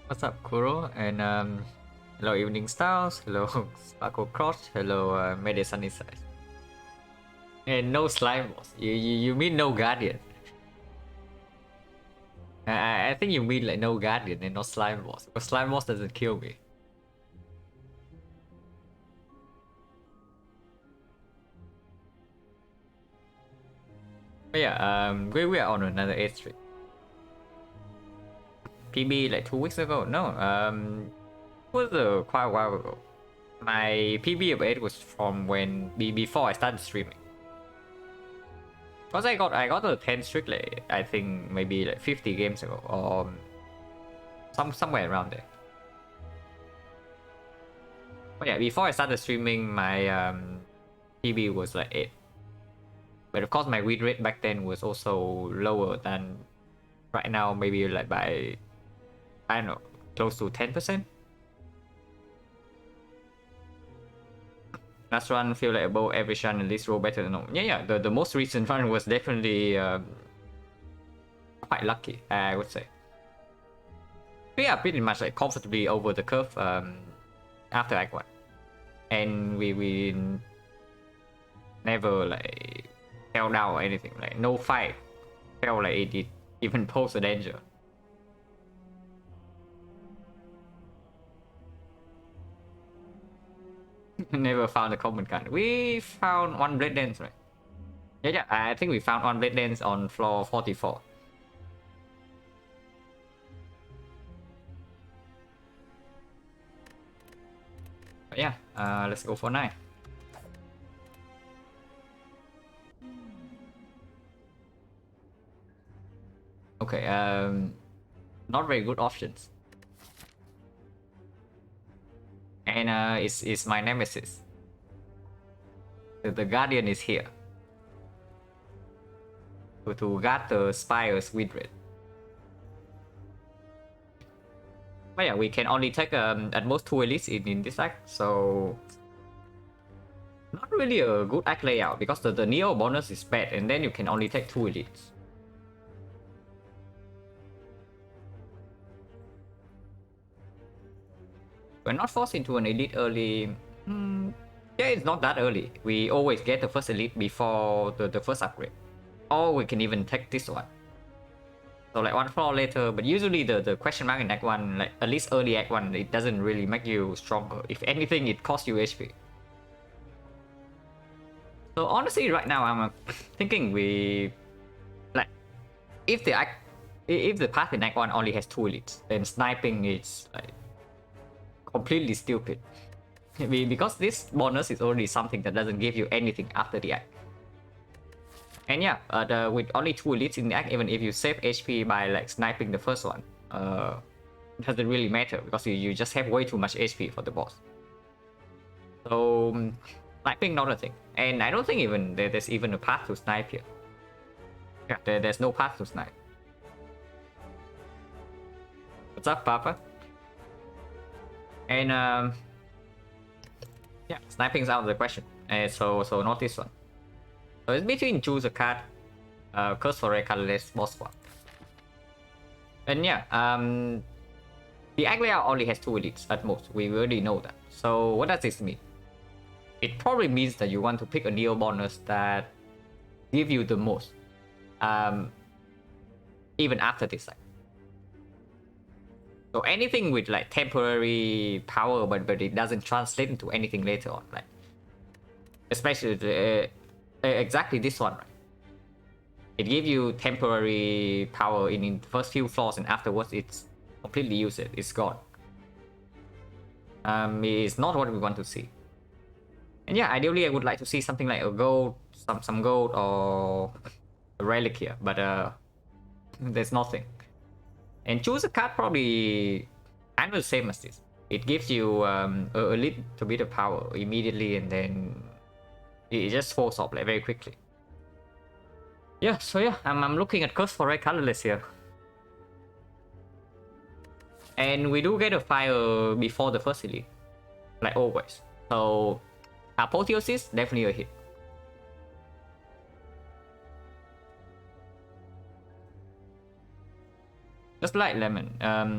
What's up, Kuro? And hello, Evening Stars. Hello, Sparkle Cross. Hello, Mayday Sunnyside. And no slime boss. You mean no guardian? I think you mean like no guardian and not slime boss. Because slime boss doesn't kill me. But yeah, we are on another 8th streak. PB like 2 weeks ago? No, it was quite a while ago. My PB of 8 was from when before I started streaming. Cause I got a 10 streak like I think maybe like 50 games ago or somewhere around there. But yeah, before I started streaming, my PB was like 8. But of course, my win rate back then was also lower than right now, maybe like by, I don't know, close to 10%. Last run feel like above average run and this row better than normal. Yeah, the most recent run was definitely quite lucky, I would say. But yeah, pretty much like comfortably over the curve after Act 1. And we never like fell down or anything, like no fight felt like it even pose a danger. Never found a common gun. We found one blade dance, right? Yeah, I think we found one blade dance on floor 44. But yeah, let's go for 9. Okay, not very good options. And it's my nemesis. The Guardian is here. To guard the Spire's win rate. But yeah, we can only take at most 2 elites in this act, so not really a good act layout because the Neo bonus is bad and then you can only take 2 elites. We're not forced into an elite early. Yeah, it's not that early. We always get the first elite before the first upgrade. Or we can even take this one. So like one floor later, but usually the question mark in Act 1, like at least early Act 1, it doesn't really make you stronger. If anything, it costs you HP. So honestly, right now I'm thinking we like if the path in Act 1 only has 2 elites, then sniping is like completely stupid. Because this bonus is already something that doesn't give you anything after the act. And yeah, with only 2 elites in the act, even if you save HP by like sniping the first one, it doesn't really matter because you just have way too much HP for the boss. So sniping not a thing, and I don't think even there's even a path to snipe here. Yeah, there's no path to snipe. What's up, Papa? And yeah, sniping's out of the question. So not this one. So it's between choose a card, curse for a colorless boss swap. And yeah, the act layout only has 2 elites at most. We already know that. So what does this mean? It probably means that you want to pick a Neo bonus that give you the most, even after this act. So anything with like temporary power, but it doesn't translate into anything later on, like especially exactly this one, right? It gives you temporary power in the first few floors, and afterwards it's completely useless. It's gone. It's not what we want to see. And yeah, ideally I would like to see something like a gold, some gold or a relic here, but there's nothing. And choose a card probably kind of the same as this. It gives you a little bit of power immediately, and then it just falls off like very quickly. Yeah, so yeah, I'm looking at Curse for Red Colorless here. And we do get a fire before the first elite, like always. So Apotheosis, definitely a hit. Just like lemon.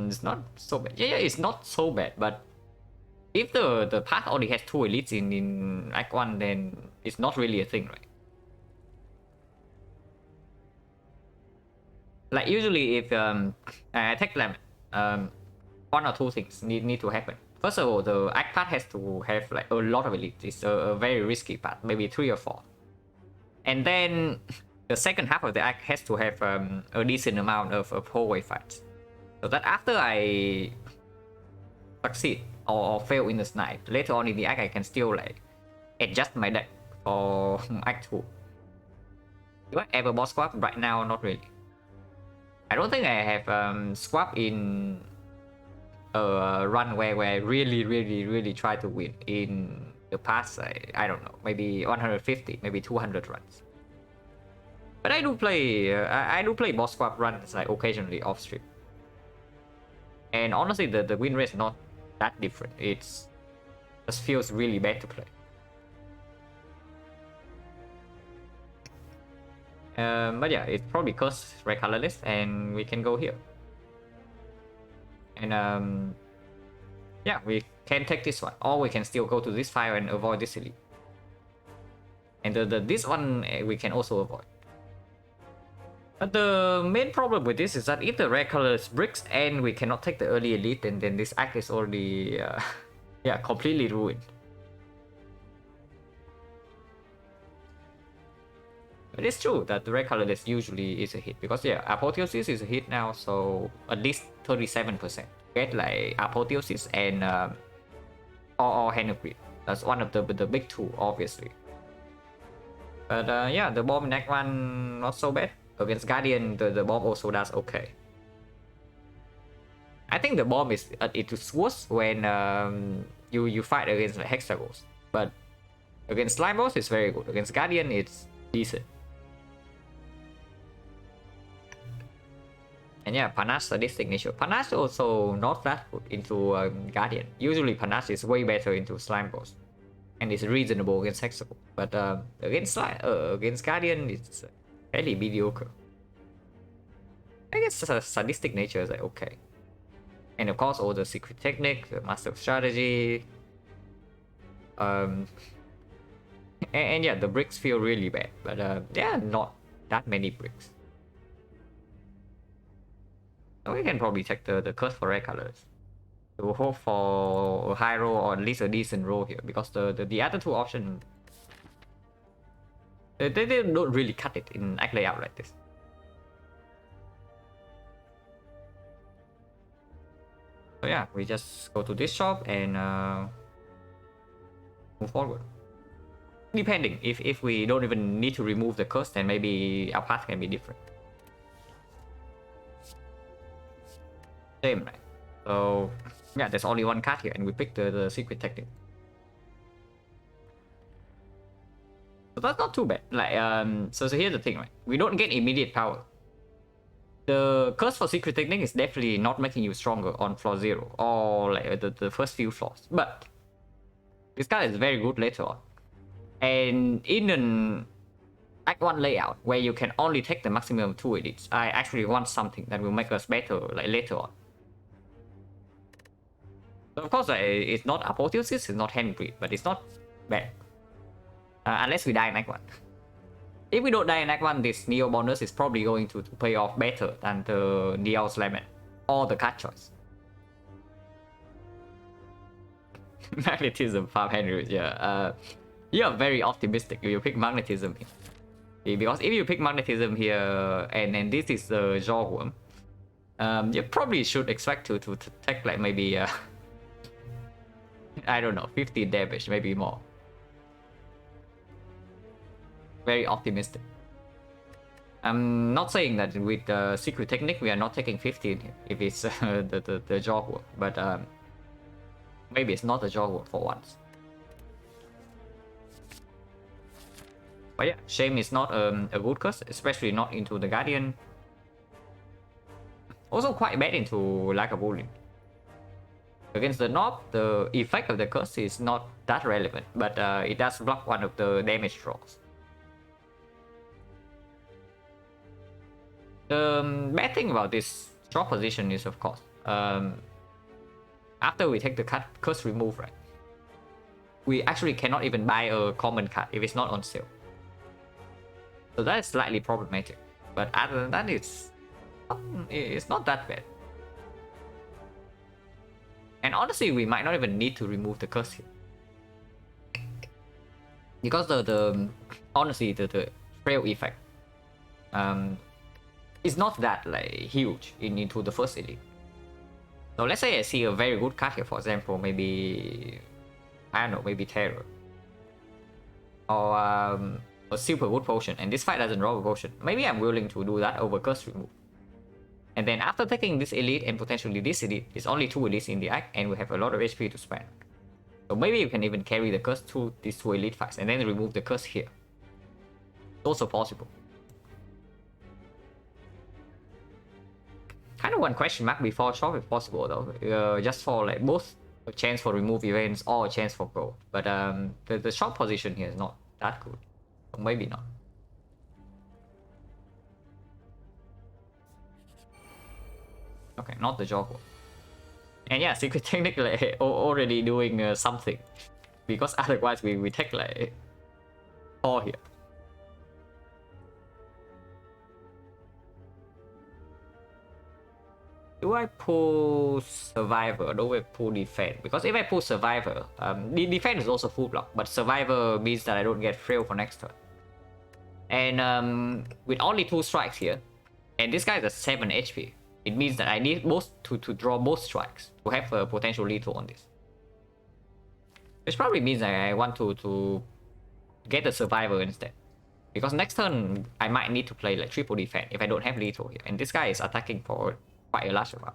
It's not so bad. Yeah, it's not so bad, but if the path already has 2 elites in Act 1, then it's not really a thing, right? Like usually if I take lemon, 1 or 2 things need to happen. First of all, the Act path has to have like a lot of elites. It's a very risky path, maybe 3 or 4. And then the second half of the act has to have a decent amount of hallway fights, so that after I succeed or fail in the snipe, later on in the act I can still like adjust my deck for act 2. Do I ever boss swap? Right now, not really. I don't think I have swap in a run where I really try to win. In the past, I don't know, maybe 150, maybe 200 runs. But I do play boss swap runs like occasionally off stream. And honestly, the win rate is not that different. It's just feels really bad to play. But yeah, it's probably because red colorless, and we can go here. And yeah, we can take this one, or we can still go to this fire and avoid this elite. And this one we can also avoid. But the main problem with this is that if the red color is bricks and we cannot take the early elite, then this act is already yeah, completely ruined. But it's true that the red colorless usually is a hit, because yeah, apotheosis is a hit now, so at least 37% get like apotheosis and or Henogrid. That's one of the big two, obviously. But yeah, the bomb in Act 1 not so bad. Against Guardian, the bomb also does okay. I think the bomb is it is worse when you fight against like, Hexagons, but against Slime Boss it's very good. Against Guardian it's decent. And yeah, Panache sadistic nature. Panache also not that good into Guardian. Usually Panache is way better into Slime Boss, and it's reasonable against Hexagon. But against Guardian it's fairly mediocre. I guess sadistic nature is like okay. And of course all the secret technique, the master of strategy. And yeah, the bricks feel really bad, but there are not that many bricks. So we can probably check the curse for red colors. We'll hope for a high roll or at least a decent roll here, because the other two options they don't really cut it in act layout like this. So yeah, we just go to this shop and move forward. Depending, if we don't even need to remove the curse, then maybe our path can be different. Same, right? So yeah, there's only one card here, and we pick the secret technique. So that's not too bad. Like so here's the thing, right? We don't get immediate power. The curse for secret technique is definitely not making you stronger on floor 0 or like the first few floors, but this card is very good later on. And in an Act 1 layout where you can only take the maximum 2 edits, I actually want something that will make us better like later on. So of course, it's not apotheosis, it's not Henogrid, but it's not bad. Unless we die in Act 1. If we don't die in Act 1, this Neo bonus is probably going to pay off better than the Neo's Lemon or the card choice. Magnetism, farm Henry, yeah. You are very optimistic if you pick Magnetism here. Because if you pick Magnetism here and then this is the Jawworm, you probably should expect to take like maybe, I don't know, 50 damage, maybe more. Very optimistic. I'm not saying that with the secret technique we are not taking 15 here, if it's the Jawworm, but maybe it's not a Jawworm for once. But yeah, Shame is not a good curse, especially not into the Guardian. Also quite bad into Lagavulin. Against the Knob, the effect of the curse is not that relevant, but it does block one of the damage draws. The bad thing about this short position is, of course, after we take the curse remove, right, we actually cannot even buy a common card if it's not on sale. So that is slightly problematic. But other than that, it's not that bad. And honestly, we might not even need to remove the curse here, because honestly the trail effect is not that like huge into the first elite. So let's say I see a very good card here, for example, maybe I don't know, maybe Terror or a super good potion, and this fight doesn't draw a potion. Maybe I'm willing to do that over curse remove. And then after taking this elite and potentially this elite, it's only 2 elites in the act, and we have a lot of HP to spend. So maybe you can even carry the curse to these 2 elite fights and then remove the curse here. It's also possible. Kind of one question mark before shop if possible though, just for like both a chance for remove events or a chance for gold. But the shop position here is not that good. So maybe not. Okay, not the job one. And yeah, secret technique like already doing something, because otherwise we take like 4 here. Do I pull Survivor or do I pull Defense? Because if I pull Survivor, the Defense is also full block, but Survivor means that I don't get frail for next turn. And with only 2 strikes here, and this guy is at 7 HP, it means that I need both to draw both strikes to have a potential lethal on this. Which probably means that I want to get a Survivor instead. Because next turn, I might need to play like triple defense if I don't have lethal here. And this guy is attacking for quite a large amount.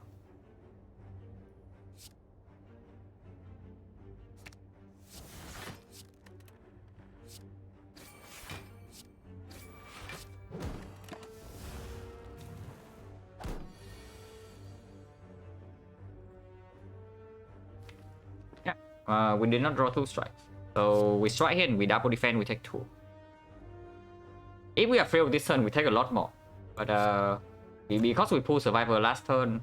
Yeah, we did not draw 2 strikes. So we strike here and we double defend, we take 2. If we are failed this turn, we take a lot more. But because we pull Survivor last turn,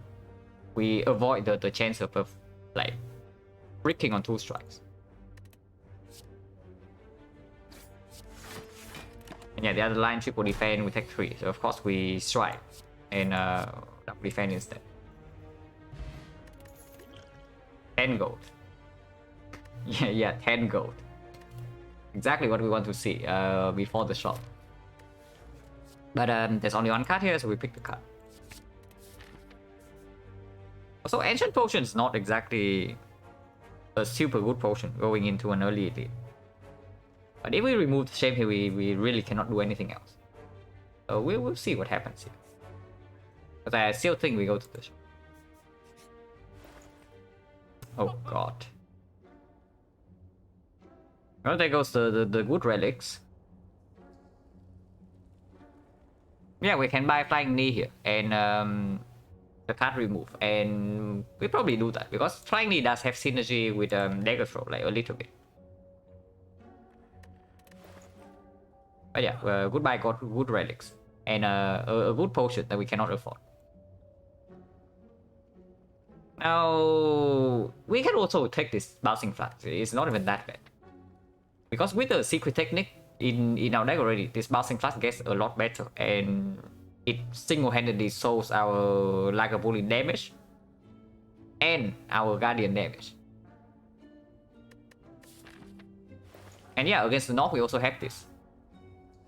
we avoid the chance of like breaking on 2 strikes. And yeah, the other line triple defend, we take 3. So of course we strike and double defend instead. 10 gold. Yeah, 10 gold. Exactly what we want to see before the shop. But there's only 1 card here, so we pick the card. So Ancient Potion is not exactly a super good potion going into an early elite. But if we remove the Shame here, we really cannot do anything else. So we'll see what happens here. But I still think we go to the shop. Oh god. Well, there goes the good relics. Yeah, we can buy Flying Knee here and the card remove, and we probably do that because Flying Knee does have synergy with Dagger Throw like a little bit. But yeah, goodbye good relics and a good potion that we cannot afford. Now we can also take this Bouncing Flask. It's not even that bad. Because with the secret technique in our deck already, this Bouncing Flask gets a lot better, and it single-handedly solves our Lagavulin damage and our Guardian damage. And yeah, against the North we also have this.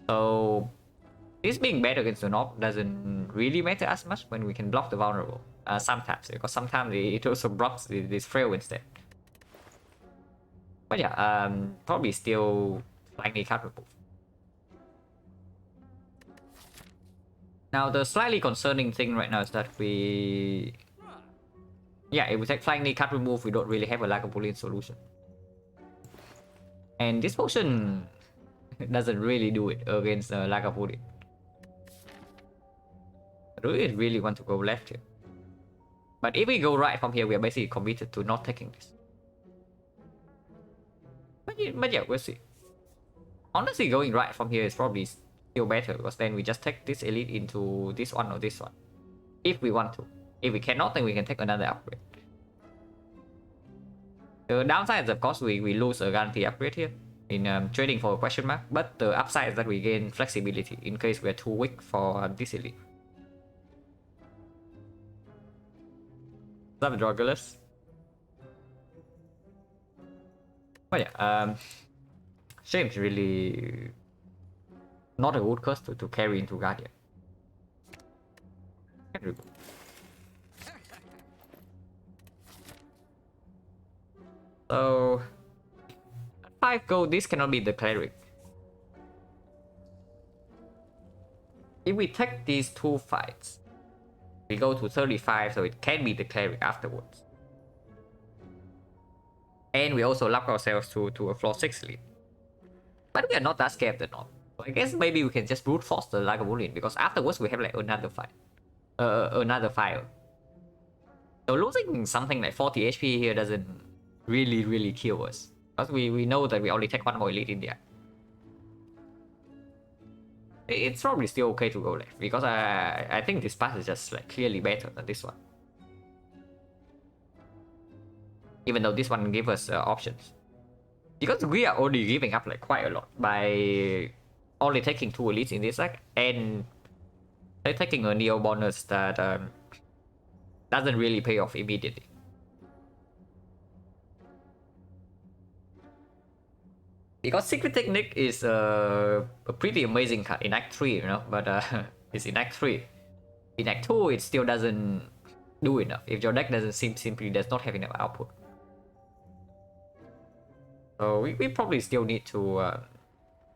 So this being better against the North doesn't really matter as much when we can block the vulnerable. Sometimes, because sometimes it also blocks this frail instead. But yeah, probably still Flying Knee card remove. Now the slightly concerning thing right now is that if we take Flying Knee card remove, we don't really have a Lagavulin solution. And this potion doesn't really do it against Lagavulin. Do we really want to go left here? But if we go right from here, we are basically committed to not taking this. But yeah, we'll see. Honestly, going right from here is probably still better, because then we just take this elite into this one or this one. If we want to. If we cannot, then we can take another upgrade. The downside is, of course, we lose a guarantee upgrade here in trading for a question mark, but the upside is that we gain flexibility in case we're too weak for this elite. What's up, Drogulus? Oh yeah, Shame's really not a good cost to carry into Guardian. So 5 gold, this cannot be the cleric. If we take these 2 fights, we go to 35, so it can be the cleric afterwards. And we also lock ourselves to a floor 6 lead. But we are not that scared at all. So I guess maybe we can just brute force the Lagavulin, because afterwards we have like another fight. Another fire. So losing something like 40 HP here doesn't really kill us. Because we know that we only take 1 more elite in there. It's probably still okay to go left, because I think this path is just like clearly better than this one. Even though this one gives us options. Because we are already giving up like quite a lot by only taking 2 elites in this deck, and they're taking a Neo bonus that doesn't really pay off immediately. Because Secret Technique is a pretty amazing card in Act 3, you know, but it's in Act 3. In Act 2, it still doesn't do enough if your deck simply does not have enough output. So we probably still need to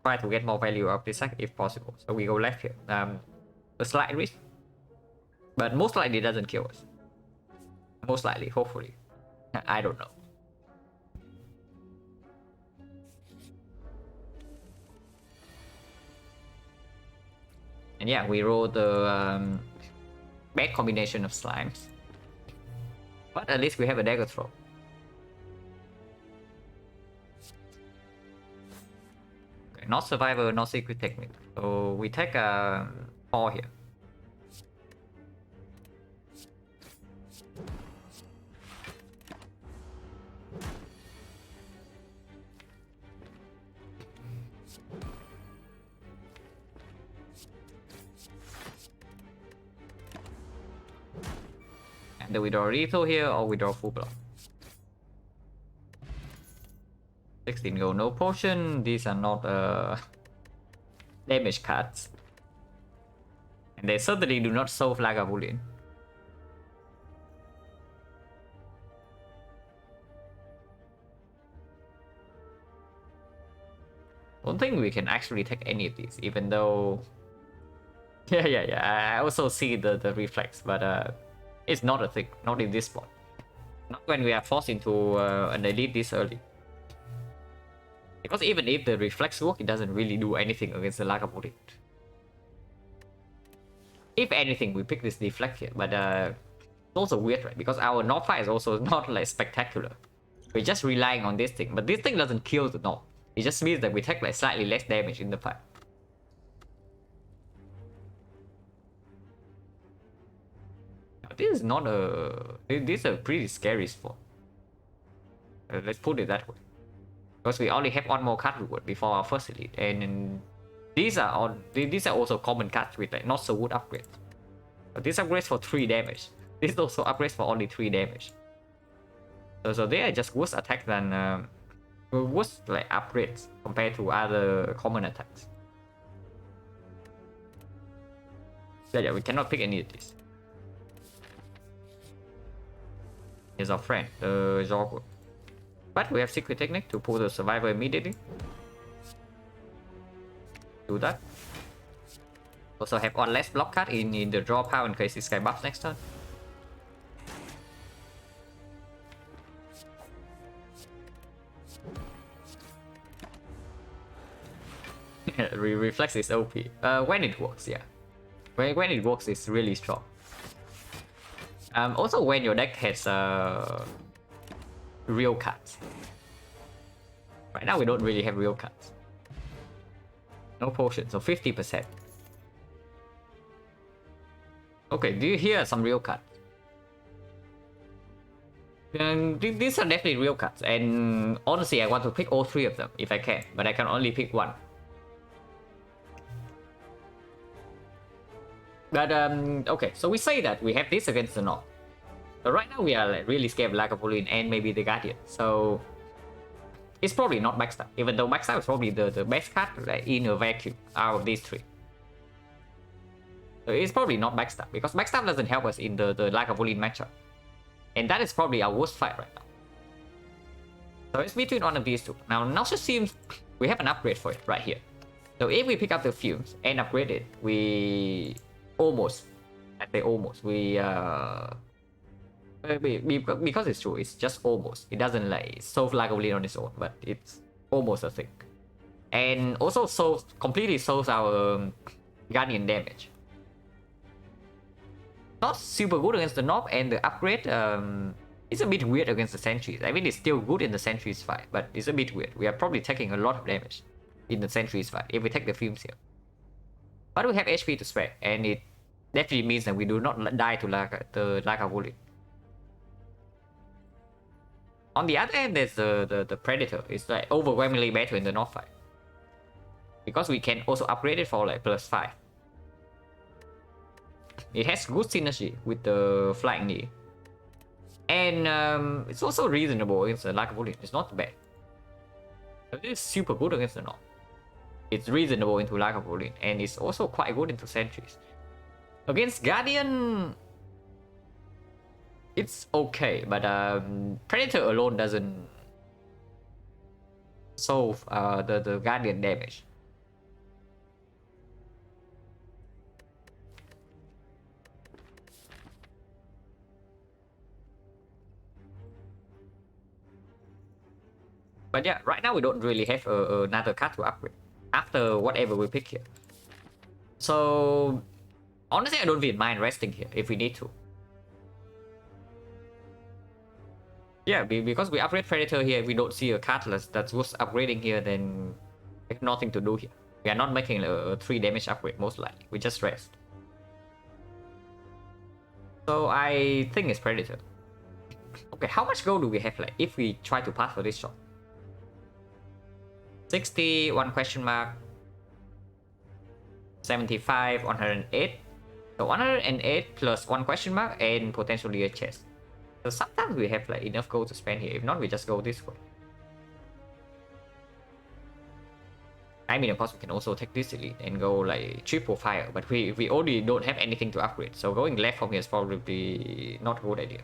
try to get more value out of this deck if possible. So we go left here. A slight risk, but most likely it doesn't kill us. Most likely, hopefully. I don't know. And yeah, we roll the bad combination of slimes. But at least we have a dagger throw. Okay, not survivor, not secret technique. So we take a 4 here. Either we draw lethal here or we draw full block. 16 gold, no potion. These are not damage cards. And they certainly do not solve Lagavulin. Don't think we can actually take any of these, even though... Yeah. I also see the reflex, but it's not a thing, not in this spot. Not when we are forced into an elite this early. Because even if the reflex work, it doesn't really do anything against the Lagavulin. If anything, we pick this deflect here, but it's also weird, right? Because our North fight is also not like spectacular. We're just relying on this thing, but this thing doesn't kill the North. It just means that we take like slightly less damage in the fight. This is not a... This is a pretty scary spot. Let's put it that way. Because we only have 1 more card reward before our first elite, and these are also common cards with like not so good upgrades. But this upgrades for 3 damage. This also upgrades for only 3 damage. So they are just worse attack than worse like upgrades compared to other common attacks. Yeah, we cannot pick any of these. Here's our friend, the Jorgo. But we have secret technique to pull the survivor immediately. Do that. Also have 1 less block card in the draw pile in case this guy buffs next turn. Reflex is OP. When it works, yeah. When it works, it's really strong. Also when your deck has real cards. Right now we don't really have real cards. No potion, so 50%. Okay, do you hear some real cards? These are definitely real cards, and honestly, I want to pick all three of them if I can, but I can only pick one. But okay, so we say that we have this against the North. So right now we are like really scared of Lagavulin and maybe the Guardian. So it's probably not Backstab, even though Backstab is probably the best card like, in a vacuum out of these three. So it's probably not Backstab, because Backstab doesn't help us in the Lagavulin matchup. And that is probably our worst fight right now. So it's between one of these two. Now, Nausea seems we have an upgrade for it right here. So if we pick up the Fumes and upgrade it, we almost, I say almost, because it's true, it's just almost. It doesn't like solve Lagavulin on its own, but it's almost a thing. And also completely solves our Guardian damage. Not super good against the North, and the upgrade it's a bit weird against the Sentries. I mean, it's still good in the Sentries fight, but it's a bit weird. We are probably taking a lot of damage in the Sentries fight if we take the Fumes here. But we have HP to spare, and it definitely means that we do not die to the Lagavulin. On the other hand, there's the Predator. It's like overwhelmingly better in the North fight, because we can also upgrade it for like +5. It has good synergy with the Flying Knee. And it's also reasonable against the Lagavulin. It's not bad. It is super good against the North. It's reasonable into Lagavulin, and it's also quite good into Sentries. Against Guardian, it's okay, but Predator alone doesn't solve the Guardian damage. But yeah, right now we don't really have another card to upgrade after whatever we pick here. So honestly, I don't even mind resting here if we need to. Yeah, because we upgrade Predator here, we don't see a card that's worth upgrading here, then there's nothing to do here. We are not making a 3 damage upgrade, most likely. We just rest. So I think it's Predator. Okay, how much gold do we have like if we try to pass for this shot? 60, 1 question mark, 75, 108. So 108 plus 1 question mark and potentially a chest. So sometimes we have like enough gold to spend here. If not, we just go this way. I mean, of course, we can also take this elite and go like triple fire, but we already don't have anything to upgrade. So going left from here is probably not a good idea.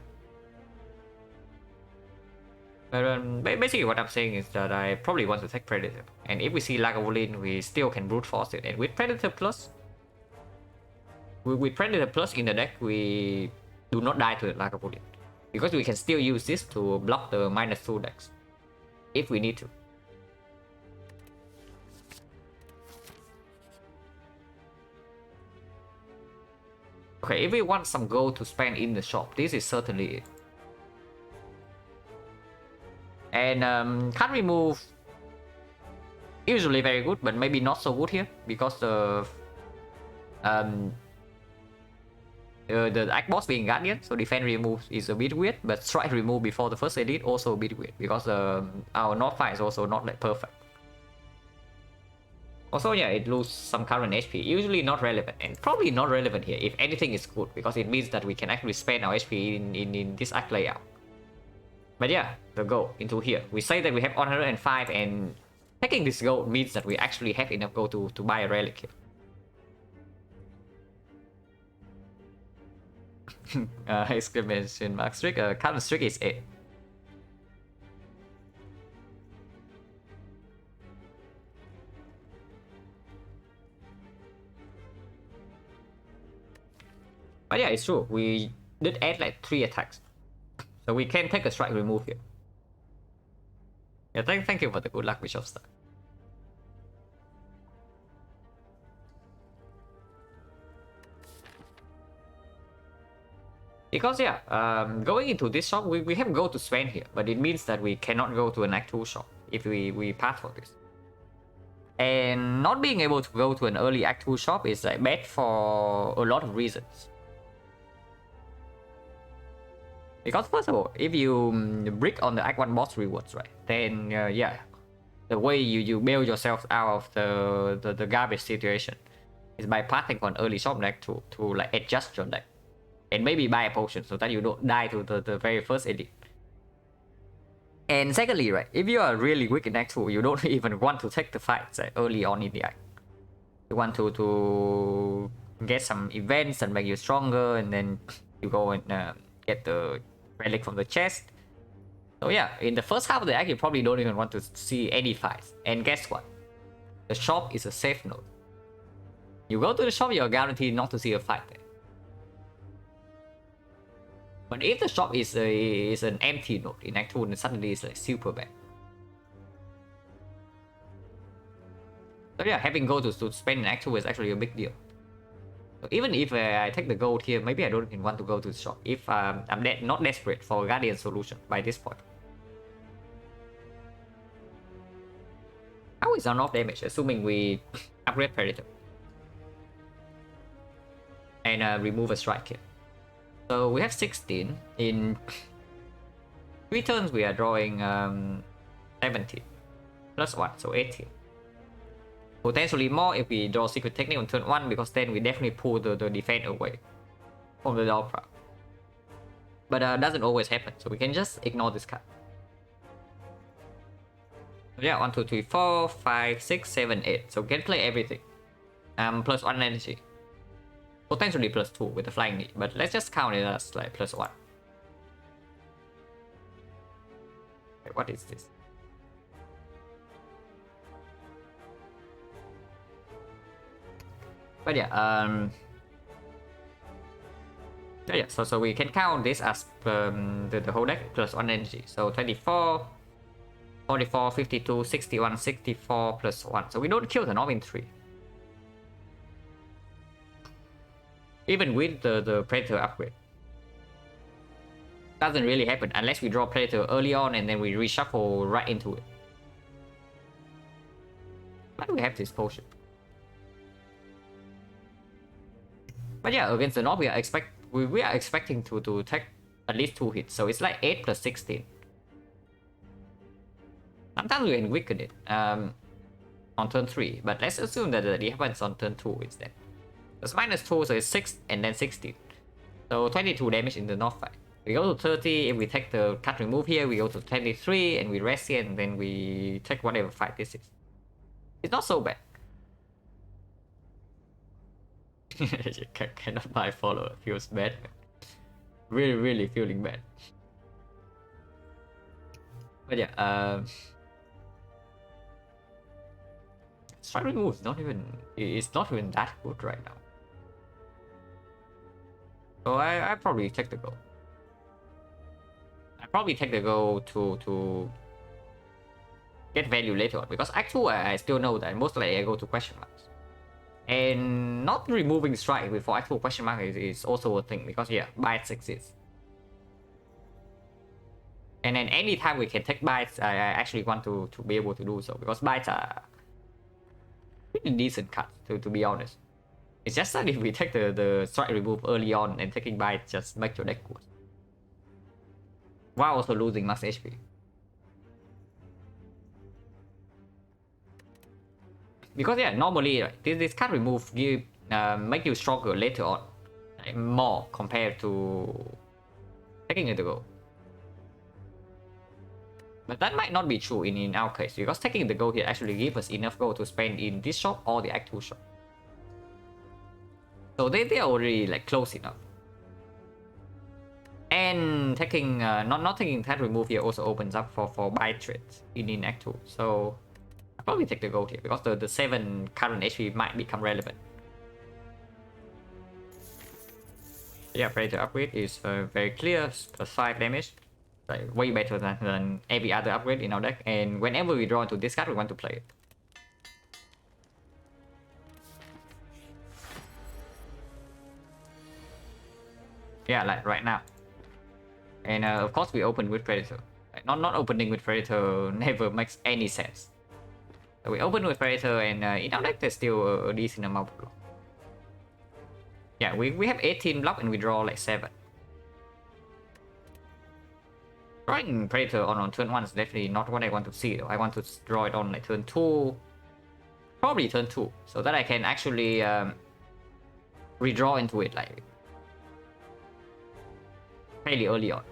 But basically what I'm saying is that I probably want to take Predator. And if we see Lagavulin, we still can brute force it. And with Predator Plus, in the deck, we do not die to the Lagavulin. Because we can still use this to block the -2 decks. If we need to. Okay, if we want some gold to spend in the shop, this is certainly it. And card remove usually very good, but maybe not so good here because of the Act Boss being Guardian, so defense remove is a bit weird, but strike remove before the first elite also a bit weird because our North fight is also not like perfect. Also, yeah, it loses some current HP, usually not relevant, and probably not relevant here. If anything is good, because it means that we can actually spend our HP in this Act layout. But yeah, the gold into here. We say that we have 105, and taking this gold means that we actually have enough gold to buy a relic here. Exclamation mark streak. Current streak is 8. But yeah, it's true. We did add like 3 attacks. So we can take a strike remove here. Yeah, thank you for the good luck, Bishop Star. Because yeah, going into this shop, we have go to spend here, but it means that we cannot go to an Act 2 shop if we pass for this. And not being able to go to an early Act 2 shop is like bad for a lot of reasons. Because first of all, if you brick on the Act 1 boss rewards, right, then yeah, the way you bail yourself out of the garbage situation is by passing on early shop deck to like adjust your deck. And maybe buy a potion so that you don't die to the very first elite. And secondly, right, if you are really weak in Act 2, you don't even want to take the fights early on in the act. You want to get some events and make you stronger, and then you go and get the relic from the chest. So yeah, in the first half of the act, you probably don't even want to see any fights. And guess what? The shop is a safe node. You go to the shop, you're guaranteed not to see a fight there. But if the shop is an empty node in Act 2, then suddenly it's like super bad. So yeah, having gold to spend in Act 2 is actually a big deal. So even if I take the gold here, maybe I don't even want to go to the shop if I'm not desperate for a Guardian solution by this point. How is enough damage, assuming we upgrade Predator and remove a strike here? So we have 16. In 3 turns we are drawing 17 plus 1, so 18. Potentially more if we draw Secret Technique on turn 1, because then we definitely pull the defense away from the Dolpra. But doesn't always happen, so we can just ignore this card. So yeah, 1, 2, 3, 4, 5, 6, 7, 8. So we can play everything. Plus 1 energy. Potentially plus 2 with the flying knee, but let's just count it as like plus 1. Wait, what is this? But yeah, so we can count this as the whole deck plus 1 energy. So 24, 44, 52, 61, 64 plus 1. So we don't kill the Norm in 3. Even with the Predator upgrade. Doesn't really happen unless we draw Predator early on and then we reshuffle right into it. Why do we have this potion? But yeah, against the Norm we are expecting to take at least 2 hits. So it's like 8 plus 16. Sometimes we can weaken it on turn 3, but let's assume that it happens on turn 2 instead. It's -2, so it's 6 and then 16. So 22 damage in the North fight. We go to 30, if we take the card remove here, we go to 23 and we rest here, and then we take whatever fight this is. It's not so bad. You cannot buy follower, feels bad. Really feeling bad. But yeah, strike remove is it's not even that good right now. So I probably take the goal. I probably take the goal to get value later on, because Act 2 I still know that most likely I go to question marks. And not removing strike before Act 2 question mark is also a thing, because yeah, bites exist. And then anytime we can take bites, I actually want to be able to do so, because bites are pretty decent cards, to be honest. It's just that if we take the strike remove early on, and taking bites just make your deck worse, while also losing max HP. Because yeah, normally this card remove make you stronger later on, like, more compared to taking it to go. But that might not be true in our case, because taking the gold here actually gives us enough gold to spend in this shop or the Act 2 shop. So they are already like close enough. And taking not taking that remove here also opens up for buy trades in Act 2. So I'll probably take the gold here, because the 7 current HP might become relevant. Yeah, Predator upgrade is very clear, plus 5 damage. Like, way better than every other upgrade in our deck, and whenever we draw into this card we want to play it. Yeah, like right now. And of course we open with Predator. Like, not opening with Predator never makes any sense. So we open with Predator, and in our deck there's still a decent amount of block. Yeah, we have 18 block and we draw like 7. Drawing Predator on turn 1 is definitely not what I want to see though. I want to draw it on like turn 2. Probably turn 2. So that I can actually redraw into it like fairly early on.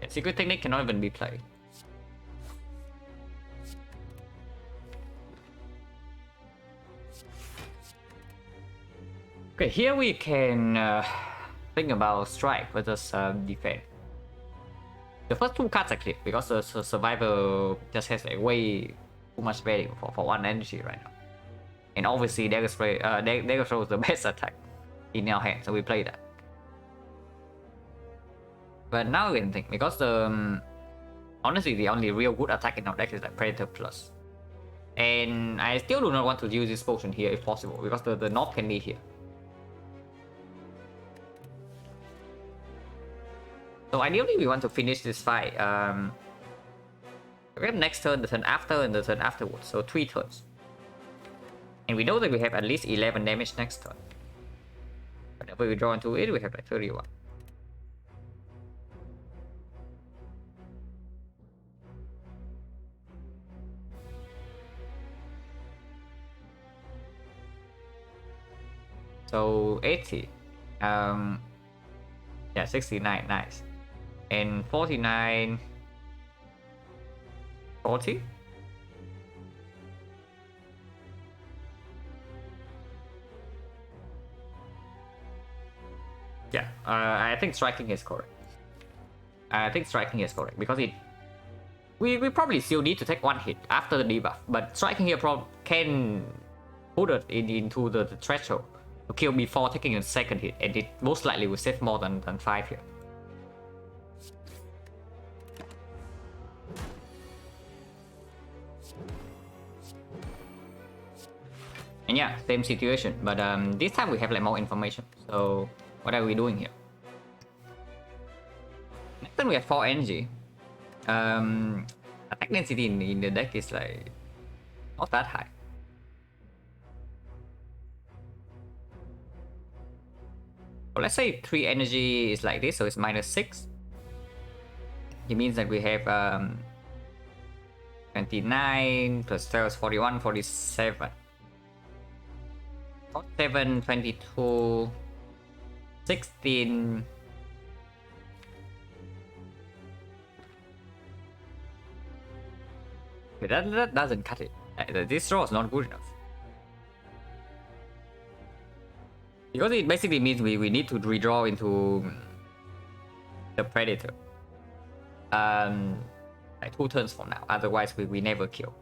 Yeah, Secret Technique cannot even be played. Okay, here we can think about strike versus defense. The first 2 cards are clear because the survivor just has a way too much value for 1 energy right now. And obviously Dagger Throw is the best attack in our hand, so we play that. But now we can think, because honestly the only real good attack in our deck is like Predator Plus. And I still do not want to use this potion here if possible, because the North can be here. So ideally we want to finish this fight. We have next turn, the turn after, and the turn afterwards. So 3 turns. And we know that we have at least 11 damage next turn. Whenever we draw into it, we have like 31. So 80. Yeah, 69, nice. And 49. 40? Yeah, I think striking is correct. Because we probably still need to take 1 hit after the debuff, but striking here can put it into the threshold to kill before taking a 2nd hit, and it most likely will save more than 5 here. And yeah, same situation, but this time we have like more information. So what are we doing here? Next turn we have 4 energy. Attack density in the deck is like not that high. So let's say 3 energy is like this, so it's -6. It means that we have 29 plus 12 is 41, 47. 47, 22, 16. Okay, that doesn't cut it. This draw is not good enough. Because it basically means we need to redraw into the Predator. Like 2 turns from now, otherwise we never kill.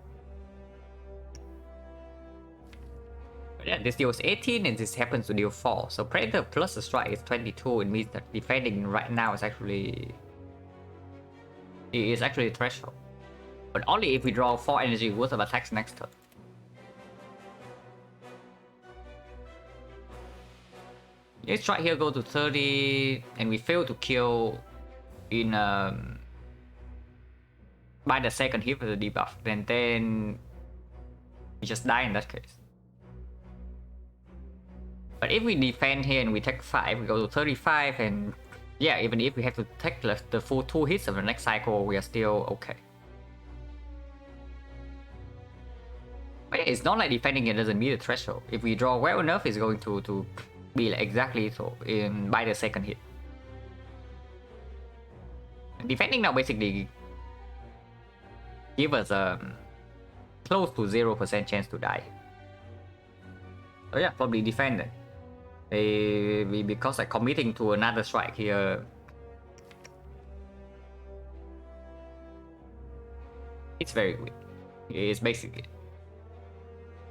But yeah, this deals 18 and this happens to deal 4. So Predator plus the strike is 22. It means that defending right now is actually threshold. But only if we draw 4 energy worth of attacks next turn. Let's try here, go to 30, and we fail to kill in by the 2nd hit with the debuff. Then we just die in that case. But if we defend here and we take 5, we go to 35, and yeah, even if we have to take the full 2 hits of the next cycle, we are still okay. But yeah, it's not like defending it doesn't meet the threshold. If we draw well enough, it's going to be like exactly so by the 2nd hit. Defending now basically give us a close to 0% chance to die. So yeah, probably defend it. Because like committing to another strike here, it's very weak. It's basically it.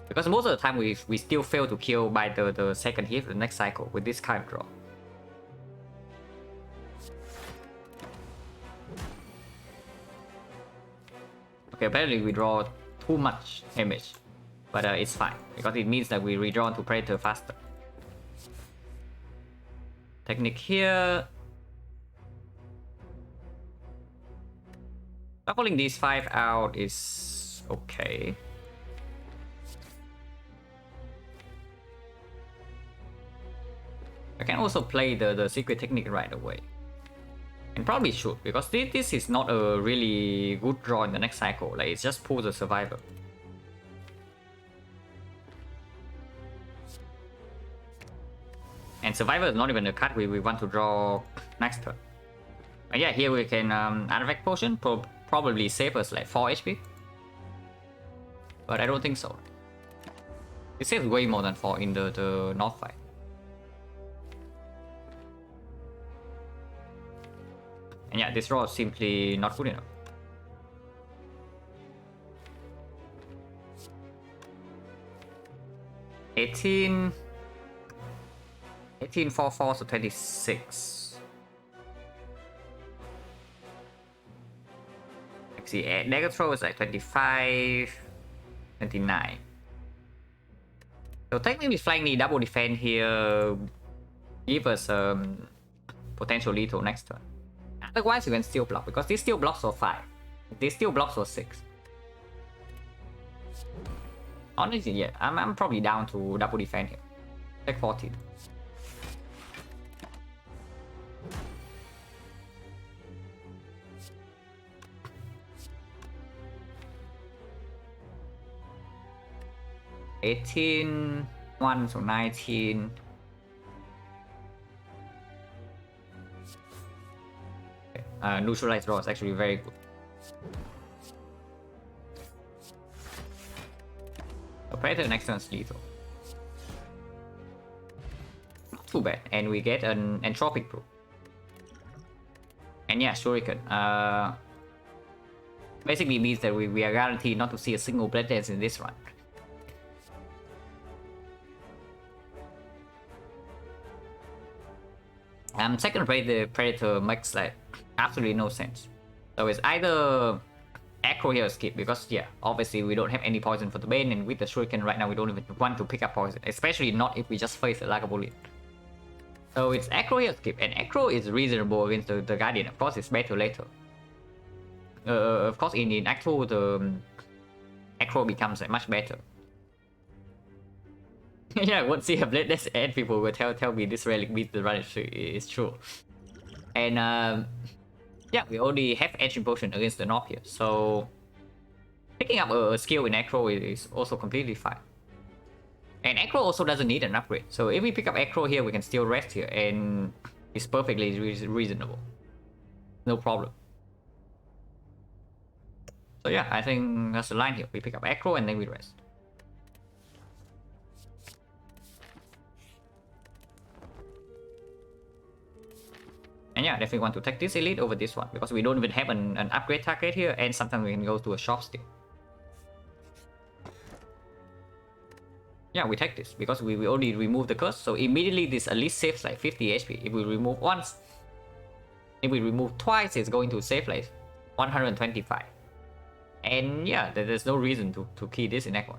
Because most of the time we still fail to kill by the 2nd hit the next cycle with this kind of draw. Okay, apparently we draw too much damage, but it's fine because it means that we redraw to Predator faster. Technique here. Shuffling these 5 out is okay. I can also play the secret technique right away. And probably should, because this is not a really good draw in the next cycle. Like, it's just pull the survivor. And survivor is not even a card we want to draw next turn. But yeah, here we can artifact potion, probably save us like 4 HP. But I don't think so. It saves way more than 4 in the North fight. And yeah, this draw is simply not good enough. $18 for 4, so 26. Let's see, dagger throw is like 25, 29. So technically flying the double defense here give us potential lethal next turn. Otherwise you can still block, because this still blocks for 5. This still blocks for 6. Honestly, yeah, I'm probably down to double defense here. Take 14. $18, 1, so 19. Neutralize draw is actually very good. Operator next turn is lethal. Not too bad, and we get an entropic proof. And yeah, shuriken. Basically means that we are guaranteed not to see a single blade dance in this run. Second Predator makes like absolutely no sense. So it's either Acro here or skip, because yeah, obviously we don't have any poison for the Bane, and with the Shuriken right now we don't even want to pick up poison, especially not if we just face a Laga Bullet. So it's Acro here or skip, and Acro is reasonable against the Guardian. Of course it's better later. Of course in Act 2 the Acro becomes like, much better. Yeah, once you have let this end, people will tell me this relic beats the run is true. And yeah, we already have Ancient Potion against the North here, so picking up a skill in Acro is also completely fine. And Acro also doesn't need an upgrade, so if we pick up Acro here, we can still rest here, and it's perfectly reasonable. No problem. So yeah, I think that's the line here. We pick up Acro and then we rest. And yeah, definitely want to take this elite over this one, because we don't even have an upgrade target here, and sometimes we can go to a shop stick. Yeah, we take this, because we already remove the curse, so immediately this at least saves like 50 HP. If we remove once, if we remove twice, it's going to save like 125. And yeah, there's no reason to key this in Act 1.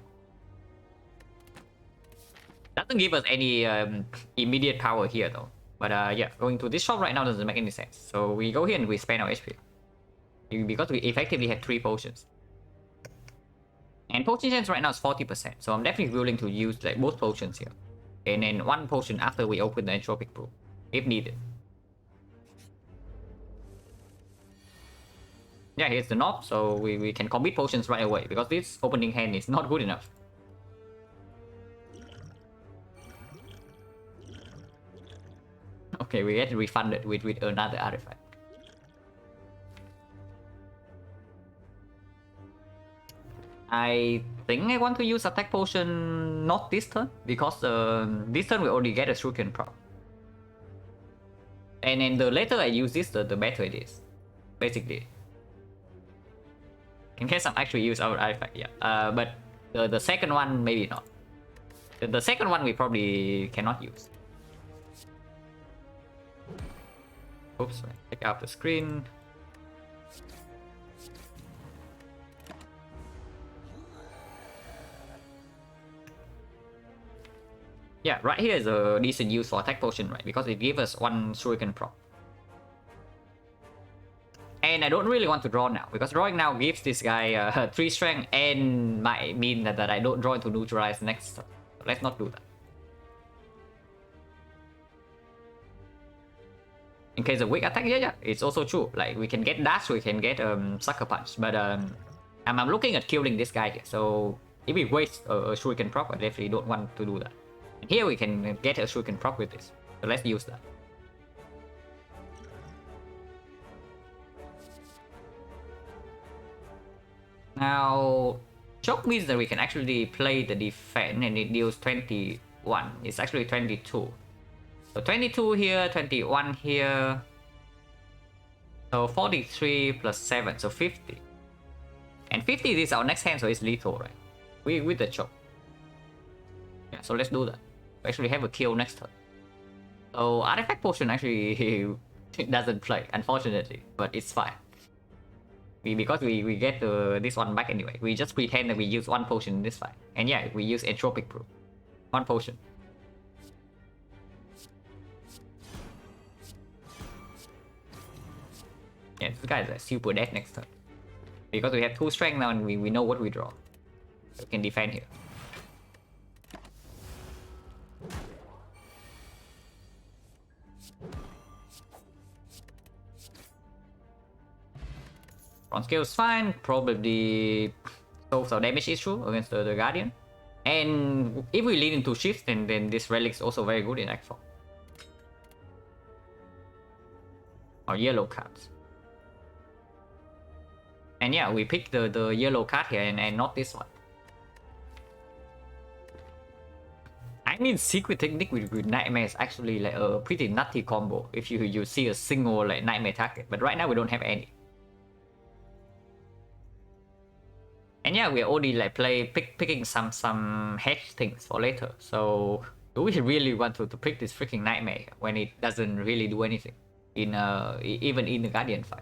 Doesn't give us any immediate power here though. But yeah, going to this shop right now doesn't make any sense. So we go here and we spend our HP. Because we effectively have 3 potions. And potion chance right now is 40%. So I'm definitely willing to use like both potions here. And then 1 potion after we open the entropic pool, if needed. Yeah, here's the knob, so we can commit potions right away, because this opening hand is not good enough. Okay, we get refunded with another artifact. I think I want to use attack potion not this turn, because this turn we already get a shuriken prop. And then the later I use this, the better it is, basically. In case I'm actually use our artifact, yeah. But the second one, maybe not. The second one we probably cannot use. Oops, take out the screen. Yeah, right here is a decent use for attack potion, right? Because it gives us 1 shuriken prop. And I don't really want to draw now, because drawing now gives this guy 3 strength and might mean that I don't draw to neutralize next turn. So let's not do that. In case of weak attack, yeah, it's also true. Like we can get dash, we can get sucker punch, but I'm looking at killing this guy here. So if we waste a shuriken proc, I definitely don't want to do that. And here we can get a shuriken proc with this, so let's use that. Now, choke means that we can actually play the defense and it deals 21. It's actually 22. So 22 here, 21 here. So 43 plus 7, so 50. And 50 is our next hand, so it's lethal, right? With the choke. Yeah, so let's do that. We actually have a kill next turn. So artifact potion actually doesn't play, unfortunately, but it's fine. Because we get this one back anyway. We just pretend that we use one potion in this fight. And yeah, we use entropic brew. One potion. Yeah, this guy is like super dead next turn. Because we have 2 strength now and we know what we draw. So we can defend here. Bronze scale is fine, probably solves our damage issue against the Guardian. And if we lead into shift, then this relic is also very good in Act 4. Or yellow cards. And yeah, we pick the yellow card here and not this one. I mean, secret technique with Nightmare is actually like a pretty nutty combo if you see a single like Nightmare target. But right now we don't have any. And yeah, we're only like picking some hedge things for later. So do we really want to pick this freaking Nightmare when it doesn't really do anything in even in the Guardian fight?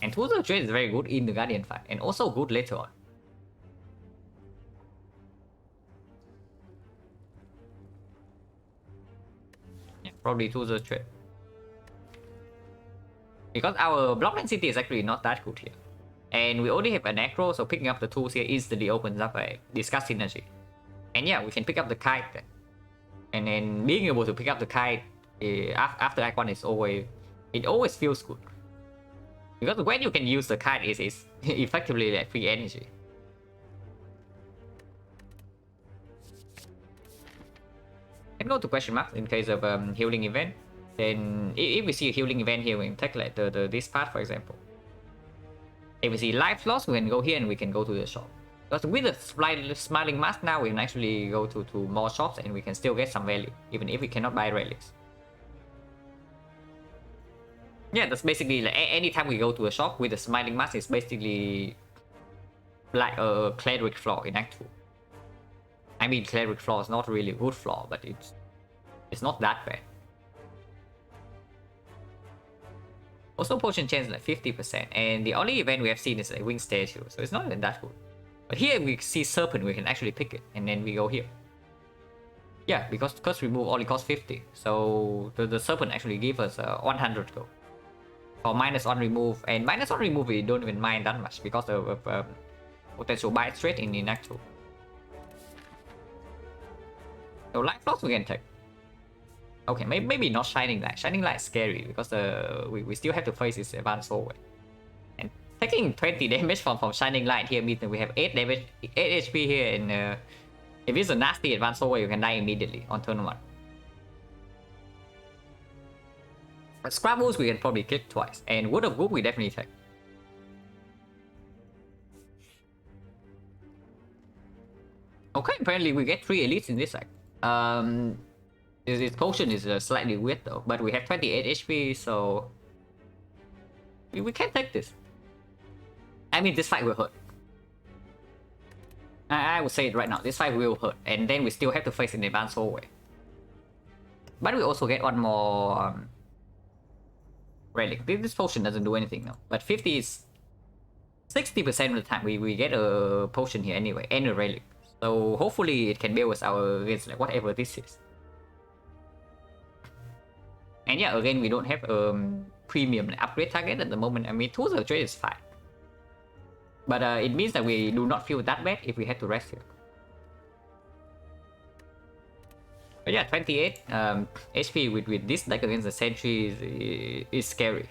And Tools of Trade is very good in the Guardian fight and also good later on. Yeah, probably Tools of Trade. Because our block density is actually not that good here. And we only have an acro, so picking up the tools here instantly opens up a discuss synergy. And yeah, we can pick up the kite then. And then being able to pick up the kite after Act 1 is always feels good. Because when you can use the kite is effectively like free energy. Let's go to question marks in case of healing event. Then if we see a healing event here, we can take like this part for example. If we see life loss, we can go here and we can go to the shop. Because with the smiling mask now, we can actually go to more shops and we can still get some value, even if we cannot buy relics. Yeah, that's basically like anytime we go to a shop with the smiling mask, it's basically like a cleric flaw in Act 2. I mean, cleric flaw is not really a good flaw, but it's not that bad. Also, potion chance like 50%, and the only event we have seen is like wing statue, so it's not even that good. But here we see serpent, we can actually pick it, and then we go here. Yeah, because curse remove only costs 50, so the serpent actually gives us 100 gold. Or -1 remove, and -1 remove we don't even mind that much because of potential buy straight in Act 2. So life loss we can take. Okay, maybe not Shining Light. Shining Light is scary because we still have to face this advanced forward. And taking 20 damage from Shining Light here means that we have 8 damage, 8 HP here, and if it's a nasty advanced forward, you can die immediately on turn 1. But Scrabbles we can probably click twice, and Wood of Goop we definitely take. Okay, apparently we get 3 elites in this act. This potion is slightly weird though, but we have 28 HP, so we can take this. I mean, this fight will hurt. I would say it right now, this fight will hurt, and then we still have to face an advanced hallway. But we also get one more relic. This potion doesn't do anything now, but 50 is 60% of the time we get a potion here anyway, and a relic. So hopefully it can bail us out against like whatever this is. And yeah, again, we don't have premium upgrade target at the moment. I mean, Tools of Trade is fine. But it means that we do not feel that bad if we had to rest here. But yeah, 28 HP with this deck against the Sentry is scary.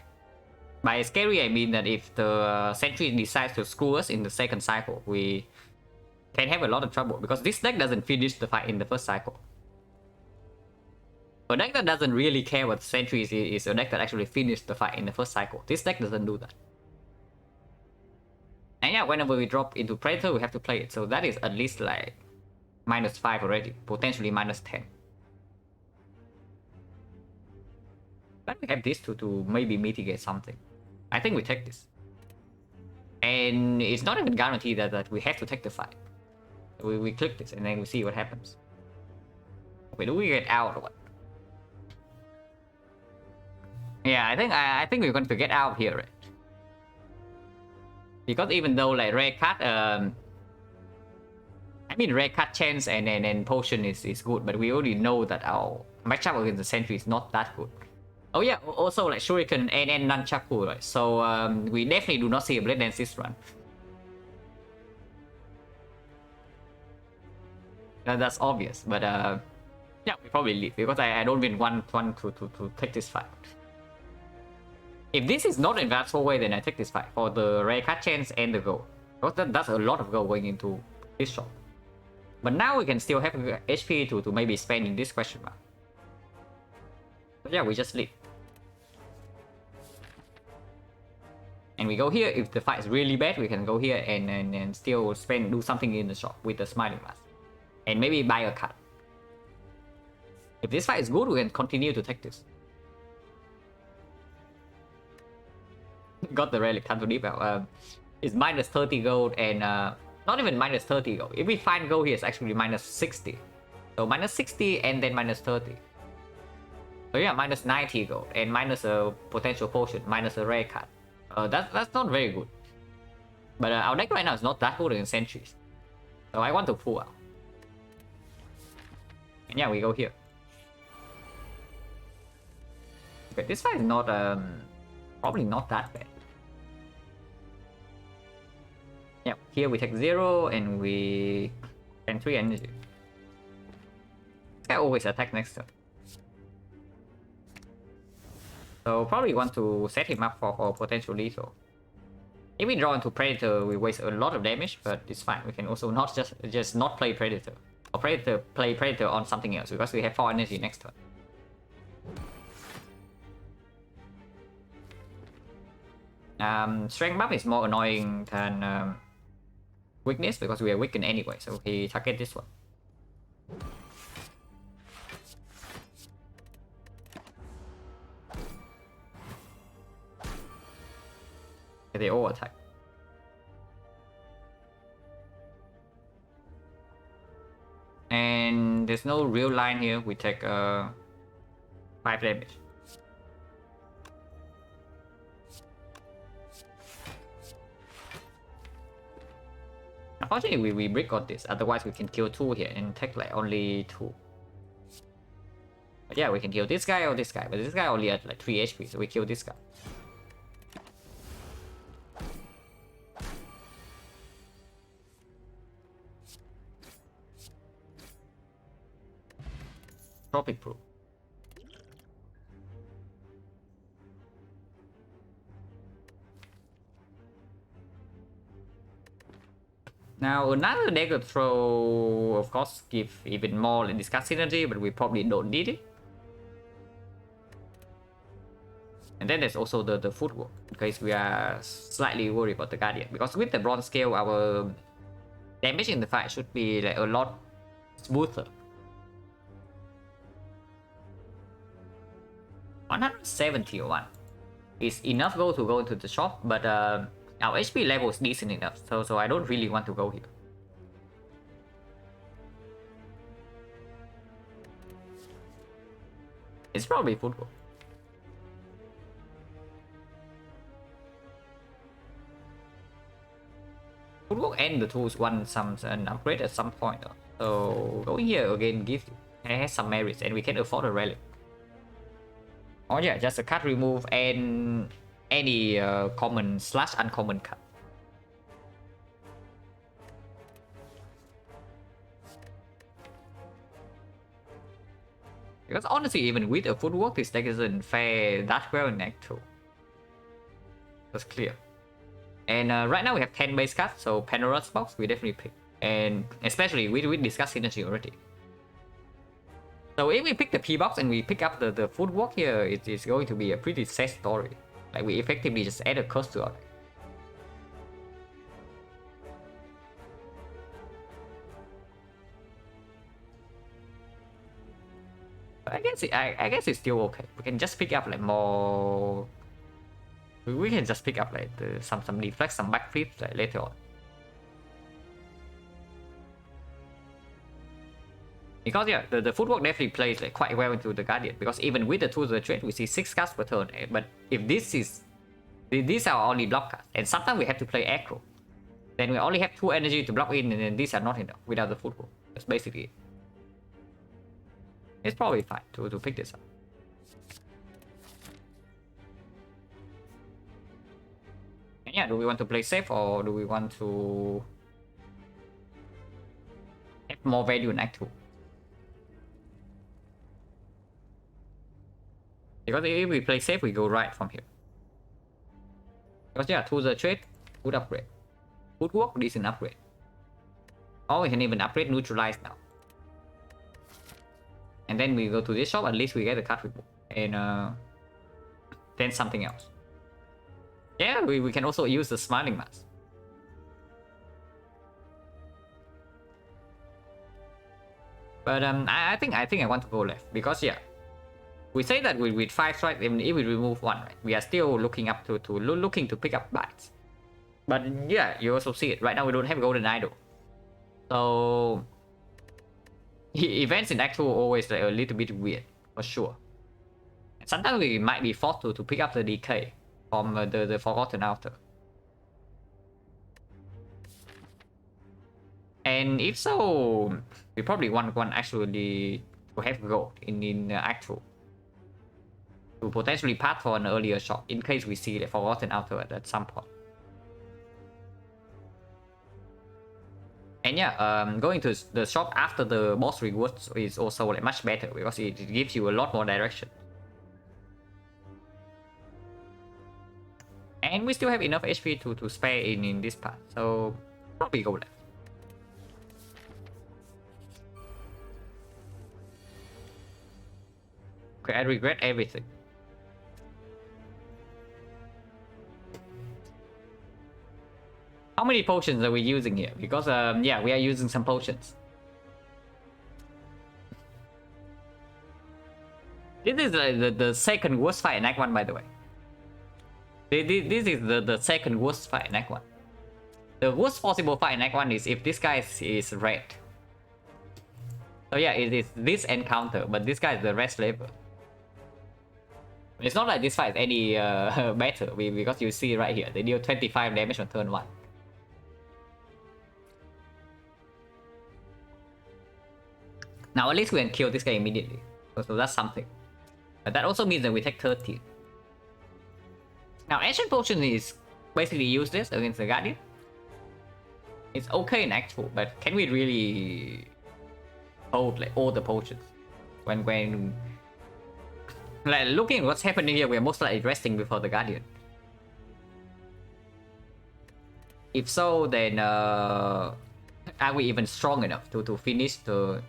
By scary, I mean that if the Sentry decides to screw us in the second cycle, we can have a lot of trouble, because this deck doesn't finish the fight in the first cycle. A deck that doesn't really care what Sentry is a deck that actually finished the fight in the first cycle. This deck doesn't do that. And yeah, whenever we drop into Predator, we have to play it. So that is at least like -5 already, potentially -10. But we have this to maybe mitigate something. I think we take this. And it's not even guaranteed that we have to take the fight. We click this and then we see what happens. Okay, do we get out or what? Yeah, I think we're going to get out here, right? Because even though like rare card, I mean rare card chance and potion is good, but we already know that our matchup against the Sentry is not that good. Oh yeah, also like Shuriken and Nunchaku, right? So we definitely do not see a Blade Dance this run. That's obvious, but yeah, we probably leave because I don't even want to take this fight. If this is not advanced way, then I take this fight for the rare card chance and the gold. Because that's a lot of gold going into this shop. But now we can still have HP to maybe spend in this question mark. But yeah, we just leave. And we go here. If the fight is really bad, we can go here and still do something in the shop with the Smiling Mask. And maybe buy a card. If this fight is good, we can continue to take this. Got the relic, time to deep out. It's -30 gold and not even -30 gold. If we find gold here, it's actually -60. So -60 and then -30. So yeah, -90 gold and minus a potential potion, minus a rare card. That's not very good. But our deck right now is not that good against Sentries. So I want to pull out. And yeah, we go here. Okay, this fight is not probably not that bad. Yeah, here we take 0 and we spend 3 energy. This guy always attack next turn. So probably want to set him up for potential lethal. If we draw into Predator, we waste a lot of damage, but it's fine. We can also not just not play Predator. Or play Predator on something else, because we have 4 energy next turn. Strength buff is more annoying than weakness, because we are weakened anyway, so he target this one. They all attack. And there's no real line here, we take 5 damage. Unfortunately, we brick on this, otherwise we can kill 2 here and take like only 2. But yeah, we can kill this guy or this guy, but this guy only had like 3 HP, so we kill this guy. Tropic Proof. Now another deck of throw, of course, give even more discuss synergy, but we probably don't need it. And then there's also the footwork, in case we are slightly worried about the Guardian. Because with the bronze scale, our damage in the fight should be like a lot smoother. 171 is enough gold to go into the shop, but our HP level is decent enough, so I don't really want to go here. It's probably football. Football and the tools want an upgrade at some point, so going here again has some merits, and we can afford a relic. Oh yeah, just a card remove and any common / uncommon card. Because honestly, even with a footwork, this deck doesn't fare that well in Act 2. That's clear. And right now we have 10 base cards, so Pandora's Box we definitely pick. And especially, we discussed synergy already. So if we pick the P-Box and we pick up the footwork here, it is going to be a pretty sad story. Like, we effectively just add a cost to our deck. I guess it's still okay. We can just pick up like more. We can just pick up like some deflects, some backflips like later on. Because yeah, the footwork definitely plays like quite well into the Guardian. Because even with the tools of the trade, we see 6 cards per turn. But if these are only block cards, and sometimes we have to play aggro, then we only have 2 energy to block in, and then these are not enough without the footwork. That's basically it. It's probably fine to pick this up. And yeah, do we want to play safe or do we want to have more value in Act 2? Because if we play safe, we go right from here. Because yeah, to the trade, good upgrade. Footwork, decent upgrade. Or we can even upgrade neutralize now. And then we go to this shop, at least we get the card removal. And then something else. Yeah, we can also use the Smiling Mask. But I think I want to go left. Because yeah, we say that with 5 strikes, even if we remove 1, right, we are still looking up looking to pick up bites. But yeah, you also see it. Right now we don't have Golden Idol. So events in Act 2 are always like a little bit weird, for sure. And sometimes we might be forced to pick up the decay from the Forgotten Altar. And if so, we probably want actually to have gold in Act 2. To potentially path for an earlier shot in case we see the Forgotten Altar at some point. And yeah, going to the shop after the boss rewards is also like much better because it gives you a lot more direction. And we still have enough HP to spare in this part, so probably go left. Okay, I regret everything. How many potions are we using here? Because yeah, we are using some potions. This is the second worst fight in Act 1, by the way. This is the second worst fight in Act 1. The worst possible fight in Act 1 is if this guy is red. So yeah, it is this encounter, but this guy is the red slaver. It's not like this fight is any better because you see right here, they deal 25 damage on turn 1. Now at least we can kill this guy immediately, so that's something. But that also means that we take 13. Now Ancient Potion is basically useless against the Guardian. It's okay in Act 2, but can we really hold like all the potions? When like looking at what's happening here, we're most likely resting before the Guardian. If so, then are we even strong enough to finish the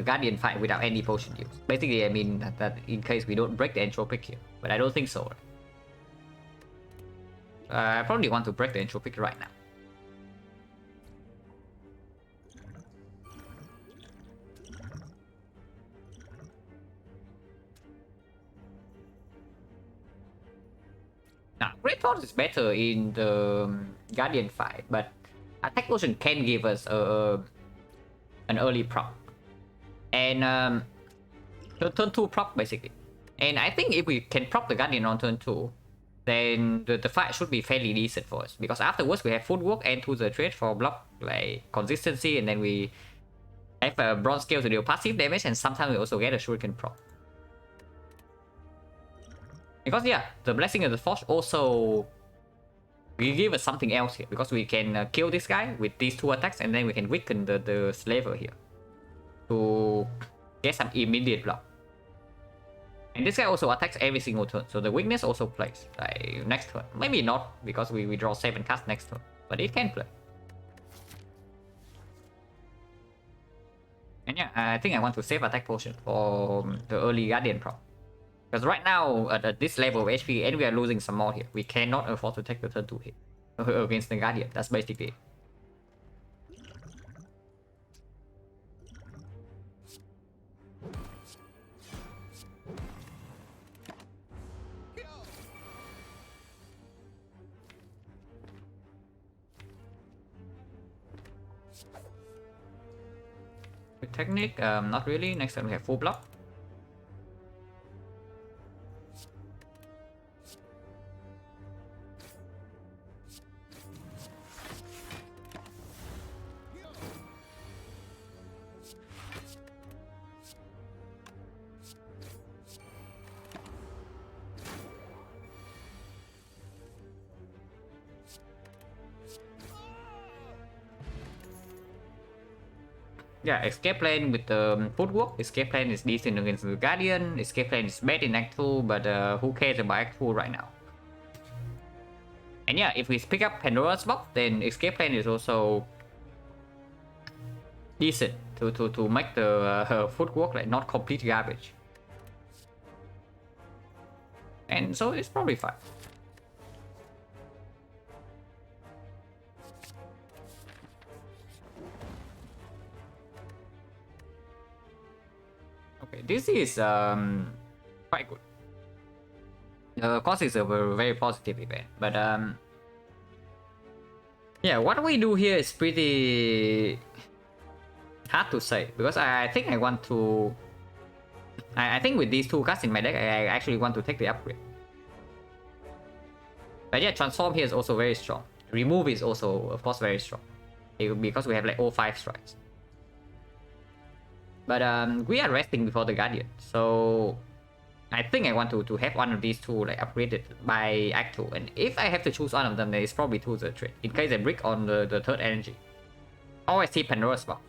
Guardian fight without any potion use? Basically, I mean that in case we don't break the entropic here, but I don't think so. I probably want to break the entropic right now. Now, Great Force is better in the Guardian fight, but Attack Potion can give us an early proc. And turn 2 proc basically. And I think if we can proc the Guardian on turn 2, then the fight should be fairly decent for us. Because afterwards we have Footwork and to the trade for block like consistency, and then we have a Bronze Scale to deal passive damage, and sometimes we also get a Shuriken proc. Because yeah, the Blessing of the Forge also will give us something else here. Because we can kill this guy with these 2 attacks, and then we can weaken the Slaver here. to get some immediate block. And this guy also attacks every single turn, so the weakness also plays like next turn. Maybe not, because we draw 7 cards next turn, but it can play. And yeah, I think I want to save attack potion for the early Guardian prop. Because right now, at this level of HP, and we are losing some more here, we cannot afford to take the turn 2 hit against the Guardian. That's basically it. With technique, not really. Next time we have full block. Yeah, escape plan with the footwork. Escape plan is decent against the Guardian. Escape plan is bad in Act 2, but who cares about Act 2 right now? And yeah, if we pick up Pandora's box, then escape plan is also decent to make the footwork like not complete garbage. And so it's probably fine. Okay, this is quite good. Of course, it's a very positive event, but yeah, what we do here is pretty hard to say, because I think I want to. I think with these 2 cards in my deck, I actually want to take the upgrade. But yeah, transform here is also very strong. Remove is also, of course, very strong, because we have like all 5 strikes. But we are resting before the Guardian, so I think I want to have one of these 2 like upgraded by Act 2. And if I have to choose one of them, then it's probably 2 the trade, in case I brick on the 3rd energy. Or I see Pandora's box.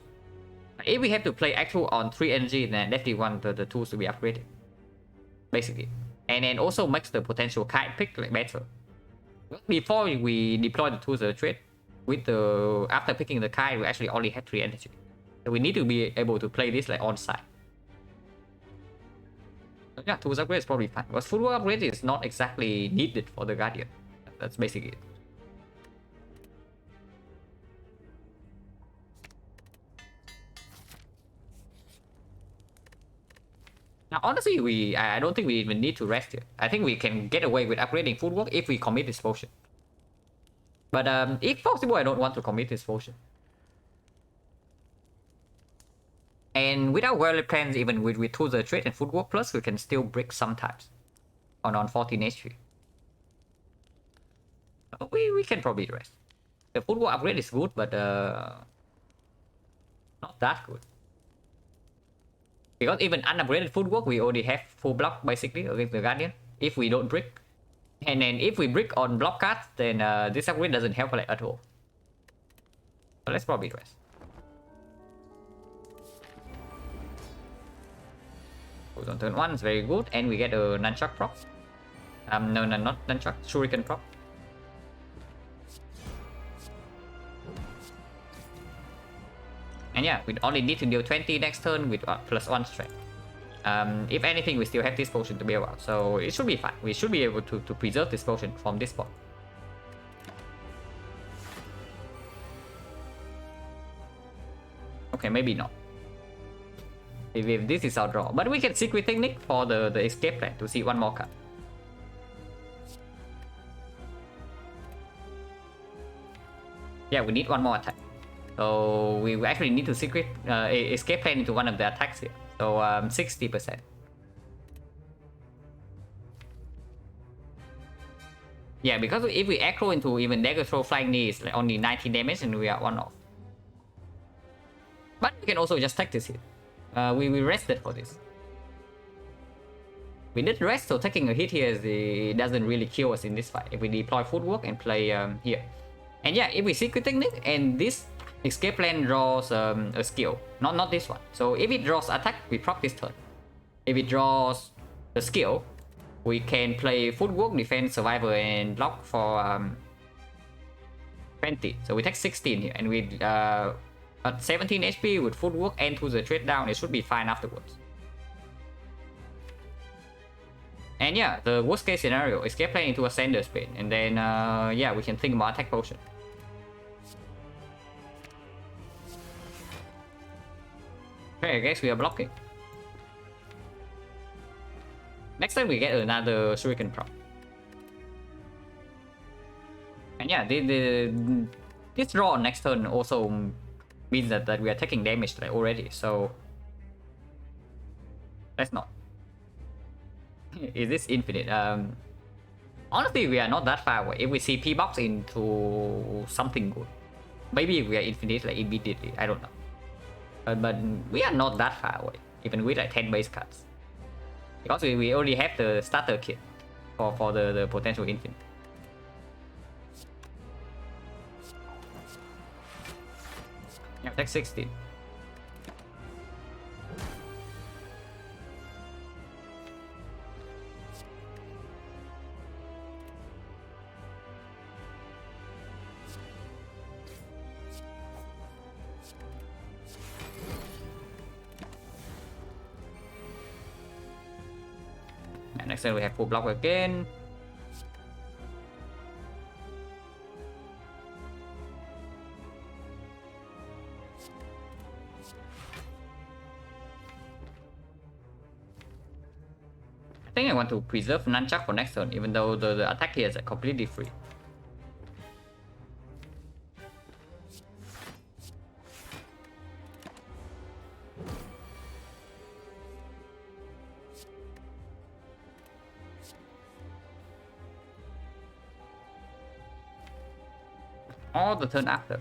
If we have to play Act 2 on 3 energy, then I definitely want the 2s to be upgraded, basically. And then also makes the potential kite pick like better. Before we deploy the 2s the trade, with the after picking the kite, we actually only have 3 energy. So we need to be able to play this like on side. So yeah, 2s upgrade is probably fine, because footwork upgrade is not exactly needed for the Guardian. That's basically it. Now, honestly, I don't think we even need to rest here. I think we can get away with upgrading footwork if we commit this potion. But if possible, I don't want to commit this potion. And without well plans, even with 2 the trade and footwork plus, we can still brick sometimes on 14 HP. We can probably rest. The footwork upgrade is good, but not that good. Because even unupgraded footwork, we already have full block basically against the Guardian if we don't brick. And then if we brick on block cards, then this upgrade doesn't help like at all. So let's probably rest. Goes on turn 1, it's very good, and we get a nunchuck prop. No, not nunchuck, shuriken prop. And yeah, we only need to deal 20 next turn with +1 strength. If anything, we still have this potion to bail out, so it should be fine. We should be able to preserve this potion from this spot. Okay, maybe not. If this is our draw, but we can secret technique for the escape plan to see 1 more card. Yeah, we need 1 more attack. So we actually need to secret escape plan into one of the attacks here. So 60%. Yeah, because if we aggro into even dagger throw flying knee, it's like only 90 damage and we are 1 off. But we can also just take this hit. We rested for this. We did rest, so taking a hit here doesn't really kill us in this fight if we deploy footwork and play here. And yeah, if we secret technique and this escape plan draws a skill, not this one. So if it draws attack, we proc this turn. If it draws the skill, we can play footwork, defense, survivor, and block for 20. So we take 16 here, and we at 17 HP with footwork and to the trade down, it should be fine afterwards. And yeah, the worst case scenario, escape plan into a Sender Spin, and then yeah, we can think about attack potion. Okay, I guess we are blocking. Next time we get another Shuriken prop. And yeah, this draw on next turn also means that we are taking damage like already, so let's not. Is this infinite? Honestly, we are not that far away. If we see P-box into something good, maybe we are infinite like immediately, I don't know. But we are not that far away, even with like 10 base cards. Because we already have the starter kit for the potential infinite. Yeah, take 16. And next turn we have full block again. I think I want to preserve Nunchuck for next turn, even though the attack here is completely free. Or the turn after.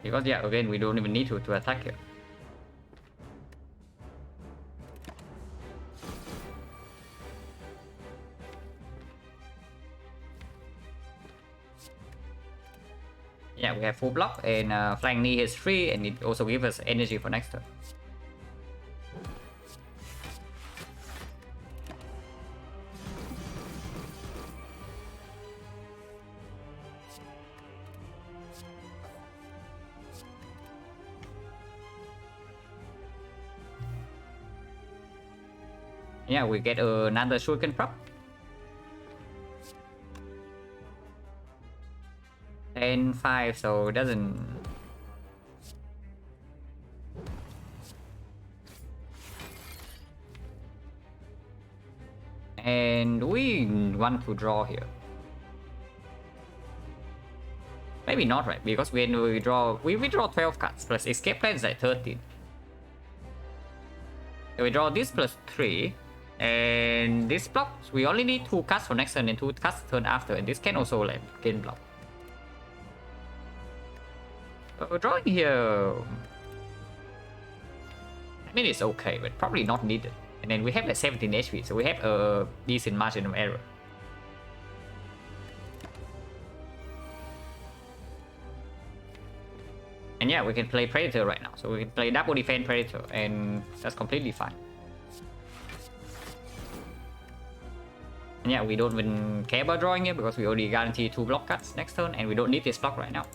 Because yeah, again, we don't even need to attack here. Yeah, we have full block, and flying knee is free, and it also gives us energy for next turn. Yeah, we get another Shuriken prop. And 5, so it doesn't. And we want to draw here. Maybe not, right? Because when we draw 12 cards plus escape plan is like 13. So we draw this plus 3. And this block, we only need 2 cards for next turn and 2 cards turn after, and this can also like gain block. So drawing here, I mean it's okay, but probably not needed. And then we have like 17 HP, so we have a decent margin of error. And yeah, we can play Predator right now, so we can play double defense Predator, and that's completely fine. And yeah, we don't even care about drawing it because we already guarantee 2 block cards next turn, and we don't need this block right now.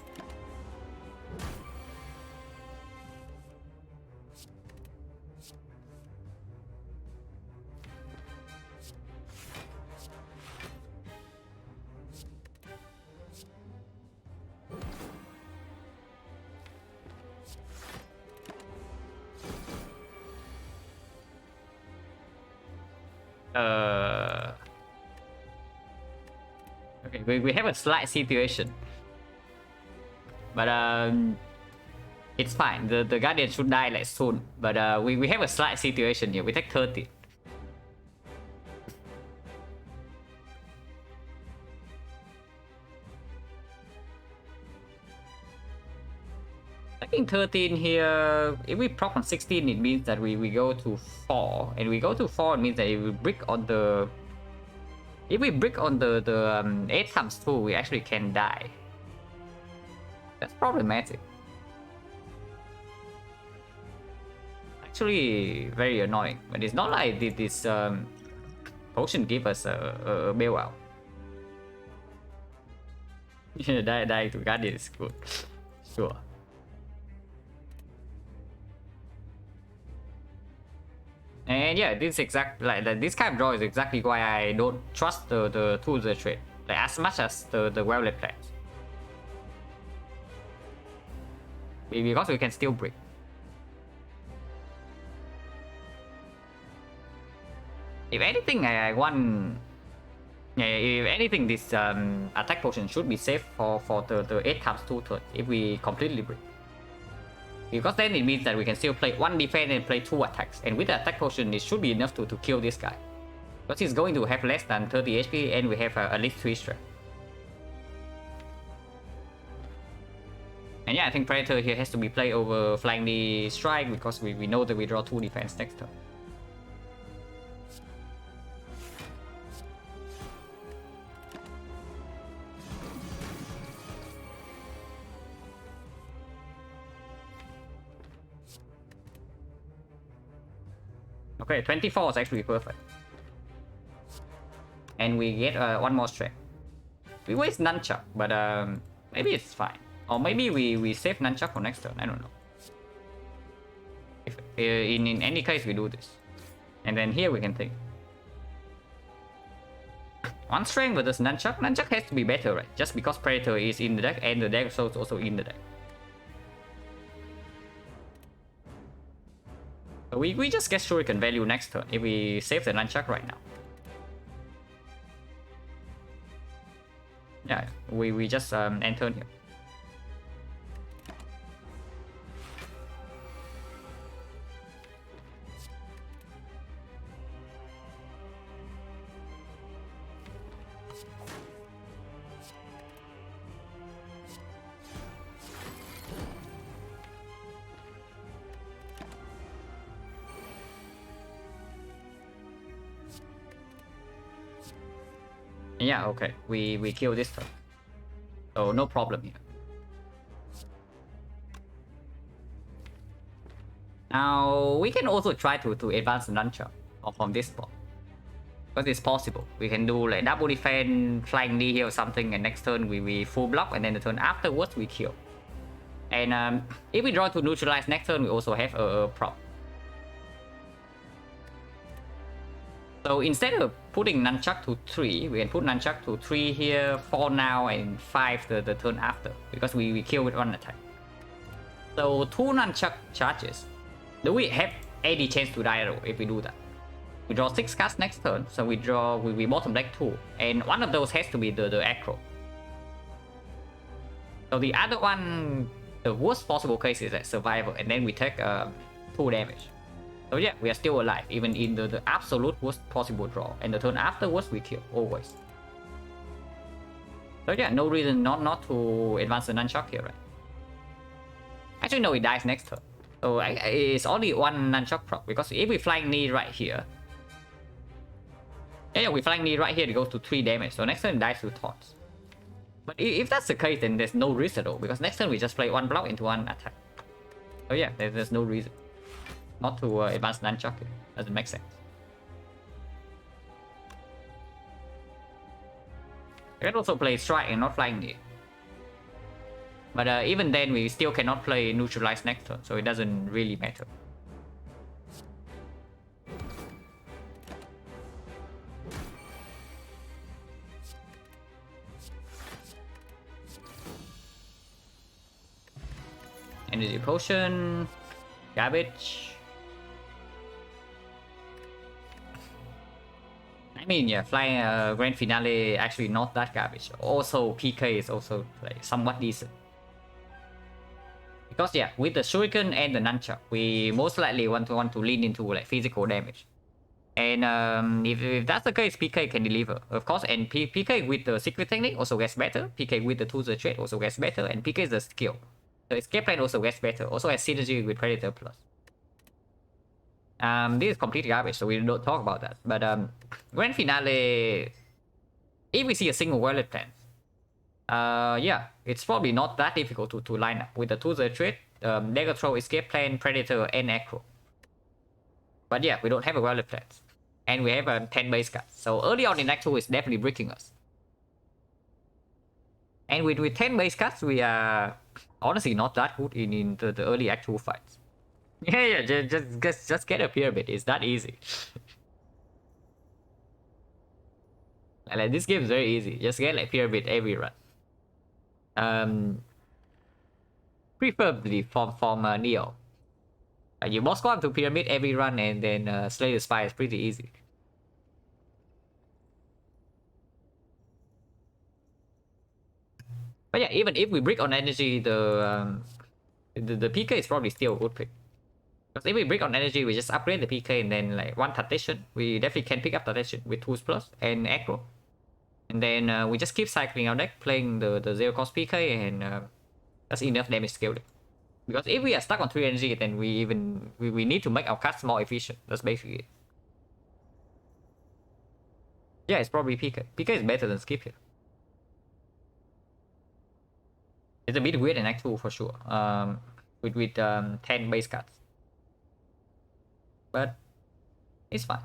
Okay, we have a slight situation, but it's fine. The Guardian should die like soon, but we have a slight situation here. We take 30. Taking 13 here, if we proc on 16, it means that we go to 4, and we go to 4, it means that if we brick on the 8 times 2, we actually can die. That's problematic. Actually, very annoying. But it's not like this potion give us a bailout. Die to Guardian is good. Sure. And yeah, this exact this kind of draw is exactly why I don't trust the tools trade like as much as the well-led plans. Because we can still break. If anything, I want. Yeah, if anything, this attack potion should be safe for the 8 times 2 turn if we completely break. Because then it means that we can still play 1 defense and play 2 attacks. And with the attack potion, it should be enough to kill this guy. Because he's going to have less than 30 HP and we have at least 3 strength. And yeah, I think Predator here has to be played over Flying Knee Strike because we know that we draw 2 defense next turn. Okay, 24 is actually perfect. And we get 1 more strength. We waste Nunchuck, but maybe it's fine. Or maybe we save Nunchuck for next turn, I don't know. If, in any case, we do this. And then here we can think. 1 strength versus Nunchuck. Nunchuck has to be better, right? Just because Predator is in the deck and the deck Soul is also in the deck. We just get Shuriken value next turn if we save the Nunchuck right now. Yeah, we just end turn here. Yeah, okay. We kill this turn. So no problem here. Now we can also try to advance the Nunchuck from this spot. Because it's possible. We can do like double defense, flying knee here or something, and next turn we full block, and then the turn afterwards we kill. And if we draw to neutralize next turn, we also have a prop. So instead of putting Nunchuck to 3, we can put Nunchuck to 3 here, 4 now, and 5 the turn after. Because we kill with 1 attack. So 2 Nunchuck charges. Do we have any chance to die though if we do that? We draw 6 cards next turn, so we bottom deck 2. And one of those has to be the acro. So the other one, the worst possible case is that survival, and then we take 2 damage. So yeah, we are still alive, even in the absolute worst possible draw. And the turn afterwards, we kill, always. So yeah, no reason not to advance the Nunchuck here, right? Actually, no, it dies next turn. So it's only 1 Nunchuck prop, because if we flying knee right here... Yeah, we flying knee right here, it goes to 3 damage. So next turn it dies to taunts. But if that's the case, then there's no risk at all, because next turn we just play 1 block into 1 attack. So yeah, there's no reason not to advance Nunchuck. Doesn't make sense. You can also play strike and not flying knee. But even then, we still cannot play neutralize next turn, so it doesn't really matter. Energy potion, garbage. I mean, yeah, flying grand finale actually not that garbage. Also, PK is also like somewhat decent. Because yeah, with the Shuriken and the Nunchuck, we most likely want to lean into like physical damage. And if that's the case, PK can deliver, of course. And PK with the secret technique also gets better. PK with the tools of trade also gets better, and PK is the skill. The escape plan also gets better. Also has synergy with Predator Plus. This is complete garbage, so we don't talk about that. But grand finale, if we see a single wallet plan, Yeah, it's probably not that difficult to line up with the 2-0 trade, Dagger Throw, Escape Plan, Predator, and Acro. But yeah, we don't have a Violet Plans. And we have a 10 base card. So early on in Act 2 is definitely breaking us. And with 10 base cards, we are honestly not that good in the early Act 2 fights. Yeah, just get a pyramid. It's that easy. Like this game is very easy. Just get like pyramid every run. Preferably from Neo. You boss go up to pyramid every run and then slay the spy is pretty easy. But yeah, even if we brick on energy, the PK is probably still a good pick. Because if we brick on energy, we just upgrade the PK and then like one Tactician. We definitely can pick up Tactician with Tools Plus and Aggro. And then we just keep cycling our deck, playing the 0 cost PK, and that's enough damage scaling. Because if we are stuck on 3 energy, then we need to make our cards more efficient. That's basically it. Yeah, it's probably PK. PK is better than skip here. It's a bit weird in Act 2 for sure. With 10 base cards. But it's fine.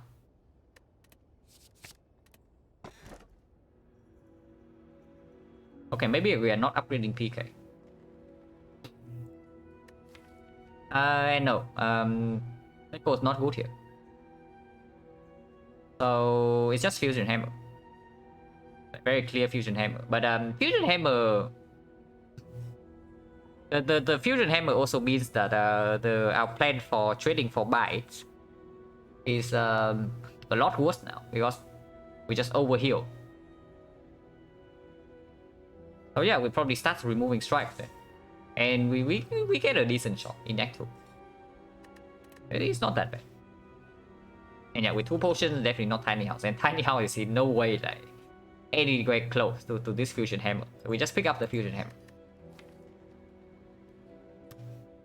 Okay, maybe we are not upgrading PK. No. That was not good here. So it's just Fusion Hammer. Very clear Fusion Hammer. But Fusion Hammer, the Fusion Hammer also means that our plan for trading for bites is a lot worse now because we just overheal. So yeah, we probably start removing strikes then, and we get a decent shot in Act 2. It's not that bad. And yeah, with 2 potions, definitely not Tiny House, and Tiny House is in no way like anywhere close to this Fusion Hammer. So we just pick up the Fusion Hammer.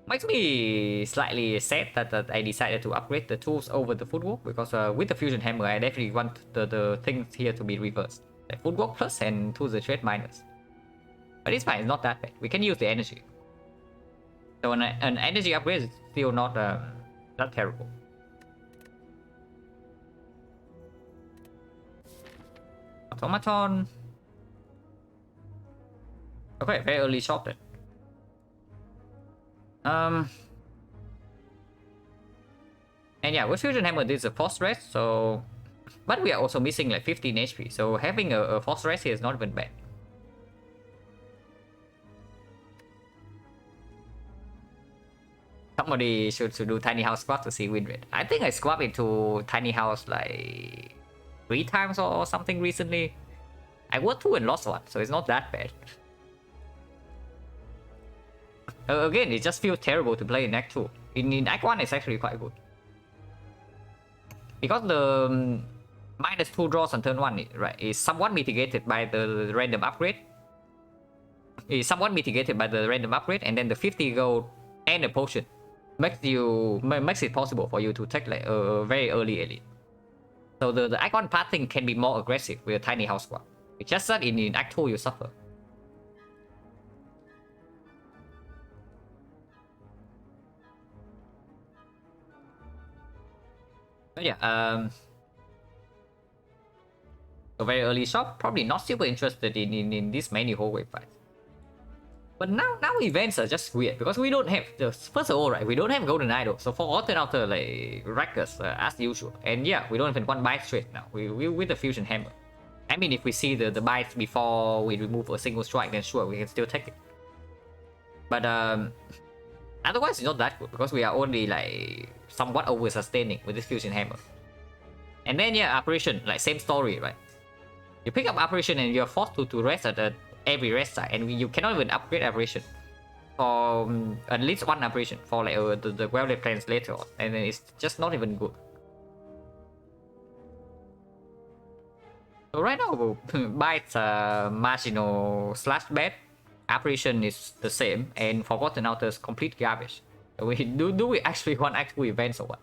Makes me slightly sad that I decided to upgrade the tools over the footwork, because with the Fusion Hammer, I definitely want the things here to be reversed. Like footwork plus and tools the trade minus. But it's fine, it's not that bad. We can use the energy. So an energy upgrade is still not terrible. Automaton. Okay, very early shot then. And yeah, with Fusion Hammer, this is a force rest, so... But we are also missing like 15 HP, so having a force rest here is not even bad. Somebody should do Tiny House squad to see win rate. I think I squad into Tiny House like 3 times or something recently. I won 2 and lost 1, so it's not that bad. Again, it just feels terrible to play in Act 2. In Act 1, it's actually quite good. Because the -2 draws on turn 1, right, is somewhat mitigated by the random upgrade. Is somewhat mitigated by the random upgrade, and then the 50 gold and the potion makes it possible for you to take like a very early elite. So the Act 1 pathing can be more aggressive with a Tiny House squad. It's just that in Act 2 you suffer. But yeah, a very early shop, probably not super interested in this many hallway fights. But now events are just weird because we don't have the first of all, right, we don't have Golden Idol. So for Alter Outer, like wreck us as usual. And yeah, we don't even want bite straight now. We with the Fusion Hammer. I mean, if we see the bites before we remove a single strike, then sure, we can still take it. But otherwise, it's not that good because we are only like somewhat over sustaining with this Fusion Hammer. And then yeah, Apparition, like same story, right? You pick up Apparition and you're forced to rest at every rest side, and you cannot even upgrade Apparition for at least 1 Apparition for like the well-laid plans later on, and then it's just not even good. So right now, bites marginal slash bad, Apparition is the same, and Forgotten Outer is complete garbage. So do we actually want actual events or what?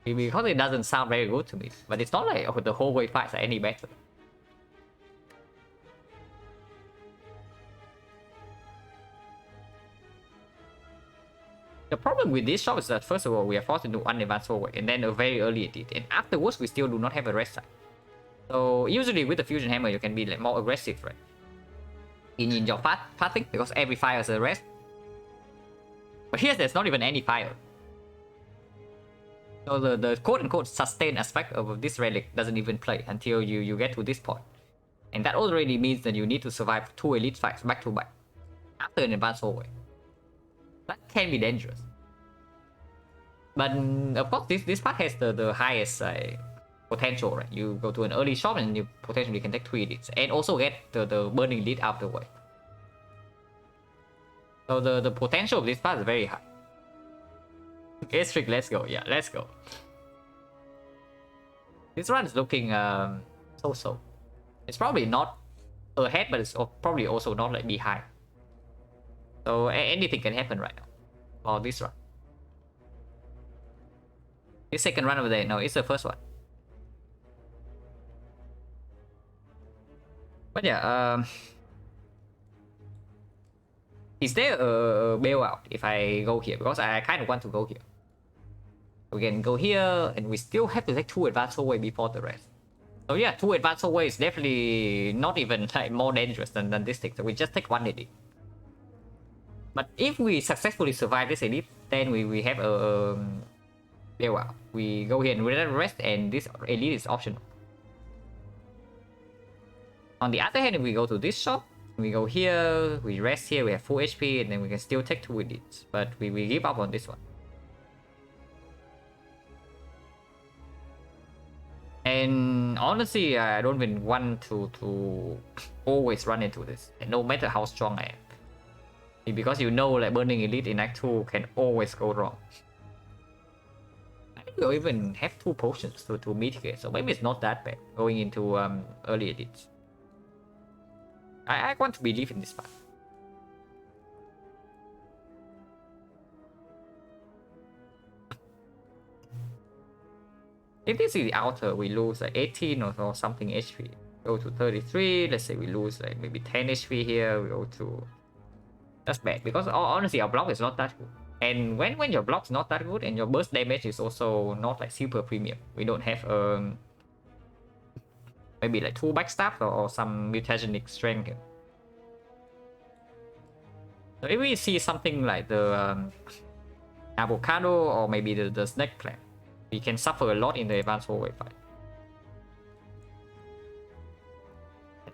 Because it doesn't sound very good to me, but it's not like the whole way fights are any better. The problem with this shop is that first of all we are forced to do one advanced forward and then a very early edit, and afterwards we still do not have a rest side. So usually with the fusion hammer you can be like more aggressive, right? In your pathing, because every fire is a rest. But here there's not even any fire. So the quote-unquote sustain aspect of this relic doesn't even play until you get to this point. And that already means that you need to survive 2 elite fights back to back after an advanced hallway. That can be dangerous. But of course this part has the highest potential, right? You go to an early shop and you potentially can take 3 elites and also get the burning elite out of the way. So the potential of this part is very high. Astric, let's go. Yeah, let's go. This run is looking so-so. It's probably not ahead, but it's probably also not like behind. So anything can happen right now. Or this run. This second run over there, no, it's the first one. But yeah, is there a bailout if I go here? Because I kind of want to go here. We can go here, and we still have to take 2 advanced hallway before the rest. So yeah, 2 advanced hallway is definitely not even like more dangerous than this thing. So we just take 1 elite. But if we successfully survive this elite, then we have a bailout. We go here and we rest, and this elite is optional. On the other hand, if we go to this shop, we go here, we rest here, we have full HP, and then we can still take 2 elites. But we give up on this one. And honestly, I don't even want to always run into this, and no matter how strong I am. Because you know, like burning elite in Act 2 can always go wrong. I think we'll even have 2 potions to mitigate, so maybe it's not that bad going into early elites. I want to believe in this part. If this is the outer, we lose like 18 or something HP. Go to 33. Let's say we lose like maybe 10 HP here. We go to... That's bad, because honestly our block is not that good. And when your block's not that good and your burst damage is also not like super premium, we don't have maybe like 2 backstabs or some mutagenic strength here. So if we see something like the avocado or maybe the snake plant, we can suffer a lot in the advanced hallway fight.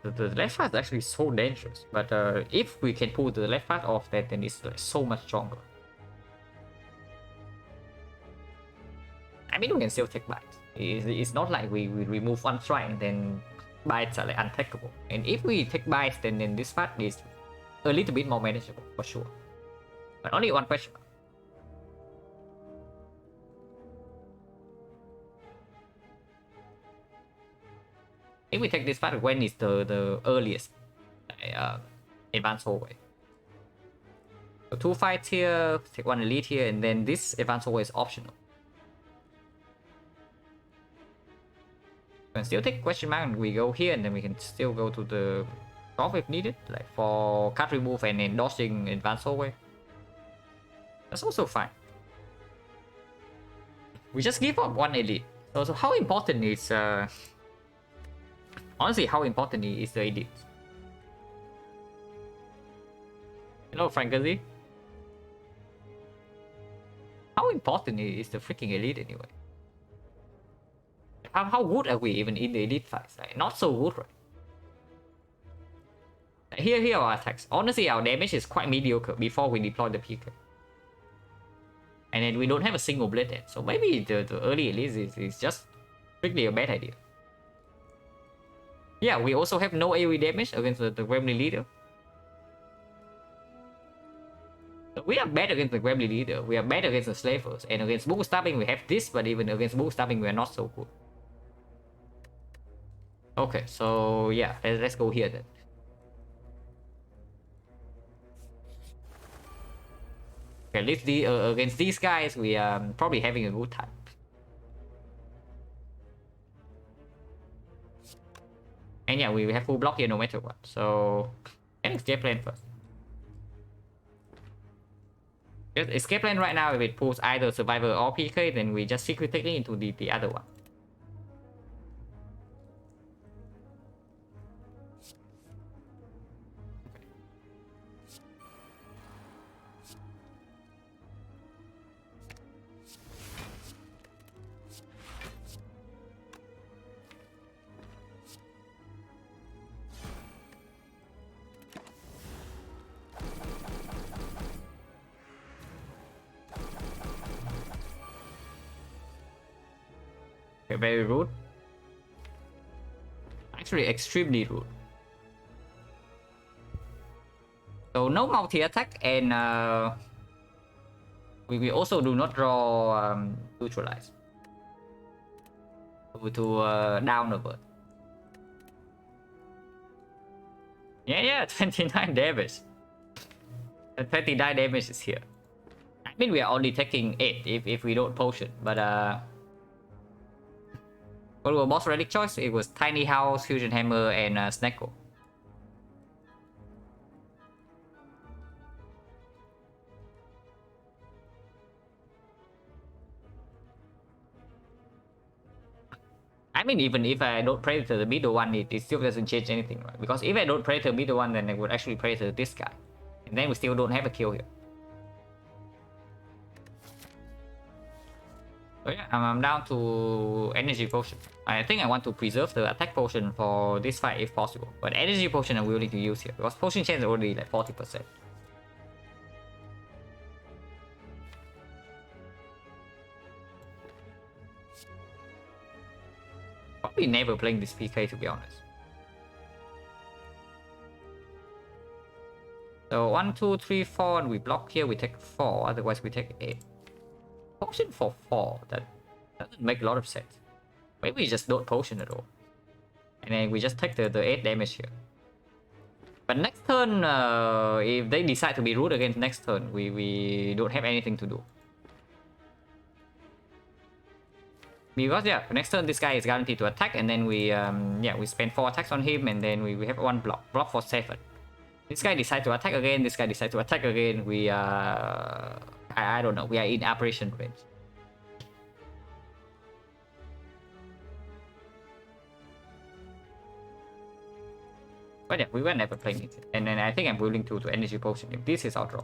The left part is actually so dangerous, but if we can pull the left part off, then it's like so much stronger. I mean, we can still take bites. It's not like we remove 1 strike and then bites are like untakeable. And if we take bites, then this part is a little bit more manageable for sure. But only 1 question. If we take this part, when is the earliest advanced hallway? So 2 fights here, take 1 elite here, and then this advanced hallway is optional. We can still take question mark and we go here, and then we can still go to the top if needed, like for card remove and then dodging advanced hallway. That's also fine. We just give up 1 elite. So how important is honestly, how important is the elite? Hello, Frankly. How important is the freaking elite anyway? How good are we even in the elite fights? Like, not so good, right? Here are our attacks. Honestly, our damage is quite mediocre before we deploy the PK. And then we don't have a single blade then. So maybe the early elite is just strictly a bad idea. Yeah, we also have no AoE damage against the Gremlin Leader. So we are bad against the Gremlin Leader, we are bad against the Slavers, and against Book Stabbing we have this, but even against Book Stabbing we are not so good. Okay, so yeah, let's go here then. Okay, at least against these guys we are probably having a good time. And yeah, we have full block here no matter what. So let's get plan first. Just escape lane right now, if it pulls either survivor or PK, then we just secret take it into the other one. Okay, very rude. Actually, extremely rude. So no multi-attack, and we also do not draw neutralize to down a bird. Yeah, 29 damage. 29 damage is here. I mean, we are only taking 8 if we don't potion, but what was boss relic choice? It was Tiny House, Fusion Hammer, and Snecko. I mean, even if I don't Predator the middle one, it still doesn't change anything, right? Because if I don't Predator middle one, then I would actually Predator this guy. And then we still don't have a kill here. So yeah, I'm down to energy potion. I think I want to preserve the attack potion for this fight if possible. But energy potion I'm willing to use here, because potion chance is already like 40%. Probably never playing this PK, to be honest. So 1, 2, 3, 4, and we block here, we take 4, otherwise we take 8. Potion for 4, that doesn't make a lot of sense. Maybe we just don't potion at all. And then we just take the 8 damage here. But next turn, if they decide to be rude against next turn, we don't have anything to do. Because yeah, next turn this guy is guaranteed to attack, and then we spend 4 attacks on him, and then we have 1 block for 7. This guy decides to attack again, this guy decides to attack again, we I don't know, we are in operation range. But yeah, we were never playing it, and then I think I'm willing to energy potion if this is our draw.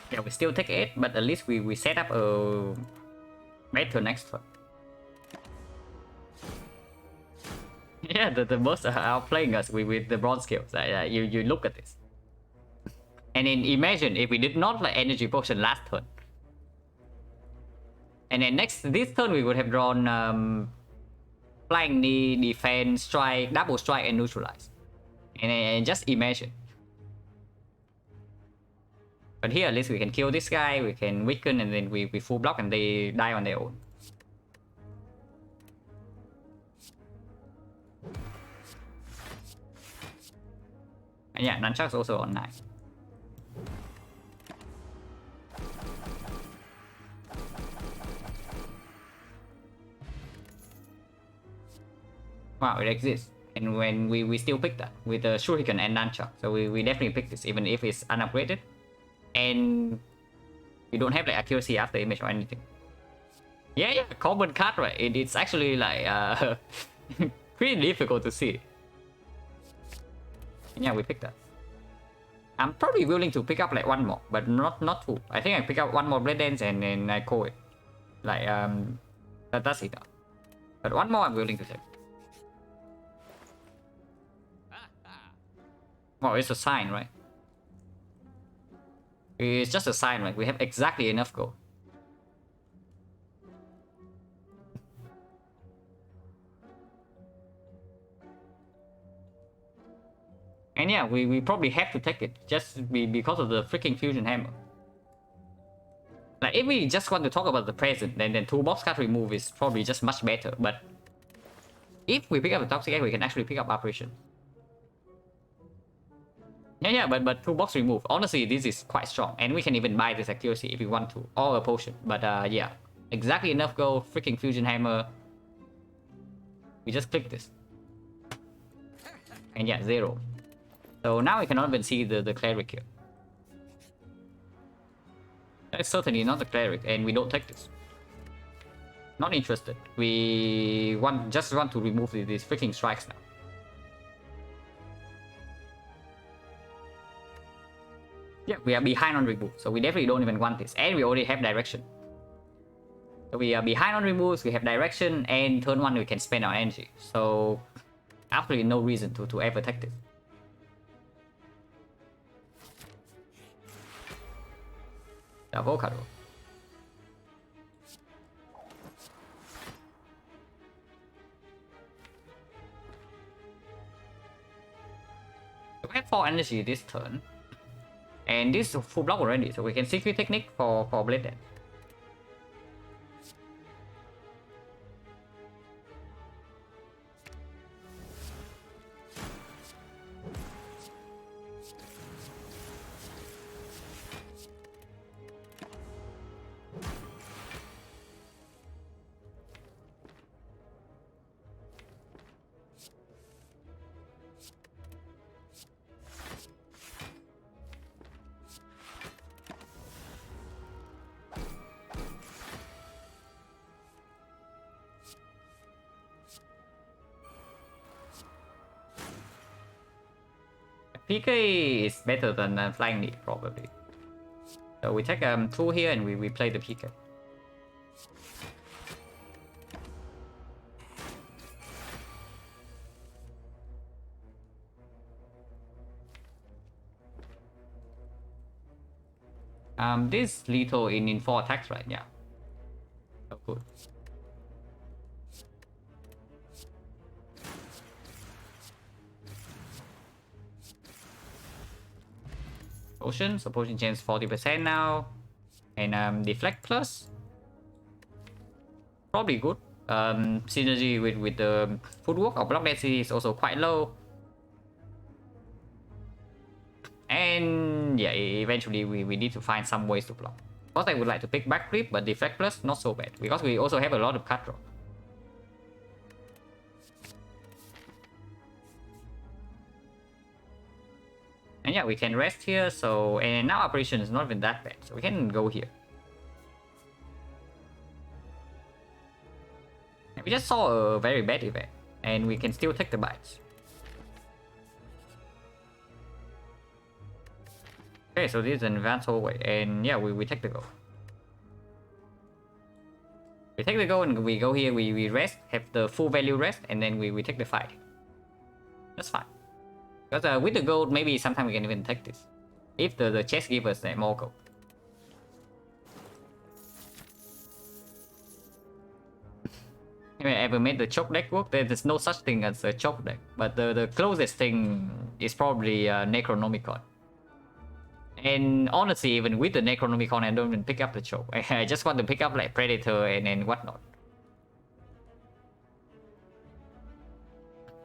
Yeah, we still take 8, but at least we set up a better next turn. Yeah, the boss are outplaying us with the bronze skills. You look at this. And then imagine if we did not like energy potion last turn. And then this turn we would have drawn flying knee, defense, strike, double strike, and neutralize. And just imagine. But here at least we can kill this guy, we can weaken, and then we full block and they die on their own. And yeah, Nunchuck's also on 9. Wow, it exists. And when we still pick that with the Shuriken and Nunchuck. So we definitely pick this even if it's unupgraded. And you don't have like accuracy after image or anything. Yeah, common card, right? It's actually like pretty difficult to see. And yeah, we picked that. I'm probably willing to pick up like 1 more, but not 2. I think I pick up 1 more Blade Dance and then I call it. Like that's it. But 1 more I'm willing to take. Oh, it's a sign, right? It's just a sign, right? We have exactly enough gold. And yeah, we probably have to take it just because of the freaking fusion hammer. Like if we just want to talk about the present, then toolbox card remove is probably just much better. But if we pick up the toxic egg, we can actually pick up apparition. Yeah, but toolbox remove. Honestly, this is quite strong, and we can even buy this accuracy if we want to, or a potion. But yeah, exactly enough gold. Freaking fusion hammer. We just click this, and yeah, 0. So now we cannot even see the cleric here. That's certainly not the cleric, and we don't take this. Not interested. We just want to remove these freaking strikes now. Yeah, we are behind on remove, so we definitely don't even want this. And we already have direction. So we are behind on removes, we have direction, and turn 1 we can spend our energy. So absolutely no reason to ever take this. Avocado. We have 4 energy this turn. And this is full block already, so we can secret technique for Blade Dance. PK is better than Flying Knee, probably. So we take 2 here and we play the PK. This lethal in 4 attacks, right? Yeah. Oh, good. Potion, so potion chance 40% now. And deflect plus. Probably good. Synergy with the footwork or block density is also quite low. And yeah, eventually we need to find some ways to block. Of course, I would like to pick back creep, but deflect plus not so bad because we also have a lot of cut draw. And yeah, we can rest here. So and now operation is not even that bad, so we can go here. And we just saw a very bad event, and we can still take the bites. Okay, so this is an advanced hallway, and yeah, we take the go. We take the go and we go here, we rest, have the full value rest, and then we take the fight. That's fine. Because with the gold, maybe sometimes we can even take this. If the chest gives us more gold. Have I ever made the choke deck work? There's no such thing as a choke deck. But the closest thing is probably Necronomicon. And honestly, even with the Necronomicon, I don't even pick up the choke. I just want to pick up like Predator and whatnot.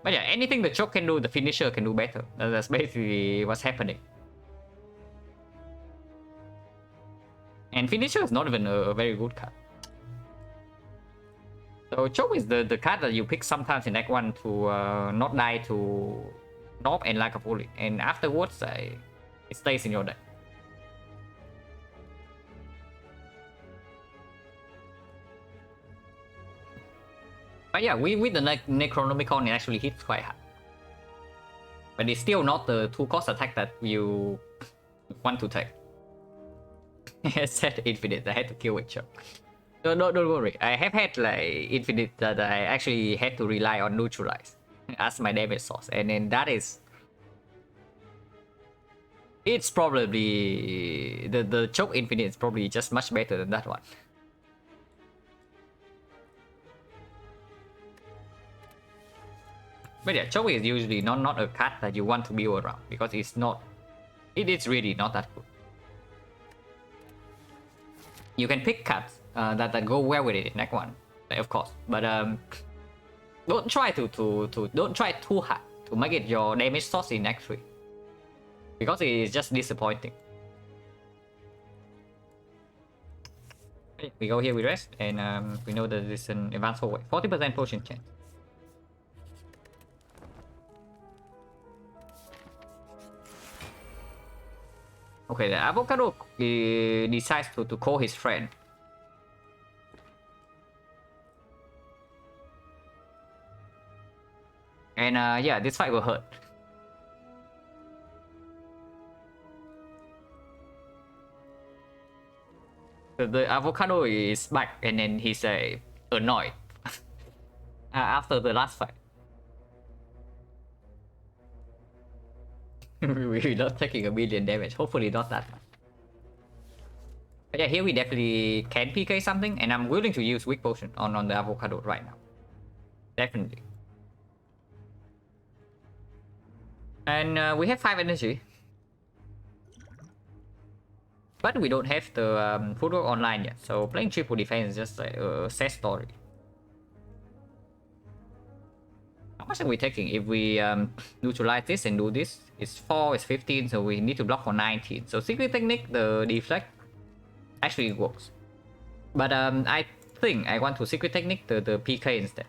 But yeah, anything the choke can do, the finisher can do better. That's basically what's happening. And finisher is not even a very good card. So choke is the card that you pick sometimes in Act 1 to not die to Nob and Lack of Holy. And afterwards, it stays in your deck. But yeah, with the Necronomicon, it actually hits quite hard. But it's still not the 2-cost attack that you want to take. I said infinite, I had to kill with choke. No, don't worry. I have had like infinite that I actually had to rely on neutralize as my damage source, and then that is, it's probably the choke infinite is probably just much better than that one. But yeah, choke is usually not a card that you want to build around because it is really not that good. You can pick cards that go well with it in next one, of course. But don't try don't try too hard to make it your damage source in next 3, because it is just disappointing. Okay, we go here, we rest, and we know that it's an advanced hallway. 40% potion chance. Okay, the avocado decides to call his friend. And yeah, this fight will hurt. The avocado is back, and then he's annoyed after the last fight. We're not taking 1,000,000 damage. Hopefully not that much. But yeah, here we definitely can PK something, and I'm willing to use weak potion on the avocado right now. Definitely. And we have 5 energy. But we don't have the footwork online yet, so playing triple defense is just a sad story. How much are we taking? If we neutralize this and do this, it's 4, it's 15, so we need to block for 19. So secret technique, the deflect, actually works. But I think I want to secret technique the PK instead.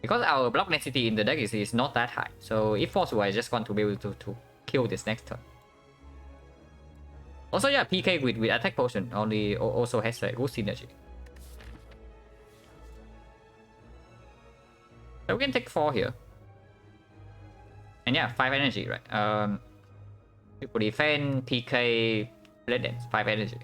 Because our block density in the deck is not that high. So if possible, I just want to be able to kill this next turn. Also, yeah, PK with attack potion also has a good synergy. So we can take 4 here. And yeah, 5 energy, right? Triple defense, PK, blade dance, 5 energy.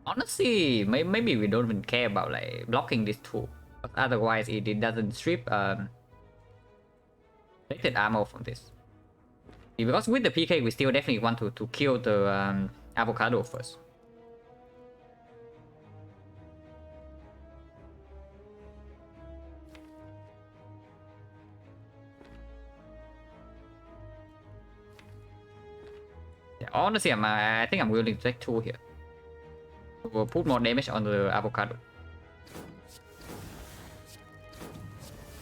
Honestly, maybe we don't even care about like blocking this tool. But otherwise, it doesn't strip rated armor from this. Because with the PK, we still definitely want to kill the avocado first. Yeah, honestly, I think I'm willing to take 2 here. We'll put more damage on the avocado.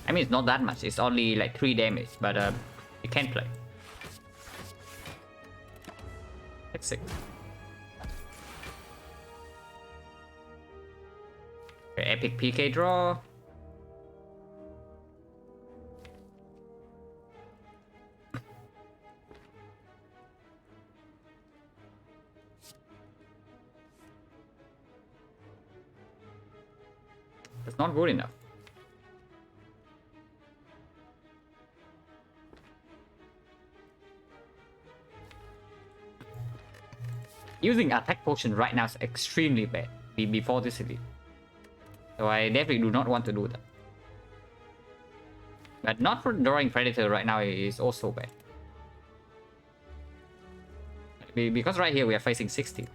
I mean, it's not that much. It's only like 3 damage, but you can play. That's 6. Okay, epic PK draw. That's not good enough. Using attack potion right now is extremely bad before this elite. So I definitely do not want to do that. But not for drawing predator right now is also bad. Because right here we are facing 60.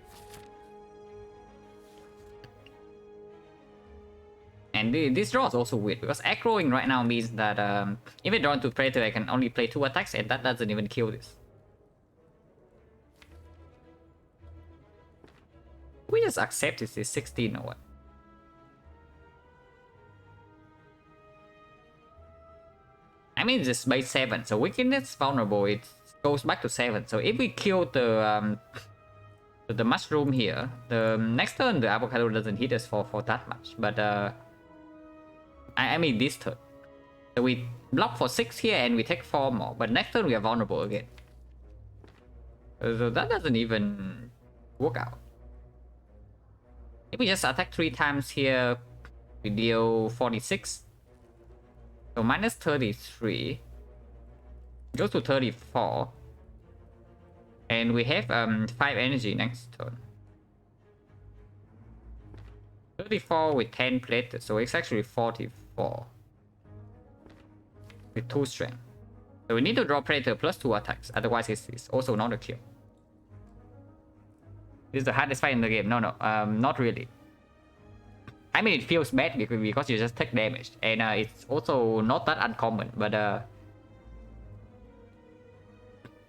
And this draw is also weird, because aggroing right now means that if I draw into Predator, I can only play 2 attacks, and that doesn't even kill this. We just accept this is 16 or what? I mean, it's base 7, so weakness vulnerable, it goes back to 7. So if we kill the mushroom here, the next turn the avocado doesn't hit us for that much, but I mean this turn. So we block for 6 here and we take 4 more, but next turn we are vulnerable again. So that doesn't even work out. If we just attack 3 times here, we deal 46. So minus 33 goes to 34. And we have 5 energy next turn. 34 with 10 plated, so it's actually 44. With 2 strength. So we need to draw Predator plus 2 attacks, otherwise it's also not a kill. This is the hardest fight in the game. No, not really. I mean, it feels bad because you just take damage, and it's also not that uncommon, but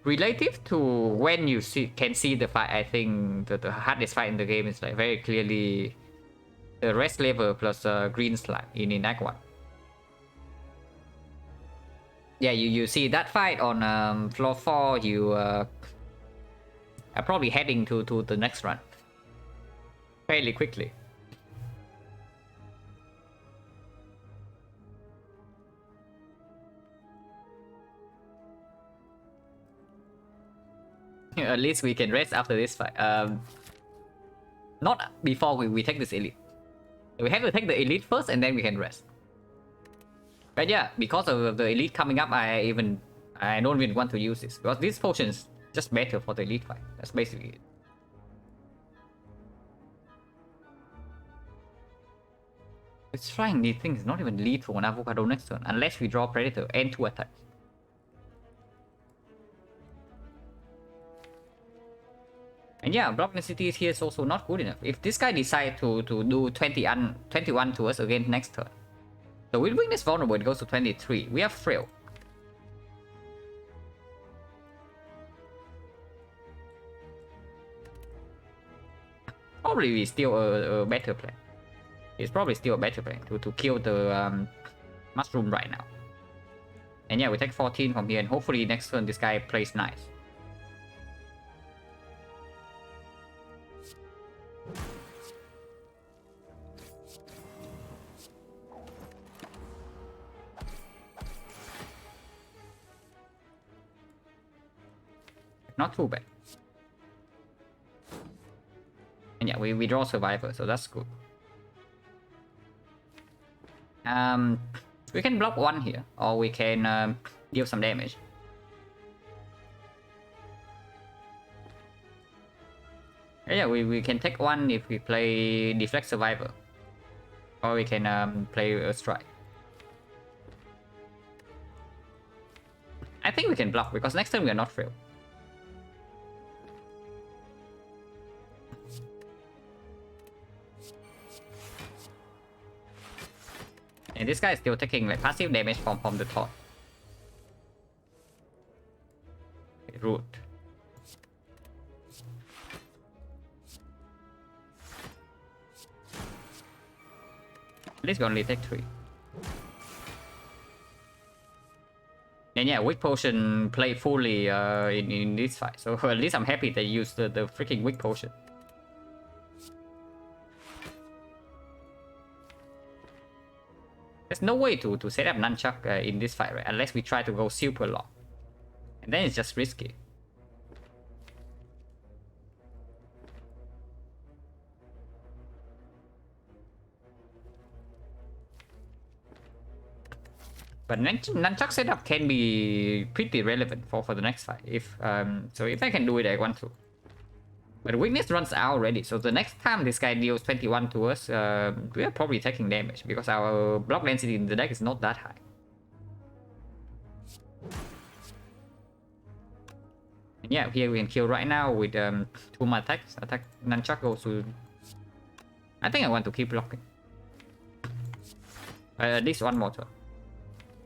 relative to when you can see the fight, I think the hardest fight in the game is like very clearly the rest level plus green slime in Act 1. Yeah, you see that fight on floor 4, you are probably heading to the next run fairly quickly. At least we can rest after this fight. Not before we take this elite. We have to take the elite first and then we can rest. But yeah, because of the elite coming up, I don't even want to use this. Because this potion is just better for the elite fight. That's basically it. It's trying these things not even lethal on Avocado next turn, unless we draw Predator and 2 attacks. And yeah, block density here is also not good enough. If this guy decides to do 21 to us again next turn, so with weakness vulnerable, it goes to 23. We have frail. Probably still a better plan. It's probably still a better plan to kill the mushroom right now. And yeah, we take 14 from here, and hopefully next turn this guy plays nice. Not too bad. And yeah, we draw Survivor, so that's good. We can block 1 here, or we can deal some damage. Yeah, we can take 1 if we play Deflect Survivor. Or we can play a Strike. I think we can block, because next time we are not frail. And this guy is still taking like passive damage from the top. Root. At least we only take 3. And yeah, weak potion played fully in this fight. So at least I'm happy they used the freaking weak potion. There's no way to set up Nunchuck in this fight, right? Unless we try to go super long. And then it's just risky. But Nunchuck setup can be pretty relevant for the next fight. So if I can do it, I want to. But weakness runs out already, so the next time this guy deals 21 to us, we are probably taking damage because our block density in the deck is not that high. And yeah, here we can kill right now with 2 more attacks. Attack Nunchuck goes to... I think I want to keep blocking. At least 1 more turn.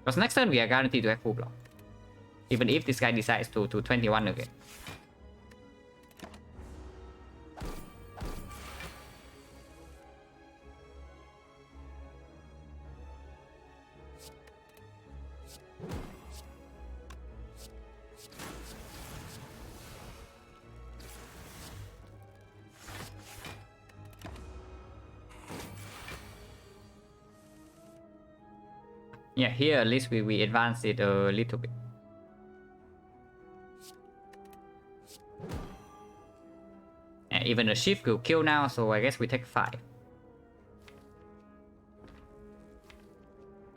Because next turn we are guaranteed to have full block. Even if this guy decides to 21 again. Yeah, here at least we advance it a little bit. And even a shift will kill now, so I guess we take 5.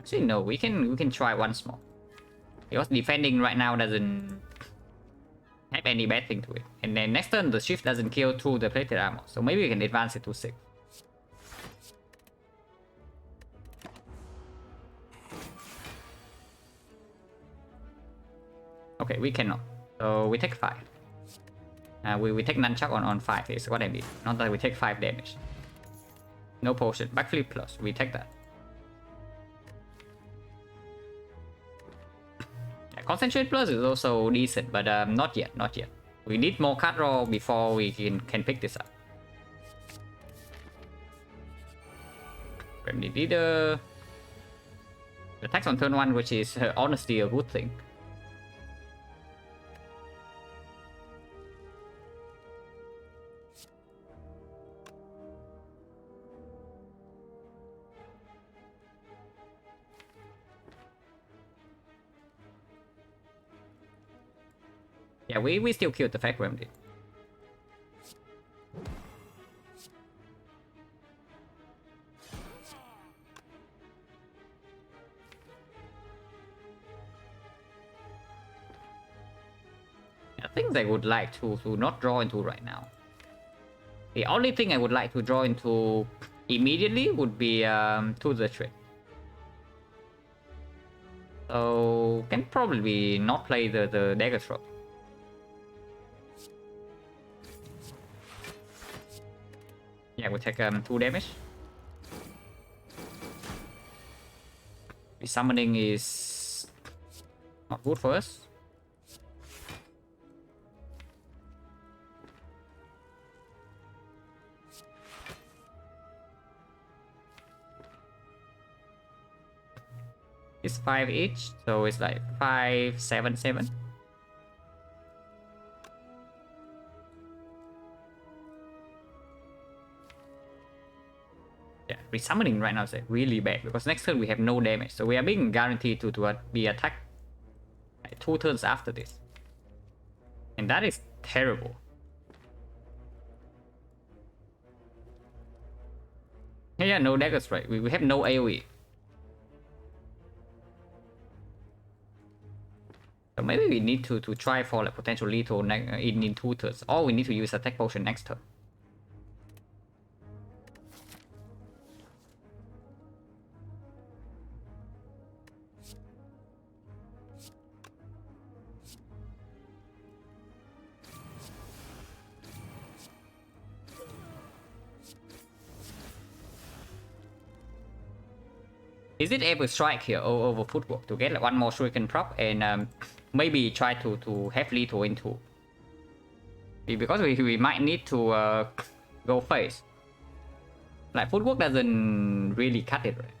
Actually, no, we can try once more. Because defending right now doesn't have any bad thing to it. And then next turn the shift doesn't kill through the plated armor, so maybe we can advance it to 6. Okay, we cannot. So we take 5. We take nunchuck on 5 is what I mean. Not that we take 5 damage. No potion. Backflip plus. We take that. Yeah, concentrate plus is also decent, but not yet. Not yet. We need more card draw before we can pick this up. Remedy Leader. Attacks on turn 1, which is honestly a good thing. Yeah, we still killed the Fake Remedy. I think I would like to not draw into right now. The only thing I would like to draw into immediately would be to the trick. So can probably not play the dagger throw. Yeah, we take 2 damage. The summoning is not good for us. It's 5 each, so it's like 5, 7, 7. Yeah, resummoning right now is like really bad because next turn we have no damage, so we are being guaranteed to be attacked like 2 turns after this, and that is terrible. Yeah, no dagger strike. We have no AoE. So maybe we need to try for like potential lethal in 2 turns, or we need to use attack potion next turn. Is it able to strike here over footwork to get like 1 more shuriken prop and maybe try to have lethal into? Because we might need to go face. Like footwork doesn't really cut it, right?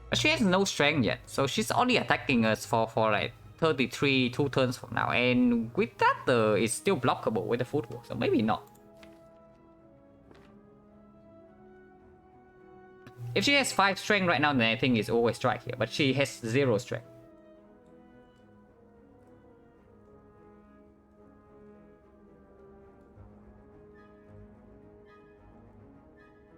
But she has no strength yet, so she's only attacking us for like 33 2 turns from now, and with that it's still blockable with the footwork, so maybe not. If she has 5 strength right now, then I think it's always strike here, but she has 0 strength.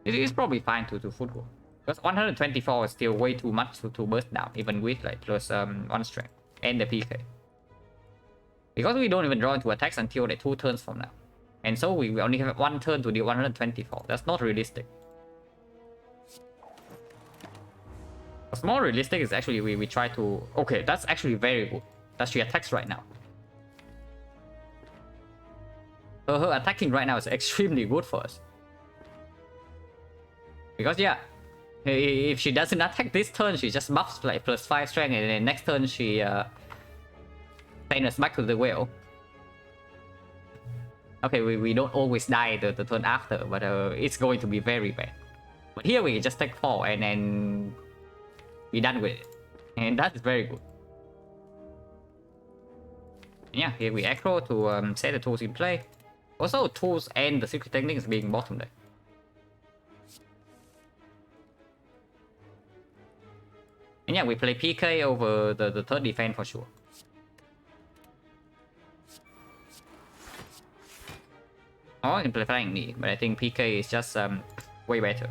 It is probably fine to footwork. Because 124 is still way too much to burst down, even with like plus 1 strength and the PK. Because we don't even draw into attacks until like 2 turns from now. And so we only have 1 turn to deal 124. That's not realistic. What's more realistic is actually we try to... Okay, that's actually very good. That she attacks right now. Her attacking right now is extremely good for us. Because yeah, if she doesn't attack this turn, she just buffs like plus 5 strength, and then next turn she sends us back to the well. Okay, we don't always die the turn after, but it's going to be very bad. But here we just take 4 and then be done with it. And that is very good. Yeah, here we aggro to set the tools in play. Also, tools and the secret technique is being bottom deck. And yeah, we play PK over the third defense for sure. Or I can play Flying Knee, but I think PK is just way better.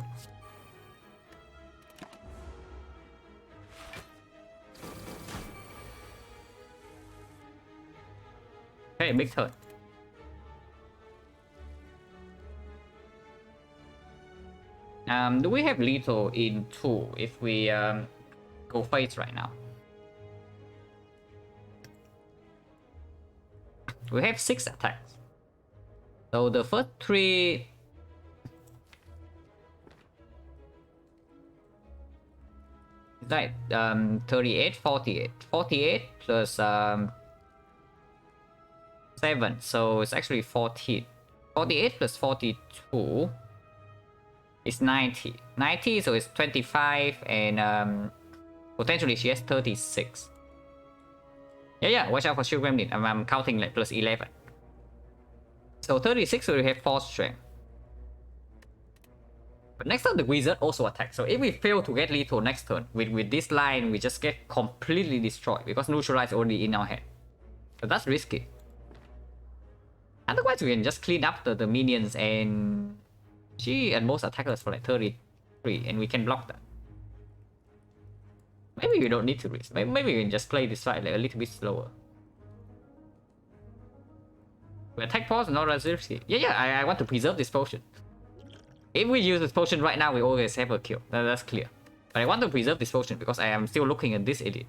Okay, big turn. Do we have lethal in 2 if we go face right now? We have 6 attacks. So the first 3... Right, 38, 48. 48 plus 7, so it's actually 14. 48 plus 42 is 90. 90, so it's 25, and potentially she has 36. Yeah, watch out for shield gremlin. I'm counting like plus 11. So 36 will have 4 strength. But next turn the wizard also attacks. So if we fail to get lethal next turn, with this line we just get completely destroyed because neutralize already in our hand. So that's risky. Otherwise we can just clean up the minions, and she and most attackers for like 33, and we can block that. Maybe we don't need to risk. Maybe we can just play this fight like a little bit slower. We attack pause, not as risky. Yeah, I want to preserve this potion. If we use this potion right now, we always have a kill. That's clear. But I want to preserve this potion because I am still looking at this edit.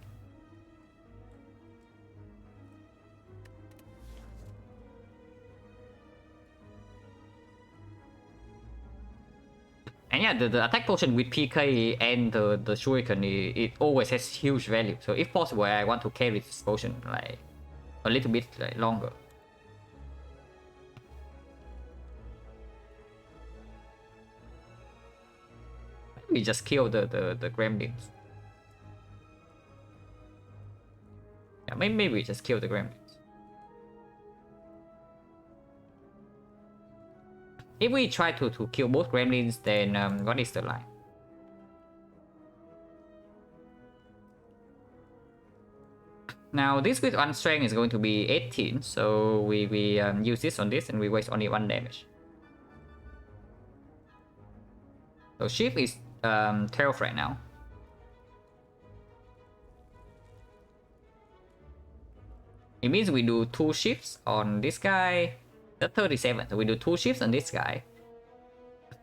And yeah, the attack potion with PK and the shuriken, it always has huge value. So if possible, I want to carry this potion like a little bit like longer. We just kill the gremlins. Yeah, maybe we just kill the gremlins. If we try to kill both gremlins, then what is the line? Now this with 1 strength is going to be 18, so we use this on this and we waste only 1 damage. So shift is 12 right now. It means we do 2 shifts on this guy. That's 37. So we do 2 shifts on this guy.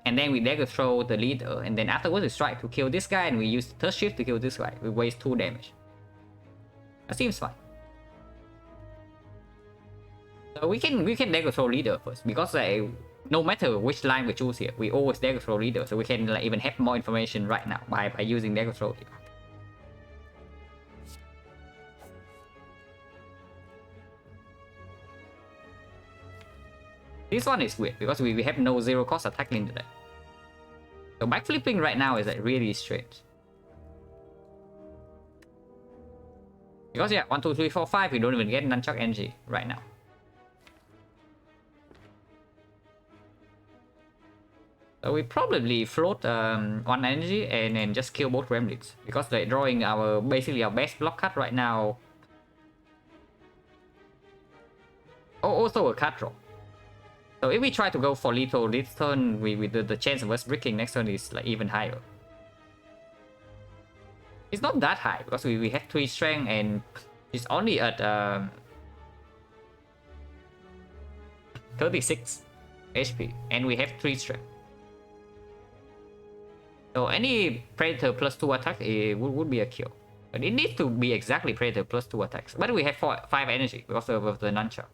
And then we dagger throw the leader. And then afterwards we strike to kill this guy. And we use the 3rd shift to kill this guy. We waste 2 damage. That seems fine. So we can dagger throw leader first. Because no matter which line we choose here, we always dagger throw leader. So we can like, even have more information right now by using dagger throw here. This one is weird because we have no 0 cost attack in today. So backflipping right now is like really strange. Because yeah, 1, 2, 3, 4, 5, we don't even get nunchuck energy right now. So we probably float 1 energy and then just kill both gremlins. Because they're drawing basically our best block cut right now. Oh, also a card draw. So if we try to go for lethal this turn, the chance of us bricking next turn is like even higher. It's not that high because we have 3 strength and it's only at 36 HP and we have 3 strength. So any Predator plus 2 attack would be a kill. But it needs to be exactly Predator plus 2 attacks. But we have 5 energy because of the nunchuck.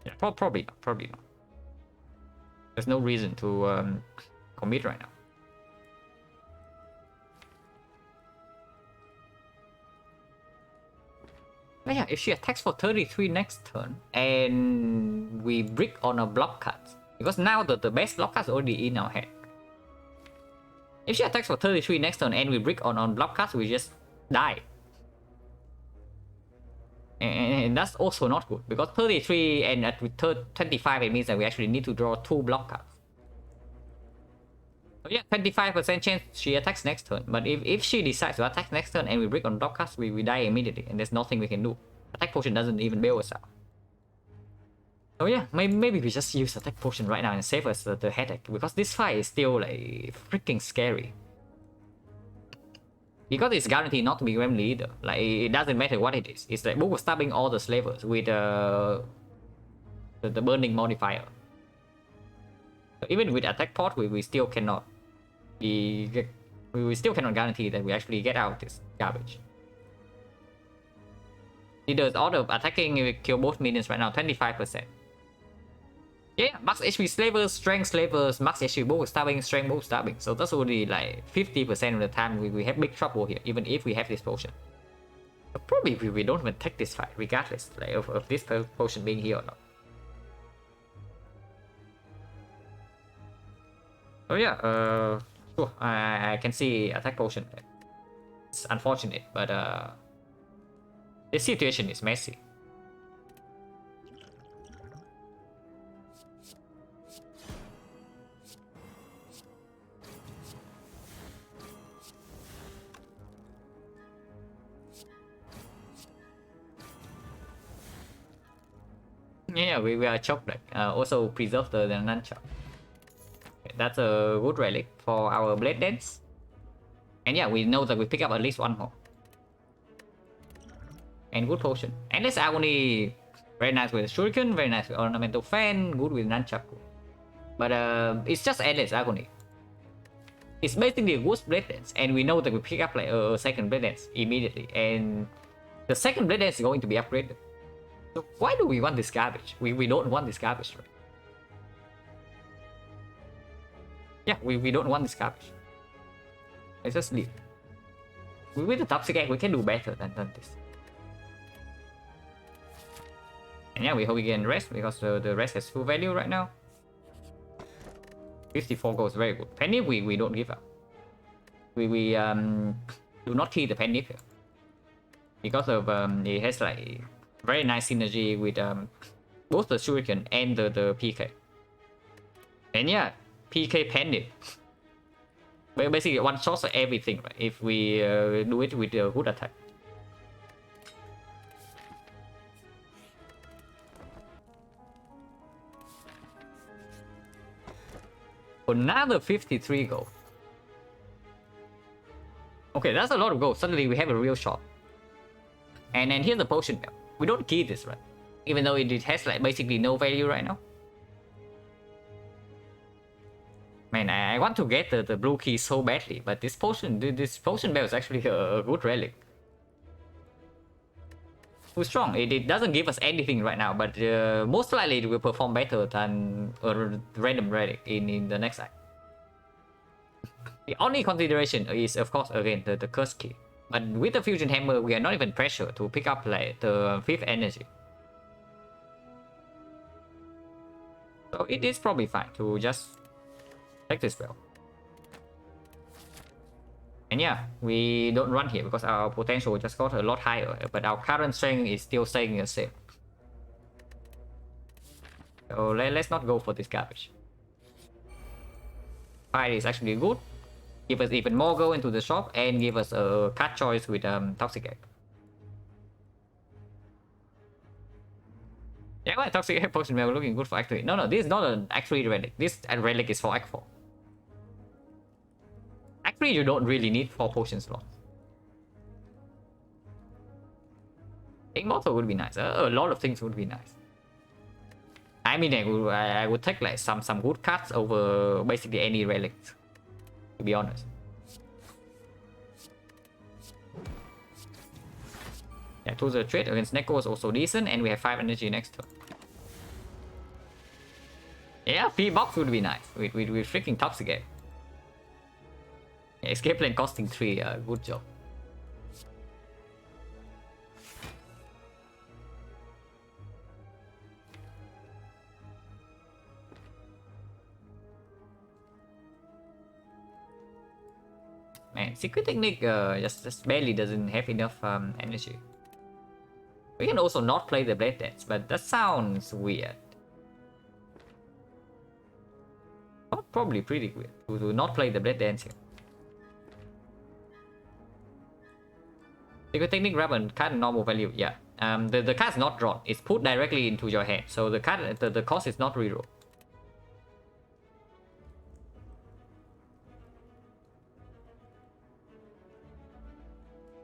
Yeah, probably not. There's no reason to commit right now. But yeah, if she attacks for 33 next turn and we brick on a block cut, because now the best block cut is already in our hand. If she attacks for 33 next turn and we brick on block cuts, we just die. And that's also not good because 33 and at 25 it means that we actually need to draw 2 block cards. So yeah, 25% chance she attacks next turn. But if she decides to attack next turn and we break on block cards, we die immediately and there's nothing we can do. Attack potion doesn't even bail us out. So yeah, maybe we just use attack potion right now and save us the headache because this fight is still like freaking scary. Because it's guaranteed not to be Gremlin either. Like, it doesn't matter what it is. It's like Book of stabbing all the slavers with the burning modifier. Even with attack pot, we still cannot we still cannot guarantee that we actually get out this garbage. Either order of attacking, we kill both minions right now, 25%. Yeah, max HP slavers, strength slavers, max HP both stabbing, strength both stabbing. So that's already like 50% of the time we have big trouble here, even if we have this potion. But probably we don't even take this fight, regardless like, of this potion being here or not. Oh yeah, sure, I can see attack potion. It's unfortunate, but this situation is messy. Yeah, we are choked. Also preserve the nunchuck. Okay, that's a good relic for our blade dance. And yeah, we know that we pick up at least one more. And good potion. Endless agony, very nice with shuriken, very nice with ornamental fan, good with nunchuck. But it's just endless agony. It's basically a good blade dance, and we know that we pick up like a second blade dance immediately, and the second blade dance is going to be upgraded. So why do we want this garbage? We don't want this garbage, right? Yeah, we don't want this garbage. Let's just leave. With the toxic egg, we can do better than this. And yeah, we hope we can rest because the rest has full value right now. 54 goes very good. Penny we don't give up. We do not kill the penny here. Because of it has like very nice synergy with both the shuriken and the PK. And yeah, PK penny. Basically one shots everything, right? If we do it with a good attack. Another 53 gold. Okay, that's a lot of gold. Suddenly we have a real shot. And then here's the potion belt. We don't key this, right? Even though it has like basically no value right now. Man, I want to get the blue key so badly, but this potion belt is actually a good relic. Too strong. It doesn't give us anything right now, but most likely it will perform better than a random relic in the next act. The only consideration is, of course, again the curse key. But with the fusion hammer, we are not even pressured to pick up like the 5th energy. So it is probably fine to just take this spell. And yeah, we don't run here because our potential just got a lot higher, but our current strength is still staying the same. So let's not go for this garbage. Fight is actually good. Give us even more go into the shop and give us a card choice with Toxic Egg. Yeah, well, Toxic Egg potion we're looking good for Act 3. No, this is not an Act 3 relic. This relic is for Act 4. Act 3 you don't really need 4 potion slots. Immortal would be nice. A lot of things would be nice. I mean, I would take like some good cards over basically any relics, to be honest. Yeah, to the trade against Neko is also decent, and we have 5 energy next turn. Yeah, free box would be nice with freaking Toxic Egg. Yeah, escape lane costing 3, good job. Man, Secret Technique just barely doesn't have enough energy. We can also not play the Blade Dance, but that sounds weird. Oh, probably pretty weird to not play the Blade Dance here. Secret Technique grab a card normal value, yeah. The card is not drawn, it's put directly into your hand, so the card the cost is not reroll.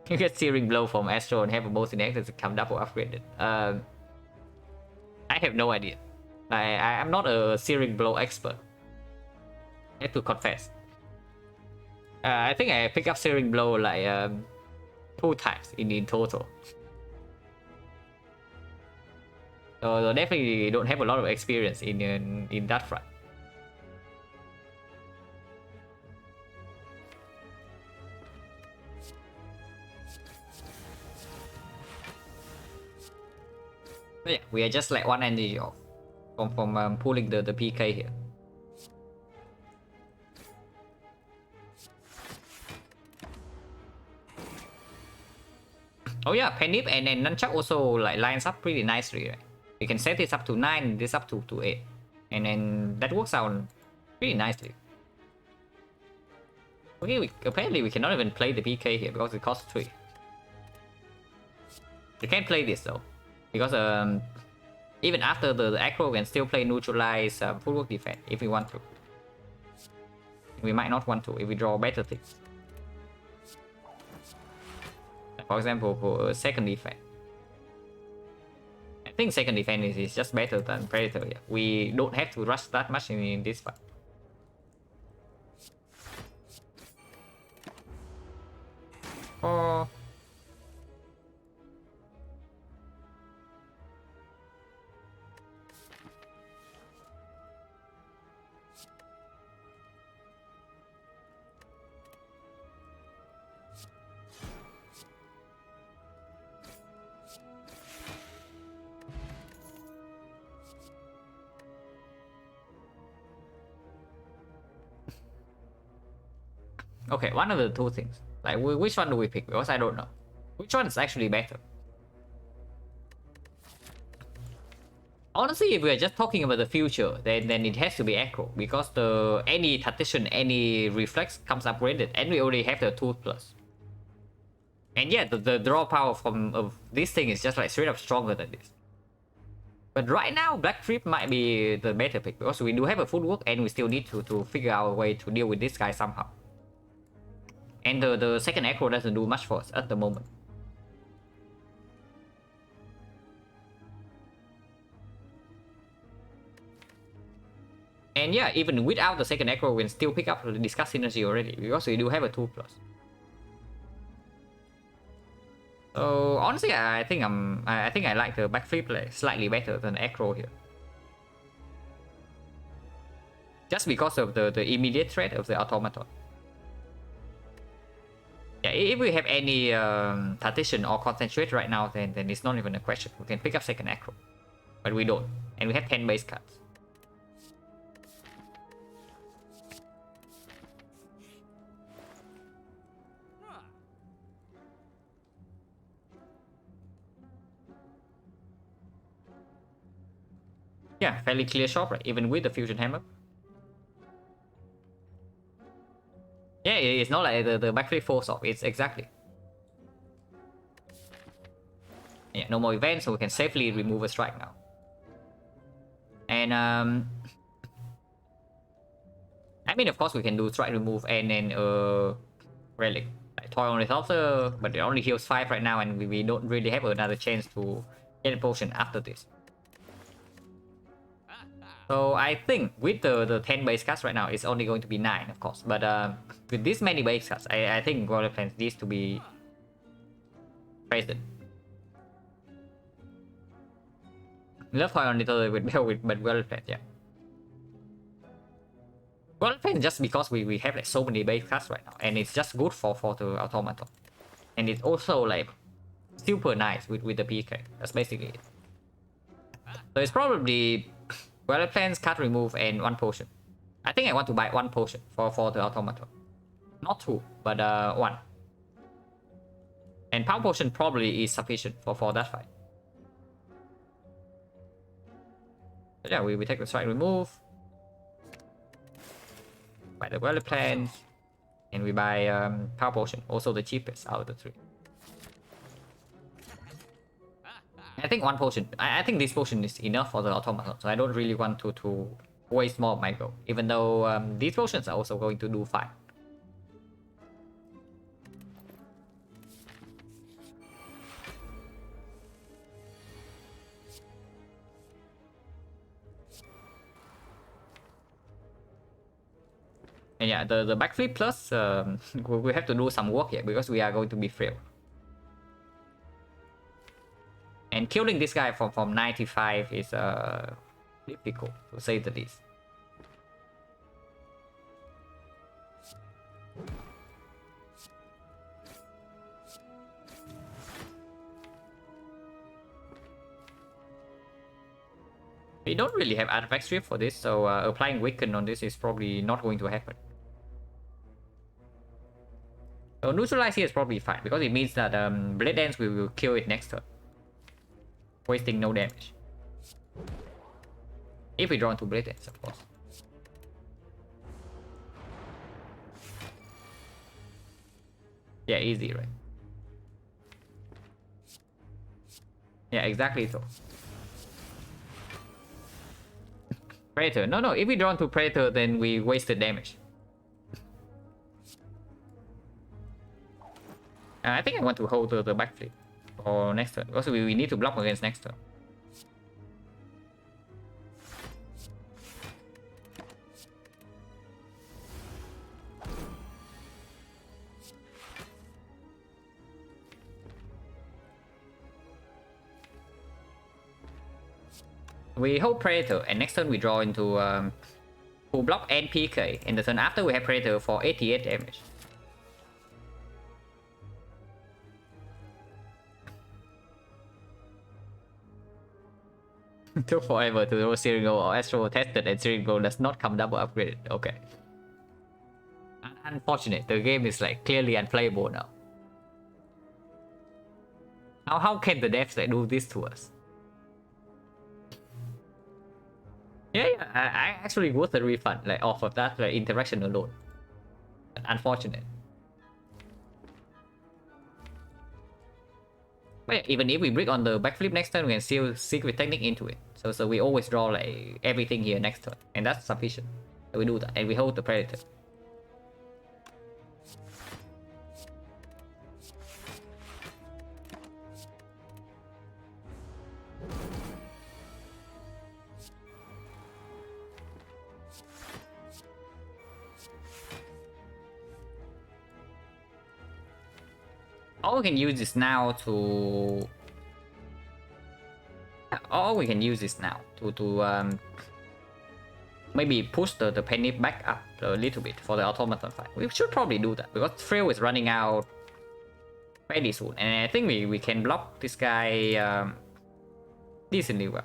You get Searing Blow from Astro and have a both in X to come double upgraded. I have no idea. I'm not a Searing Blow expert. I have to confess. I think I pick up Searing Blow like 2 times in total. So definitely don't have a lot of experience in that front. But yeah, we are just like 1 energy off from pulling the PK here. Oh yeah, Penip and Nunchuck also like lines up pretty nicely, right? We can set this up to 9, this up to 8. And then that works out pretty nicely. Okay, apparently we cannot even play the PK here because it costs 3. We can't play this though. Because even after the aggro, we can still play neutralize footwork defense if we want to. We might not want to if we draw better things. For example, for second defense. I think second defense is just better than Predator. Yeah. We don't have to rush that much in this fight. Oh. Okay, one of the 2 things. Like, which one do we pick? Because I don't know. Which one is actually better? Honestly, if we are just talking about the future, then it has to be aggro. Because any tactician, any reflex comes upgraded. And we already have the 2 plus. And yeah, the draw power of this thing is just like straight up stronger than this. But right now, Black Trip might be the better pick. Because we do have a footwork and we still need to figure out a way to deal with this guy somehow. And the second aggro doesn't do much for us at the moment. And yeah, even without the second aggro, we can still pick up the discuss synergy already, because we do have a 2 plus. So honestly, I think I like the backflip like slightly better than aggro here. Just because of the immediate threat of the automaton. Yeah, if we have any tactician or concentrate right now, then it's not even a question. We can pick up second aggro. But we don't. And we have 10 base cards. Yeah, fairly clear shot, right? Even with the fusion hammer. Yeah, it's not like the backflip force off. It's exactly. Yeah, no more events, so we can safely remove a strike now. And I mean, of course, we can do strike remove and then relic. Like toy on resolver, but it only heals 5 right now, and we don't really have another chance to get a potion after this. So I think with the 10 base cards right now, it's only going to be 9, of course. But with this many base cards, I think Royal Plans needs to be present. Love toy on little with Bell with, but Royal Plans, yeah. Royal Plans just because we have like so many base cards right now, and it's just good for the automaton, and it's also like super nice with the PK. That's basically it. So it's probably Royal Plans, card remove, and 1 potion. I think I want to buy 1 potion for the automaton. Not 2, but 1. And power potion probably is sufficient for that fight. But yeah, we take the strike remove. Buy the Royal Plans. And we buy power potion, also the cheapest out of the 3. I think 1 potion. I think this potion is enough for the automaton, so I don't really want to waste more of my gold. Even though these potions are also going to do fine. And yeah, the backflip plus, we have to do some work here because we are going to be frail. And killing this guy from 95 is difficult, to say the least. We don't really have artifact strip for this, so applying weaken on this is probably not going to happen. So neutralize here is probably fine because it means that Blade Dance will kill it next turn, wasting no damage. If we draw into Blade Dance, of course. Yeah, easy, right? Yeah, exactly so. Predator. No, if we draw into Predator, then we wasted damage. I think I want to hold the backflip for next turn. Also, we need to block against next turn. We hold Predator, and next turn we draw into full block and PK. And the turn after we have Predator for 88 damage. Took forever to roll Serial or Astro tested, and Serial does not come double upgraded. Okay. Unfortunate, the game is like clearly unplayable now. How can the devs like do this to us? Yeah, I actually worth a refund like off of that like interaction alone. Unfortunate. But yeah, even if we break on the backflip next turn, we can still secret technique into it. So we always draw like everything here next turn, and that's sufficient. So we do that, and we hold the Predator. Or we can use this now to... Or we can use this now to maybe push the penny back up a little bit for the automaton fight. We should probably do that because Thrill is running out pretty soon, and I think we can block this guy decently well.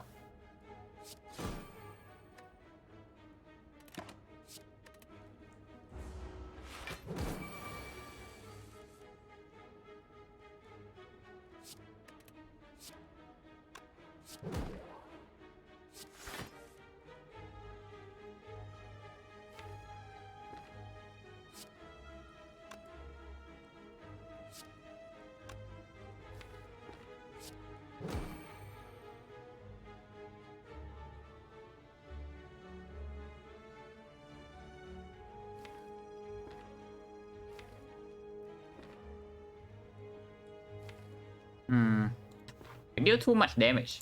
We deal too much damage.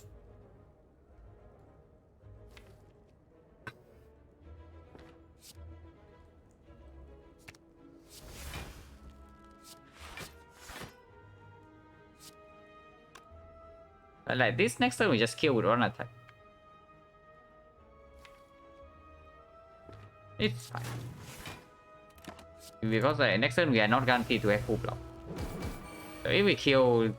But like this next turn we just kill with one attack. It's fine. Because like next turn we are not guaranteed to have full block. So if we kill...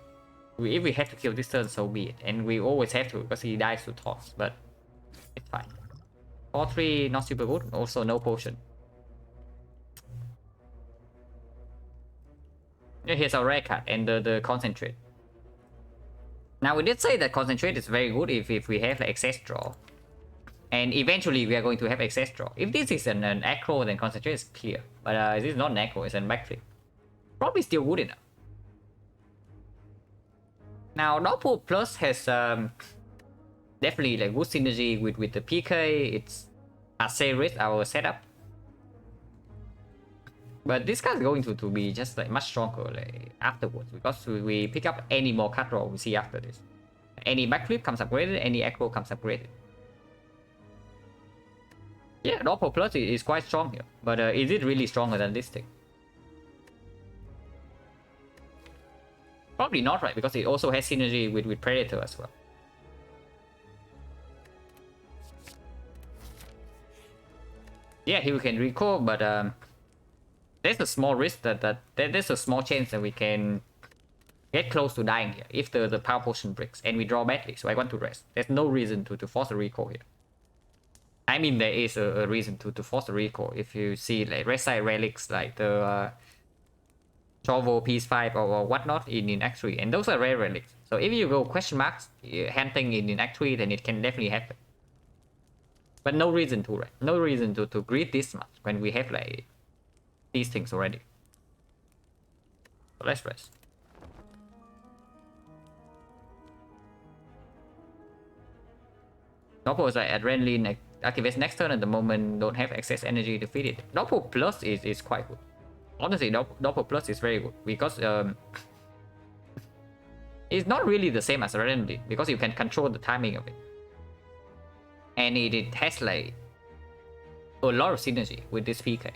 If we have to kill this turn, so be it. And we always have to because he dies to toss, but it's fine. 4-3, not super good. Also no potion. Here's our rare card and the concentrate. Now we did say that concentrate is very good if we have like excess draw. And eventually we are going to have excess draw. If this is an acro, then concentrate is clear. But this is not an acro, it's a backflip. Probably still good enough. Now Doppel Plus has definitely like good synergy with the PK. It's accelerates our setup. But this card is going to be just like much stronger like afterwards because we pick up any more card draw we see after this. Any backflip comes upgraded, any acro comes upgraded. Yeah, Doppel Plus is quite strong here, but is it really stronger than this thing? Probably not, right? Because it also has synergy with Predator as well. Yeah, he can recall, but there's a small risk that there's a small chance that we can get close to dying here if the power potion breaks and we draw badly. So I want to rest. There's no reason to force a recall here. I mean, there is a reason to force a recall if you see like rest side relics like the Chauvo Peace 5 or whatnot in Act 3, and those are rare relics. So if you go question marks hunting in Act 3, then it can definitely happen. But no reason to, right? No reason to greed this much when we have like these things already. So let's rest. Doppel is like adrenaline activates next turn at the moment, don't have excess energy to feed it. Doppel Plus is quite good. Honestly, Doppel Plus is very good because it's not really the same as adrenaline because you can control the timing of it. And it has like a lot of synergy with this PK.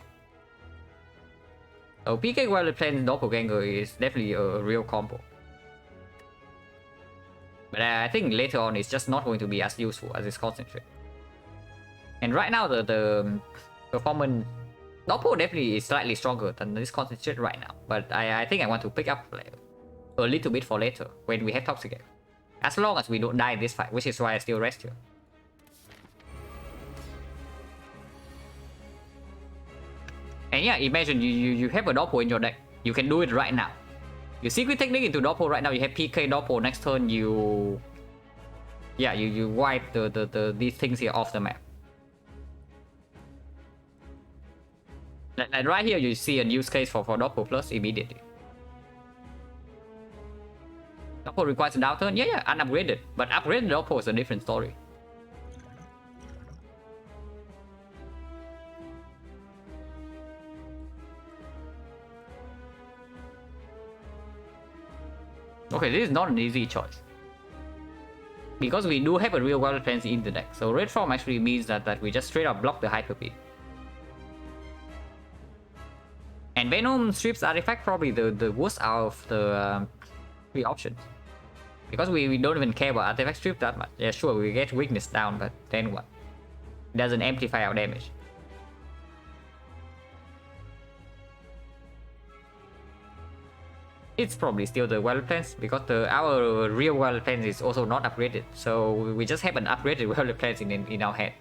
So PK while playing Doppelganger is definitely a real combo. But I think later on it's just not going to be as useful as this concentrate. And right now the performance Doppel definitely is slightly stronger than this concentrate right now. But I think I want to pick up like, a little bit for later when we have Toxic Egg. As long as we don't die in this fight, which is why I still rest here. And yeah, imagine you have a Doppel in your deck. You can do it right now. You secret technique into Doppel right now. You have PK Doppel next turn. You wipe these things here off the map. Like right here, you see a use case for Doppel Plus immediately. Doppel requires a down turn. Yeah, unupgraded. But upgraded Doppel is a different story. Okay, this is not an easy choice. Because we do have a real wild frenzy in the deck. So red form actually means that we just straight up block the Hyper Beam. And Venom strips artifact probably the worst out of the 3 options. Because we don't even care about artifact strip that much. Yeah, sure, we get weakness down, but then what? It doesn't amplify our damage. It's probably still the wild plants because our real wild plants is also not upgraded. So we just have an upgraded wild plants in our head.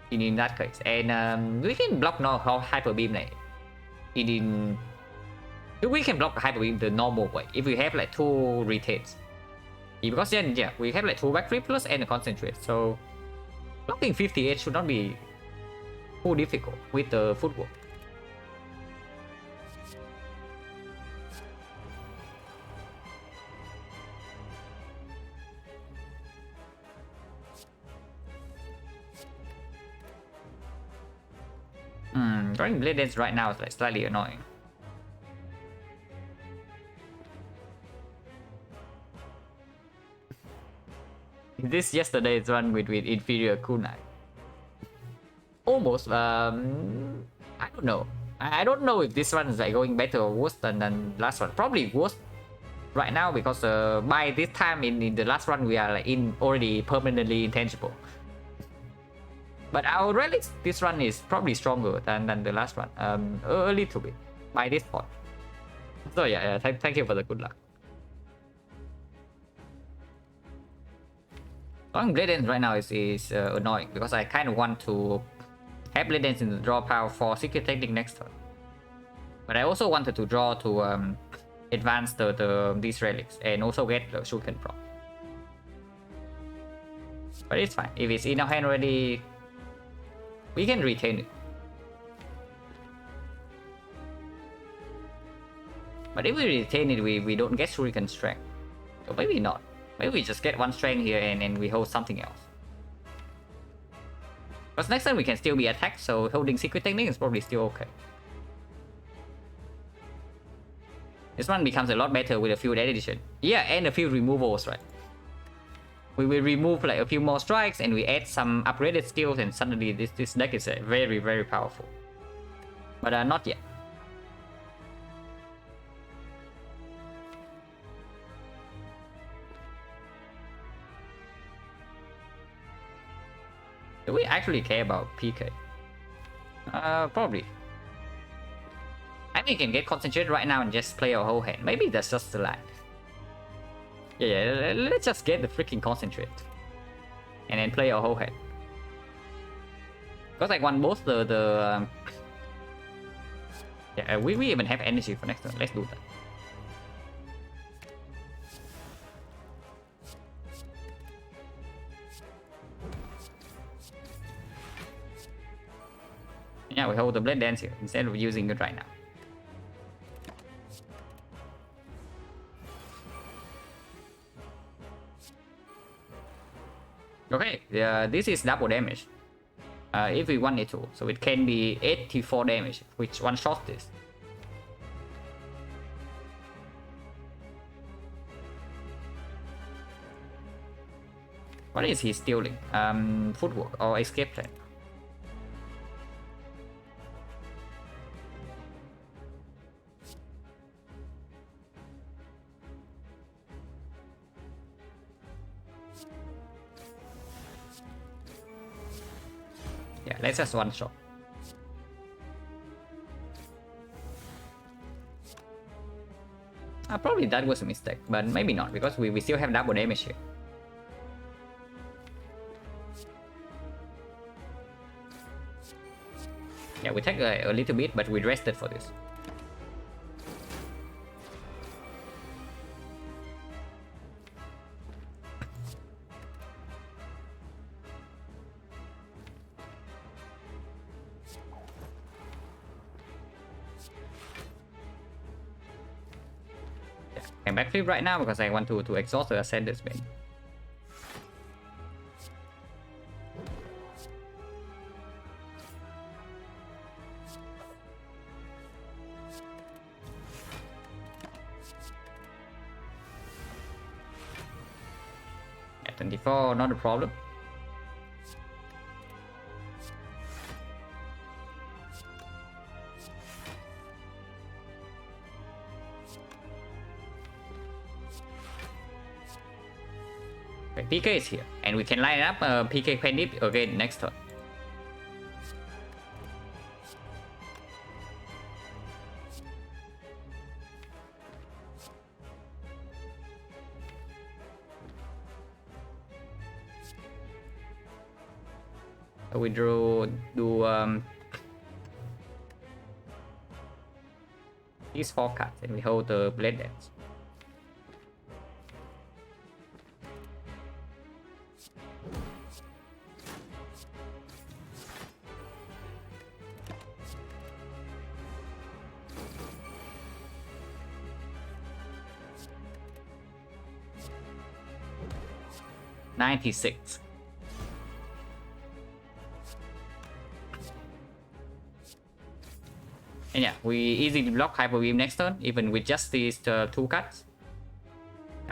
In that case, and we can block now Hyper Beam này. We can block Hyper Beam the normal way if we have like 2 retains. Because then yeah, we have like 2 back 3 plus and a concentrate. So blocking 58 should not be too difficult with the footwork. Drawing Blade Dance right now is like slightly annoying. This yesterday's run with inferior kunai. Almost. I don't know. I don't know if this one is like going better or worse than last one. Probably worse right now because by this time in the last run we are like already permanently intangible. But our relics this run is probably stronger than the last one. A little bit by this point. So yeah, thank you for the good luck. Drawing Blade Dance right now is annoying because I kind of want to have Blade Dance in the draw pile for Secret Technique next turn. But I also wanted to draw to advance these relics and also get the Shuriken prop. But it's fine. If it's in our hand already, we can retain it. But if we retain it, we don't get Shuriken strength. So maybe not. Maybe we just get 1 strength here and we hold something else. Because next time we can still be attacked, so holding Secret Technique is probably still okay. This one becomes a lot better with a field addition. Yeah, and a field removals, right? we will remove like a few more strikes and we add some upgraded skills, and suddenly this deck is very, very powerful. But not yet. Do we actually care about PK? Probably. I think we can get concentrated right now and just play our whole hand. Maybe that's just the line. Yeah, let's just get the freaking concentrate. And then play our whole hand. Because I want both yeah, we even have energy for next turn. Let's do that. Yeah, we hold the Blade Dance here instead of using it right now. Okay, this is double damage. If we want it to, so it can be 84 damage, which one shot this. What is he stealing? Footwork or escape plan? Yeah, let's just one shot. Probably that was a mistake, but maybe not, because we still have double damage here. Yeah, we take a little bit, but we rested for this. Can backflip right now because I want to exhaust the Ascended Spin. Yeah, 24, not a problem. PK is here, and we can line up PK Pendip again next turn. We do these 4 cards, and we hold the Blade Dance. $96. And yeah, we easily block Hyper Beam next turn, even with just these 2 cards.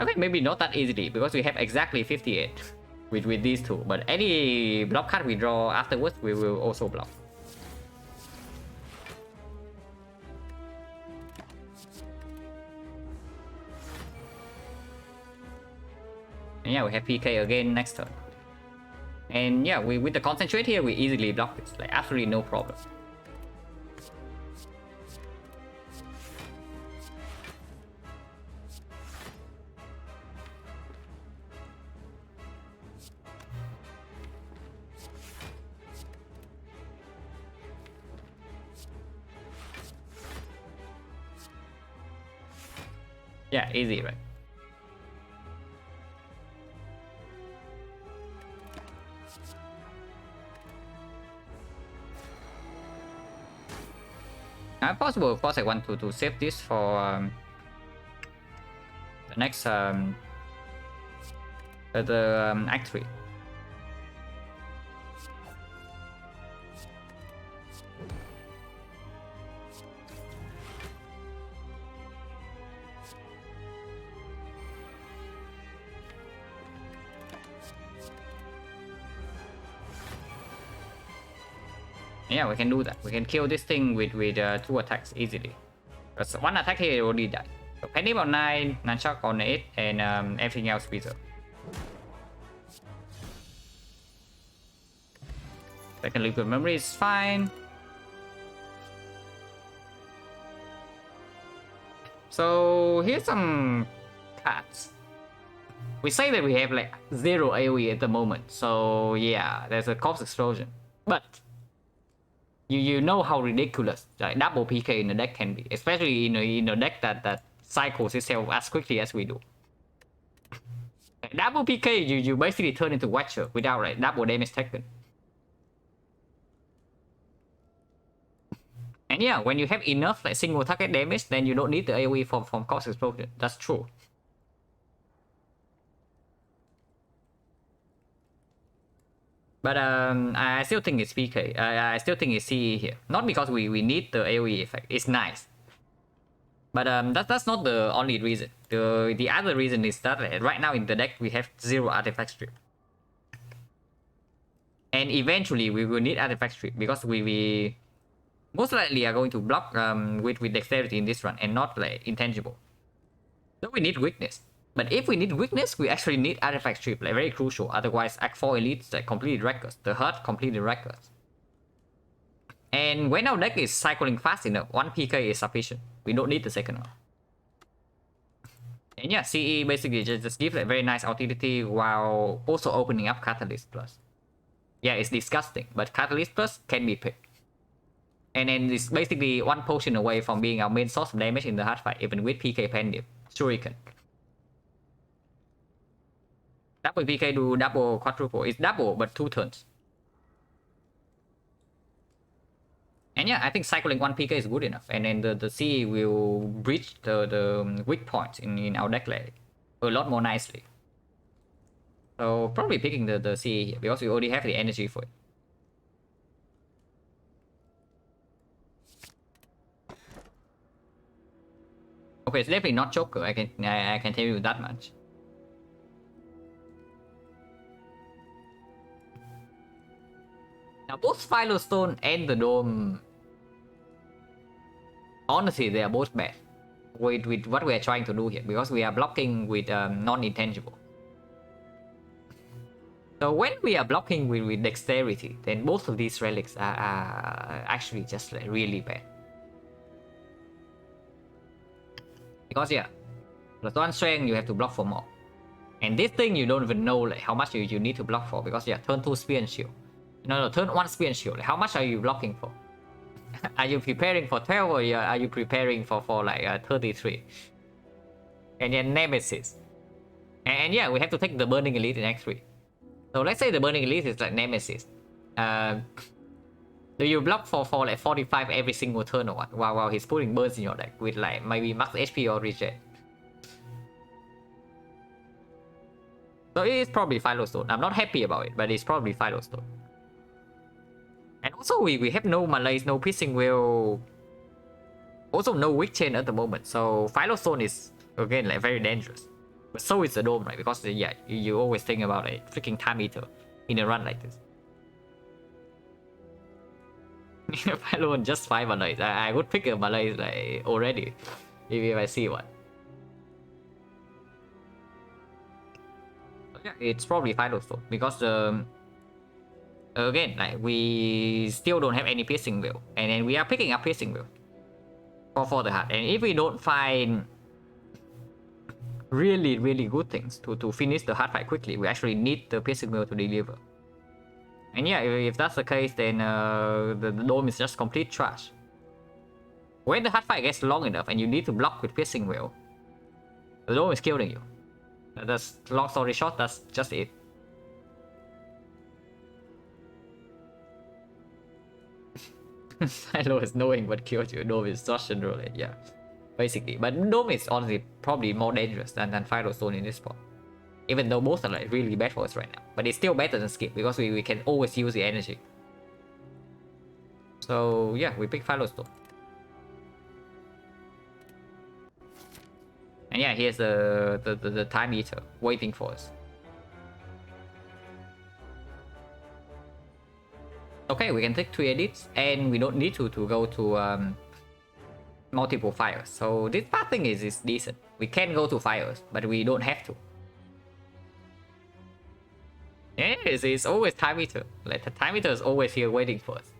Okay, maybe not that easily, because we have exactly 58 with these 2. But any block card we draw afterwards, we will also block. And yeah, we have PK again next turn. And yeah, with the concentrate here, we easily block this, like absolutely no problem. Yeah, easy, right? Possible, of course, I want to save this for the next Act 3. Yeah, we can do that. We can kill this thing with 2 attacks easily. Because 1 attack here it already died. So Penny on 9, Nunchuck on 8, and everything else reserve. Second liquid memory is fine. So here's some cards. We say that we have like 0 AoE at the moment, so yeah, there's a corpse explosion. But you know how ridiculous like double PK in the deck can be, especially in a deck that cycles itself as quickly as we do. Like, double PK, you basically turn into Watcher without like double damage taken. And yeah, when you have enough like single target damage, then you don't need the AoE from corpse explosion. That's true. But I still think it's PK. I still think it's CE here. Not because we need the AoE effect. It's nice. But that's not the only reason. The other reason is that right now in the deck we have 0 artifact strip. And eventually we will need artifact strip because we most likely are going to block with dexterity in this run and not like intangible. So we need weakness. But if we need weakness, we actually need artifact strip, like very crucial. Otherwise, Act 4 elites like completely wreckers. The hurt completely wreckers. And when our deck is cycling fast enough, 1 PK is sufficient. We don't need the second one. And yeah, CE basically just gives like very nice utility while also opening up Catalyst Plus. Yeah, it's disgusting, but Catalyst Plus can be picked. And then it's basically 1 potion away from being our main source of damage in the hard fight, even with PK Pendip. Shuriken. Double PK do double quadruple. It's double, but 2 turns. And yeah, I think cycling 1 PK is good enough. And then the C will breach the weak points in our deck like a lot more nicely. So probably picking the C here because we already have the energy for it. Okay, it's definitely not Joker. I can tell you that much. Now both Philostone and the Dome, honestly, they are both bad with what we are trying to do here because we are blocking with non-intangible. So when we are blocking with dexterity, then both of these relics are actually just like really bad. Because yeah, plus 1 strength you have to block for more. And this thing you don't even know like how much you need to block for because yeah, turn 2 spear and shield. No, turn 1 spear and shield. Like, how much are you blocking for? Are you preparing for 12 or are you preparing for like 33? And then Nemesis. And yeah, we have to take the Burning Elite in Act 3. So let's say the Burning Elite is like Nemesis. Do you block for like 45 every single turn or what? While he's putting burns in your deck with like maybe max HP or reject. So it is probably Philostone. I'm not happy about it, but it's probably Philostone. And also we have no Malaise, no Piercing Will. Also no Weak Chain at the moment. So Philostone is again like very dangerous. But so is the Dome, right? Because yeah, you always think about a freaking time eater in a run like this. Philostone just 5 Malaise. I would pick a Malaise like already if I see one. Yeah, it's probably Philostone because again, like we still don't have any Piercing Will, and then we are picking up Piercing Will for the heart. And if we don't find really good things to finish the hard fight quickly, we actually need the Piercing Will to deliver. And yeah, if that's the case, then the Dome is just complete trash. When the hard fight gets long enough and you need to block with Piercing Will, the Dome is killing you. That's long story short, that's just it. Silo is knowing what kills you. Dome is such general, yeah. Basically. But Dome is honestly probably more dangerous than Philostone in this spot. Even though both are like really bad for us right now. But it's still better than Skip because we can always use the energy. So yeah, we pick Philostone. And yeah, here's the Time Eater waiting for us. Okay, we can take 3 edits, and we don't need to go to multiple fires. So this path thing is decent. We can go to fires, but we don't have to. Yes, it's always time meter. Like the time meter is always here waiting for us.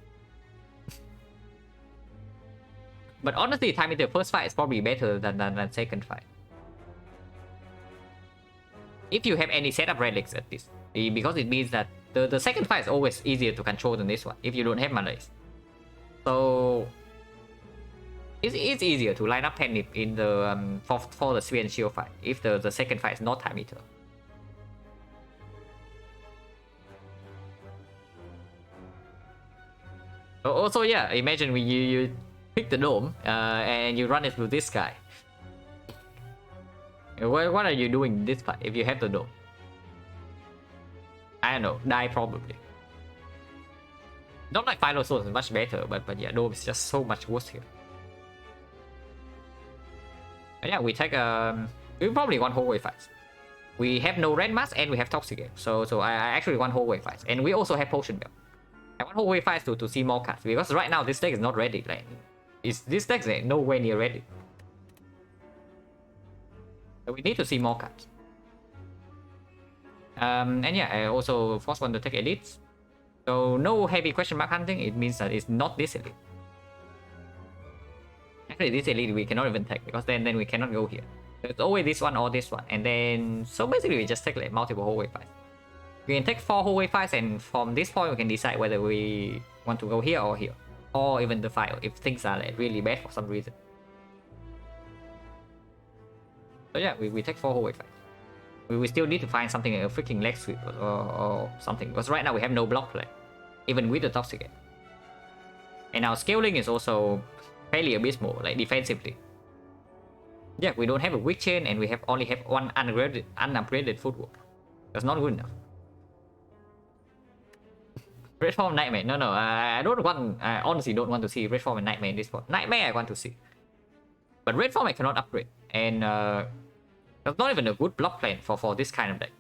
But honestly, time meter first fight is probably better than second fight. If you have any setup relics at this, because it means that the second fight is always easier to control than this one if you don't have malaise. So it's easier to line up Penip in the for the Sphere and Shield fight if the second fight is not time meter. Also, yeah, imagine when you pick the dome and you run it with this guy. What are you doing this fight if you have the dome? I don't know, die probably. Not like Final Soul is much better, but yeah, dome is just so much worse here. But yeah, we take we probably want whole wave fights. We have no red mask and we have toxic game, so I actually want whole wave fights, and we also have potion belt. I want whole wave fights to see more cards because right now this deck is not ready. Like, this deck is nowhere near ready. So we need to see more cards. And yeah, I also force one to take elites. So no heavy question mark hunting. It means that it's not this elite. Actually, this elite we cannot even take because then we cannot go here. So it's always this one or this one, and then so basically we just take like multiple whole wave fights. We can take 4 whole wave fights, and from this point we can decide whether we want to go here, or even the file if things are like really bad for some reason. So yeah, we take 4 whole wave fights. We still need to find something like a freaking leg sweep or something, because right now we have no block play, even with the toxic game. And our scaling is also fairly abysmal, like defensively. Yeah, we don't have a weak chain, and we only have one unupgraded footwork. That's not good enough. Red Form Nightmare. No, I don't want. I honestly don't want to see Red Form and Nightmare in this spot. Nightmare I want to see, but Red Form I cannot upgrade, and that's not even a good block plan for this kind of deck.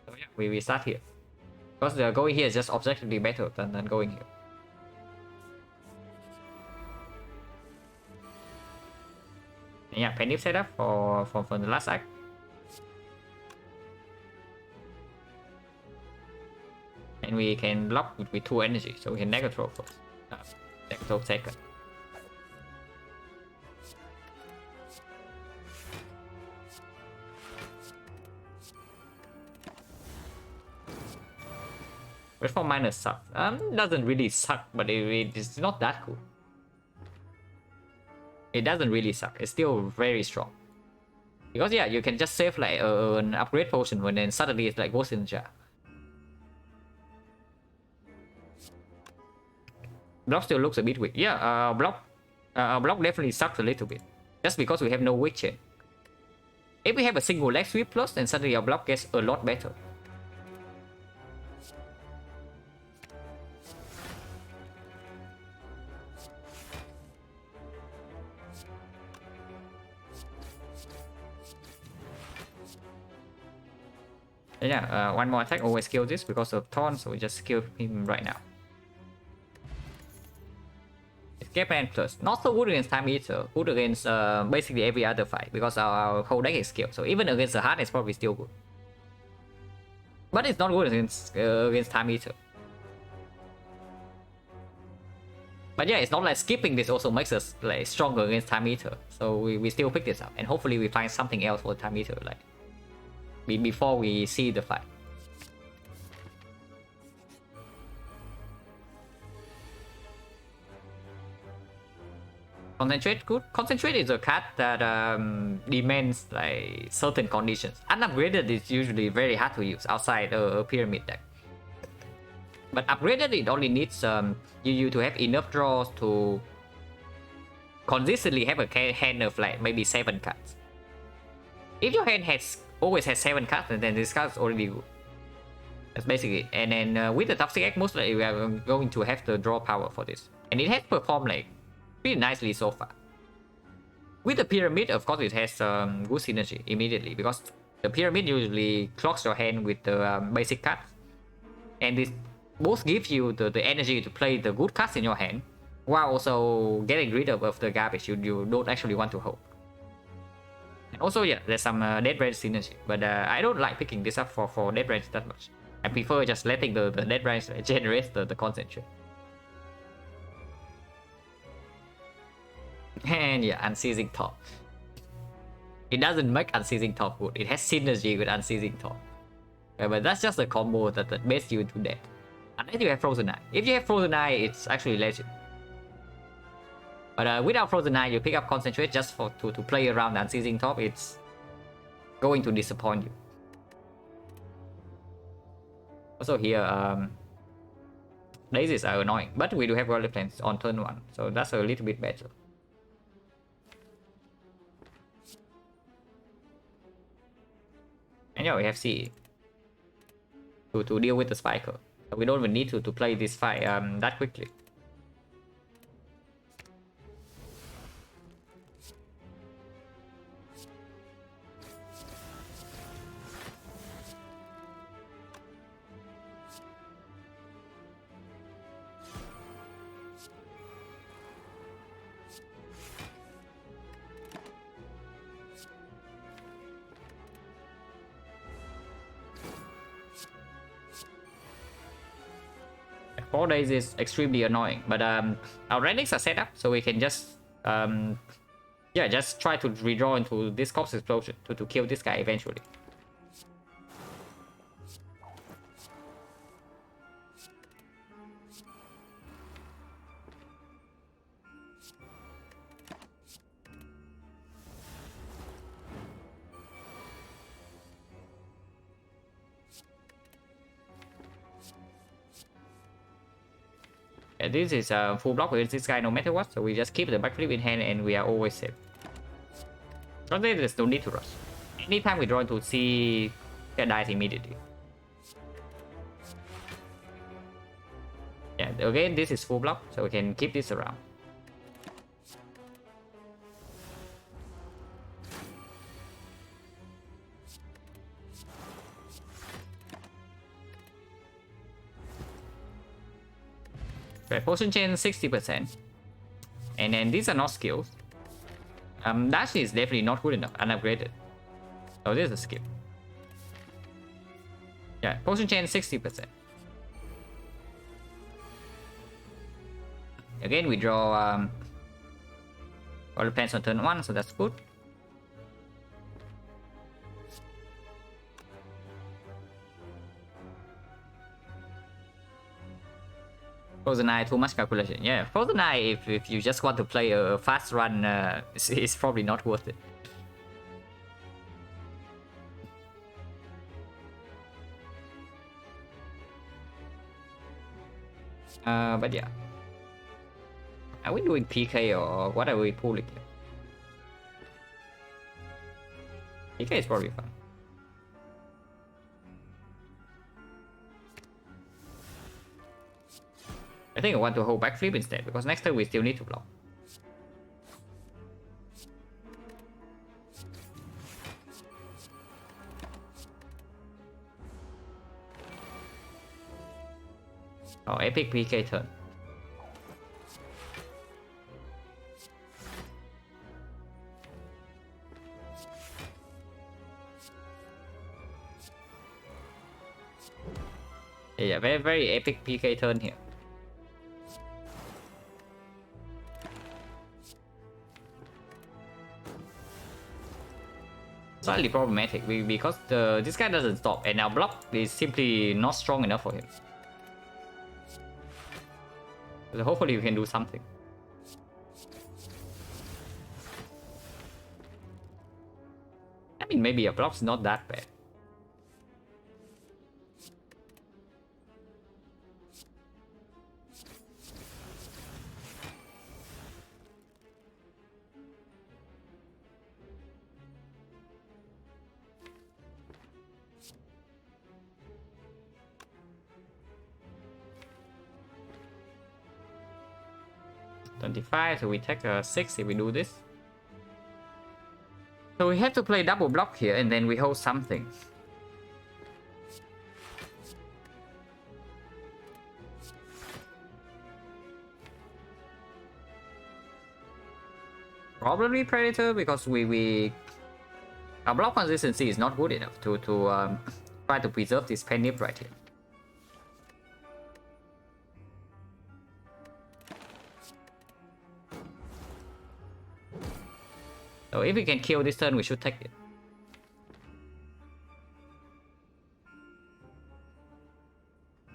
So yeah, we start here because going here is just objectively better than going here. And yeah, Penny setup for the last act. And we can block with 2 energy, so we can Negatro first. Negatro second. Red Form minus sucks. Doesn't really suck, but it's not that cool. It doesn't really suck. It's still very strong. Because yeah, you can just save like an upgrade potion, and then suddenly it's like Ghost in the Jar. Block still looks a bit weak. Yeah, block definitely sucks a little bit, just because we have no weak chain. If we have a single leg sweep plus, then suddenly our block gets a lot better. Yeah, one more attack always kill this because of Thorn, so we just kill him right now. Escape and plus, not so good against Time Eater, good against basically every other fight because our whole deck is skilled. So even against the hard, it's probably still good. But it's not good against Time Eater. But yeah, it's not like skipping this also makes us like stronger against Time Eater. So we still pick this up, and hopefully we find something else for Time Eater like before we see the fight. Concentrate, good. Concentrate is a card that demands like certain conditions. Unupgraded is usually very hard to use outside a pyramid deck. But upgraded, it only needs you to have enough draws to consistently have a hand of like maybe 7 cards. If your hand always has 7 cards, then this card is already good. That's basically it. And then with the Toxic Egg, most likely we are going to have the draw power for this. And it has performed like pretty nicely so far. With the pyramid, of course, it has good synergy immediately because The pyramid usually clogs your hand with the basic cards, and this both gives you the energy to play the good cards in your hand, while also getting rid of the garbage you don't actually want to hold. And also, yeah, there's some dead range synergy, but I don't like picking this up for dead range that much. I prefer just letting the dead range generate the concentrate. And yeah, Unceasing Top. It doesn't make Unceasing Top good. It has synergy with Unceasing Top. But that's just a combo that makes you do that. Unless you have Frozen Eye. If you have Frozen Eye, it's actually legend. But without Frozen Eye, you pick up Concentrate just to play around the Unceasing Top. It's going to disappoint you. Also here, daisies are annoying, but we do have Royal Plans on turn 1, so that's a little bit better. And yeah, we have C to deal with the Spiker. So we don't even need to play this fight that quickly. Four days is extremely annoying, but our relics are set up, so we can just yeah, just try to redraw into this Corpse Explosion to kill this guy eventually. Yeah, this is a full block against this guy no matter what, so we just keep the backflip in hand and we are always safe. So there's no need to rush. Anytime we draw into C, it dies immediately. Yeah, again, this is full block, so we can keep this around. Okay, Potion Chain 60%. And then these are not skills. Dash is definitely not good enough, unupgraded. Oh, this is a skill. Yeah, Potion Chain 60%. Again, we draw all the plans on turn 1, so that's good. Frozen Eye, too much calculation. Yeah, Frozen Eye, if you just want to play a fast run, it's probably not worth it. But yeah. Are we doing PK or what are we pulling here? PK is probably fun. I think I want to hold backflip instead, because next time we still need to block. Oh, epic PK turn. Yeah, very epic PK turn here. Slightly problematic because this guy doesn't stop, and our block is simply not strong enough for him. So hopefully we can do something. I mean, maybe a block's not that bad. $25, so we take a 6 if we do this. So we have to play double block here, and then we hold something. Probably Predator, because our block consistency is not good enough to try to preserve this Penip right here. So if we can kill this turn, we should take it.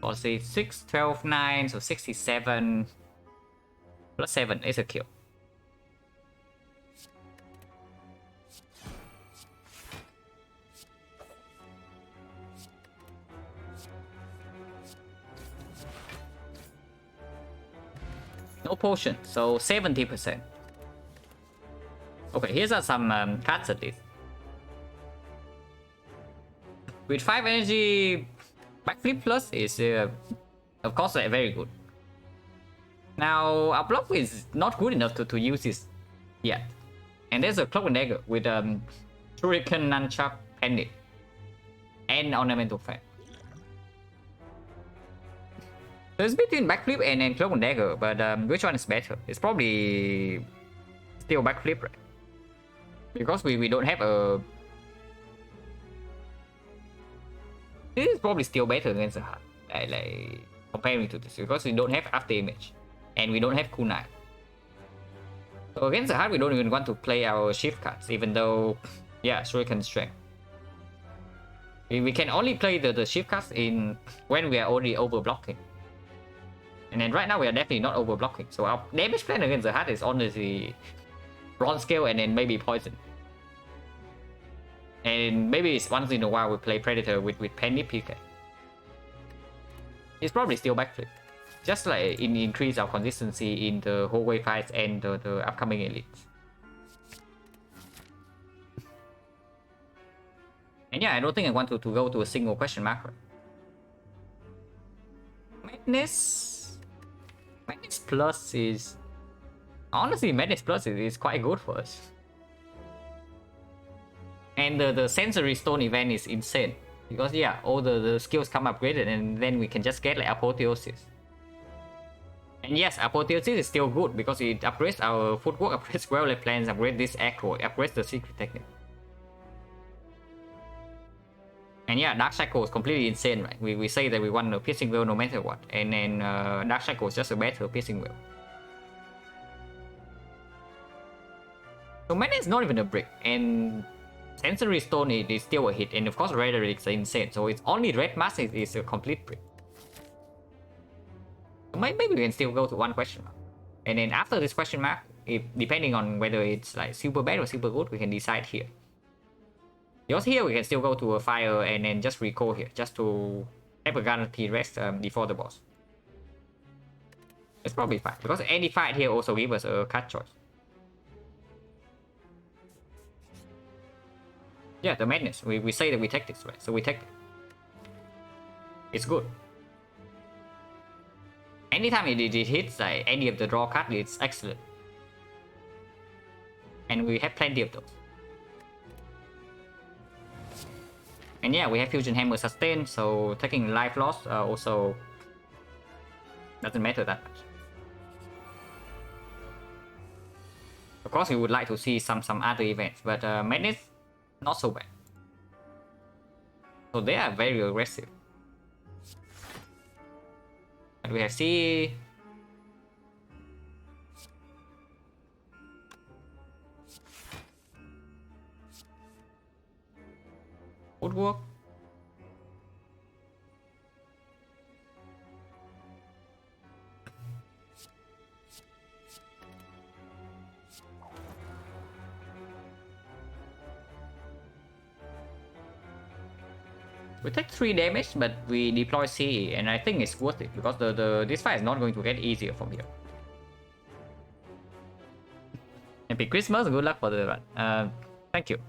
Let's see, 6, 12, 9, so 67 plus 7 is a kill. No potion, so 70%. Okay, here's some cards at least. With 5 energy, backflip plus is of course very good. Now our block is not good enough to use this yet. And there's a Cloak and Dagger with Shuriken, Nunchuck, Penny, and Ornamental Fan. So it's between backflip and Cloak and Dagger, but which one is better? It's probably still backflip, right? Because we don't have a... This is probably still better against the heart, like comparing to this, because we don't have after image, and we don't have kunai. So against the heart, we don't even want to play our shift cards, even though, yeah, Shuriken strength. We can only play the shift cards in when we are already over blocking. And then right now we are definitely not over blocking, so our damage plan against the heart is honestly bronze scale and then maybe poison. And maybe it's once in a while we play Predator with Penny PK. It's probably still backflip. Just like increase our consistency in the hallway fights and the upcoming elites. And yeah, I don't think I want to go to a single question mark. Madness Plus is... Honestly, Madness Plus is quite good for us. And the sensory stone event is insane, because yeah, all the skills come upgraded, and then we can just get like apotheosis. And yes, apotheosis is still good because it upgrades our footwork, upgrades well plans, upgrades this acro, upgrades the secret technique. And yeah, Dark Shackle is completely insane, right? We say that we want a piercing veil no matter what, and then Dark Shackle is just a better piercing veil. So Mana is not even a brick, and Sensory Stone is still a hit, and of course Rhetoric is insane, so it's only Red Mask is a complete brick. So maybe we can still go to one question mark. And then after this question mark, if depending on whether it's like super bad or super good, we can decide here. Because here we can still go to a fire and then just recall here, just to have a guaranteed rest before the boss. It's probably fine, because any fight here also gives us a card choice. Yeah, the Madness. We say that we take this, right? So we take it. It's good. Anytime it hits like any of the draw cards, it's excellent. And we have plenty of those. And yeah, we have Fusion Hammer sustain, so taking life loss also doesn't matter that much. Of course, we would like to see some other events, but Madness, not so bad. So they are very aggressive. And we have C. Woodwork. We take 3 damage, but we deploy CE, and I think it's worth it because this fight is not going to get easier from here. Happy Christmas, good luck for the run. Thank you.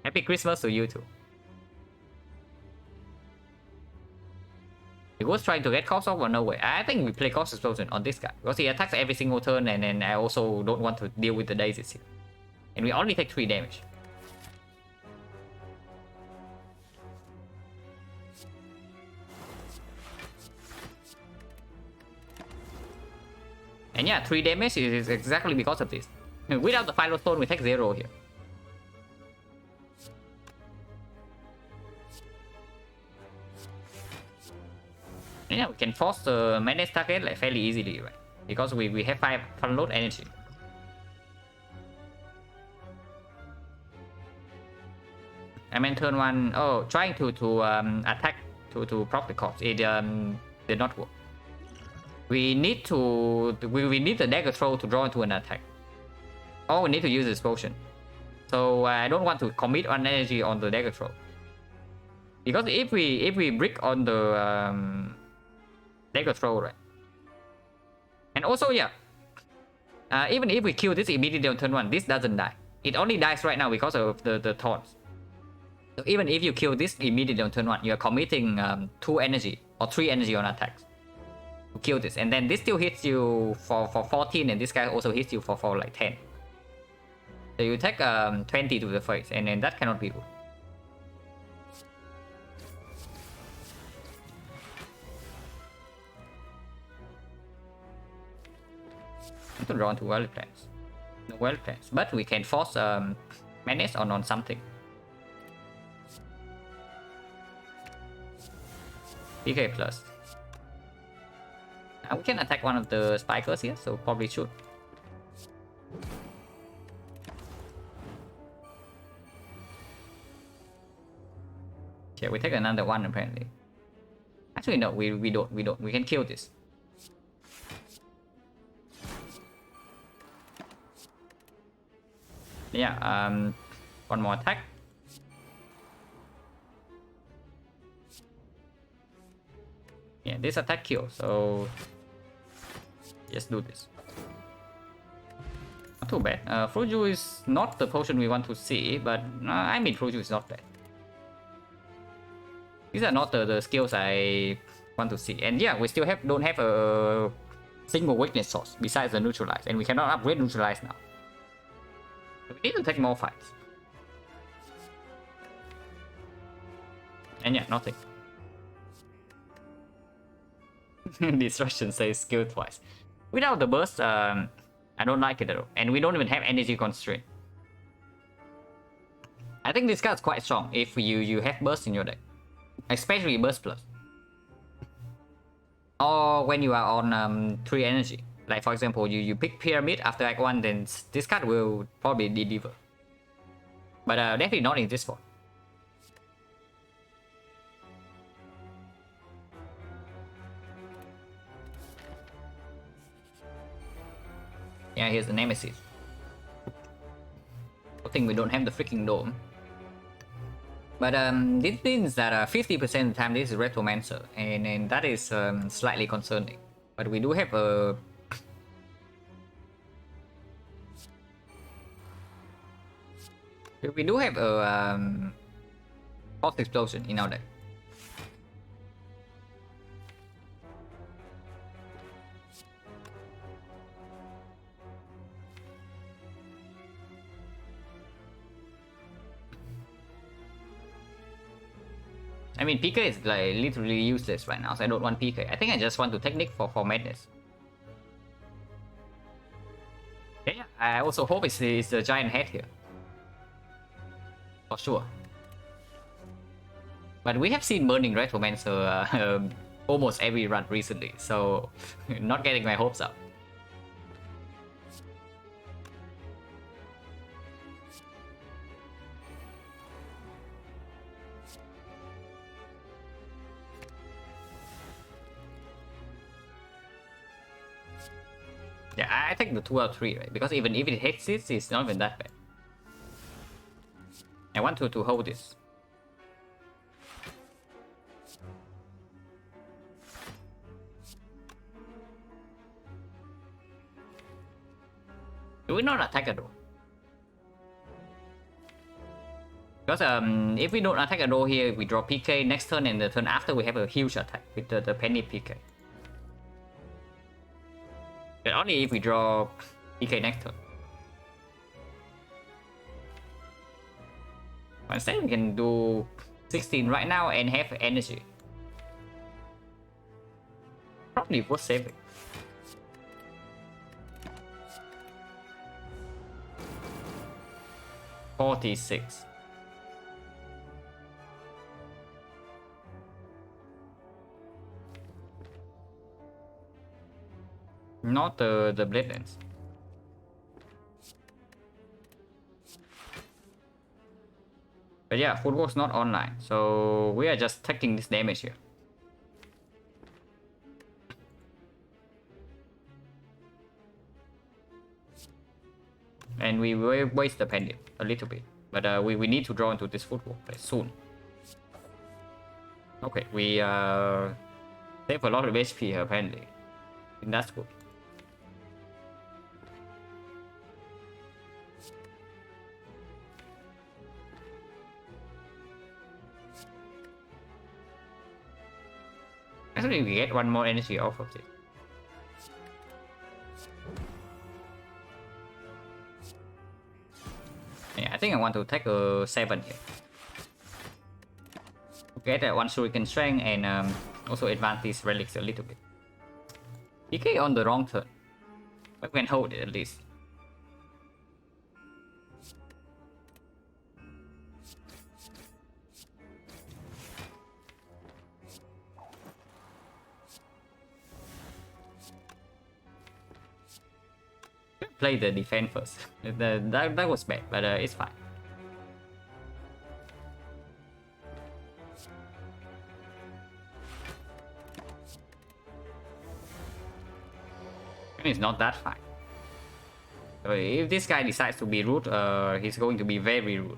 Happy Christmas to you too. He was trying to get Corpse off or no way. I think we play Corpse Explosion on this guy because he attacks every single turn, and then I also don't want to deal with the daisies here. And we only take 3 damage. And yeah, 3 damage is exactly because of this. Without the Final Stone, we take 0 here. And yeah, we can force the Madness target like fairly easily, right? Because we have 5 front load energy. I mean turn 1, oh, trying to attack to proc the corpse, it did not work. We need we need the dagger throw to draw into an attack. Oh, we need to use this potion. So I don't want to commit on energy on the dagger throw. Because if we brick on the dagger throw, right? And also, yeah, even if we kill this immediately on turn 1, this doesn't die. It only dies right now because of the taunts. So even if you kill this immediately on turn 1, you are committing 2 energy or 3 energy on attacks to kill this, and then this still hits you for 14, and this guy also hits you for like 10. So you take 20 to the face, and then that cannot be good. To draw into wild plants. No wild plants, but we can force menace on something. PK plus. We can attack one of the spikers here, so probably should. Yeah, we take another one apparently. Actually, no, we don't. We can kill this. Yeah, one more attack. Yeah, this attack kills, so just do this. Not too bad. Fruju is not the potion we want to see, but I mean Fruju is not bad. These are not the skills I want to see. And yeah, we still don't have a single weakness source besides the neutralize, and we cannot upgrade neutralize now. We need to take more fights. And yeah, nothing. Destruction says skill twice. Without the burst, I don't like it at all. And we don't even have energy constraint. I think this card is quite strong if you have burst in your deck. Especially burst plus. Or when you are on 3 energy. Like for example, you pick Pyramid after Act 1, then this card will probably deliver. But definitely not in this form. Yeah, here's the Nemesis. I think we don't have the freaking dome. But this means that 50% of the time this is Retromancer, and that is slightly concerning. But we do have a... We do have a Force Explosion in our deck. I mean, PK is like literally useless right now, so I don't want PK. I think I just want to technique for madness. Yeah, I also hope it's a giant head here. For sure. But we have seen Burning Retromancer almost every run recently, so not getting my hopes up. Yeah, I take the 2 out of 3, right? Because even if it hits this, it's not even that bad. I want to hold this. Do we not attack at all? Because if we don't attack at all here, we draw PK next turn, and the turn after we have a huge attack with the penny PK. But only if we draw PK next turn. Instead we can do 16 right now and have energy. Probably worth saving. 46. Not the blade lens. But yeah, footwork's not online, so we are just taking this damage here. And we will waste the pendant a little bit, but we need to draw into this footwork soon. Okay, we save a lot of HP here apparently. I think that's good. Actually, we get one more energy off of this. Yeah, I think I want to take a 7 here. Get that one shuriken strength and also advance these relics a little bit. DK on the wrong turn, but we can hold it at least. Play the defense first. That was bad, but it's fine. It's not that fine. So if this guy decides to be rude, he's going to be very rude.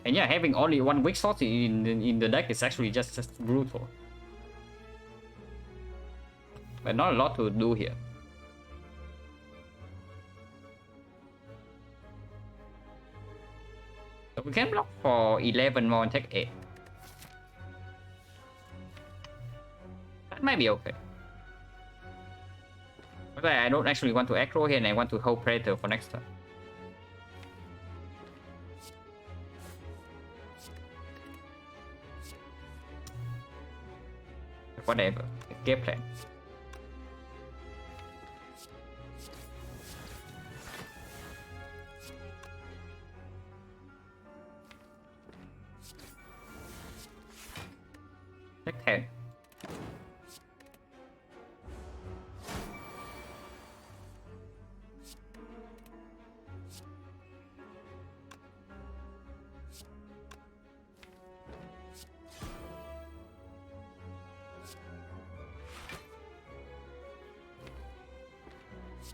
And yeah, having only one weak slot in the deck is actually just brutal. But not a lot to do here. So we can block for 11 more and take 8. That might be okay. But I don't actually want to aggro here and I want to hold Predator for next turn. Whatever, game plan. Take 10.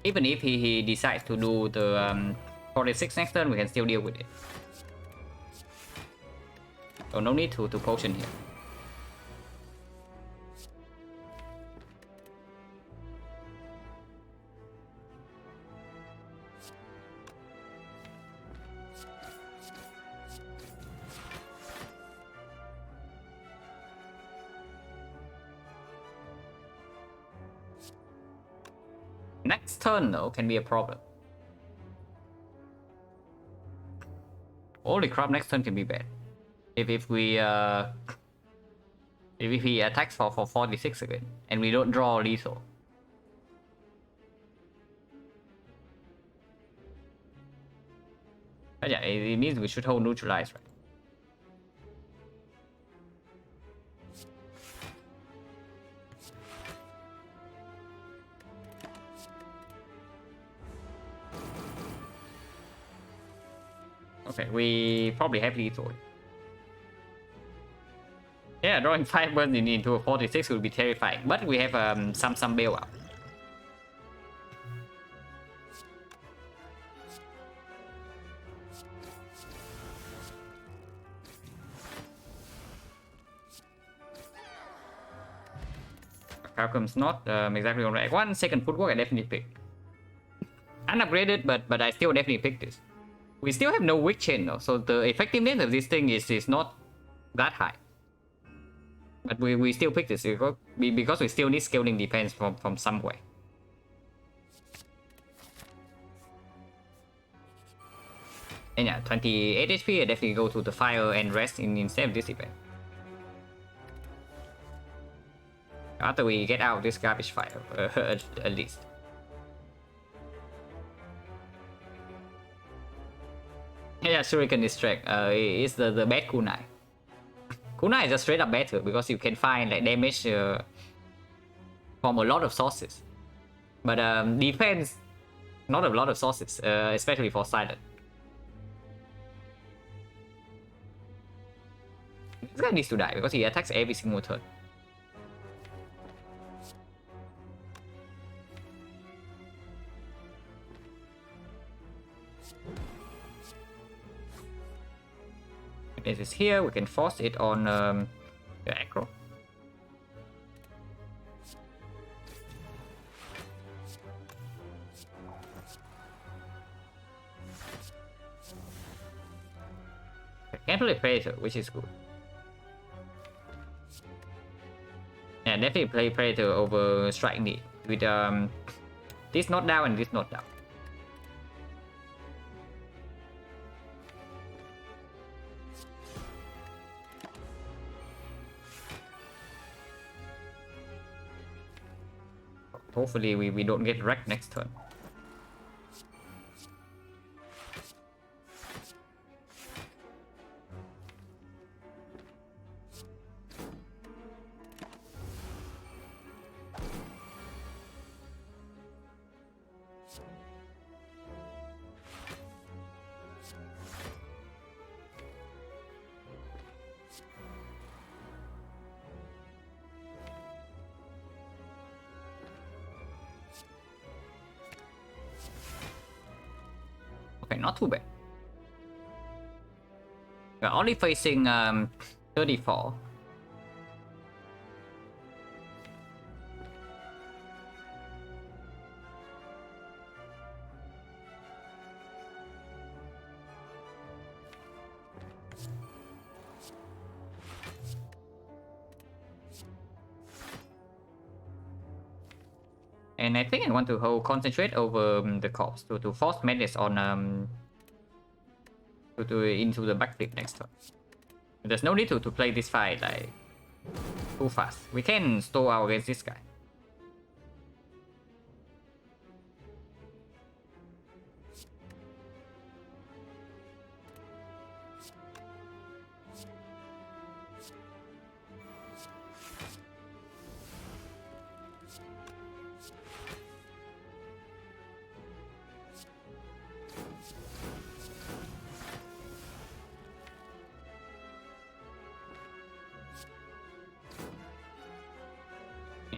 Even if he decides to do the 46 next turn, we can still deal with it. So no need to potion here. Next turn though can be a problem. Holy crap, next turn can be bad. If he attacks for 46 again and we don't draw lethal. But yeah, it means we should hold neutralize, right? Okay, we probably have lethal. Yeah, drawing 5 burns into a 46 would be terrifying, but we have some bailout. Falcom's not exactly on right. 1 second footwork I definitely pick. Unupgraded, but I still definitely pick this. We still have no weak chain though, so the effectiveness of this thing is not that high. But we still pick this because we still need scaling defense from somewhere. And yeah, 28 HP, I definitely go to the fire and rest instead of this event. After we get out this garbage fire, at least. Yeah, Shuriken Distract is the bad kunai. Kunai is just straight up better because you can find like damage from a lot of sources. But defense, not a lot of sources, especially for silent. This guy needs to die because he attacks every single turn. This is here, we can force it on the aggro. Can play Predator, which is good. Yeah, definitely play Predator over Strike Knee with this not down and this not down. Hopefully we don't get wrecked next turn. Okay, not too bad. We're only facing 34. And I think I want to concentrate over the corpse to force madness on into the backflip next turn. There's no need to play this fight like too fast. We can stall out against this guy.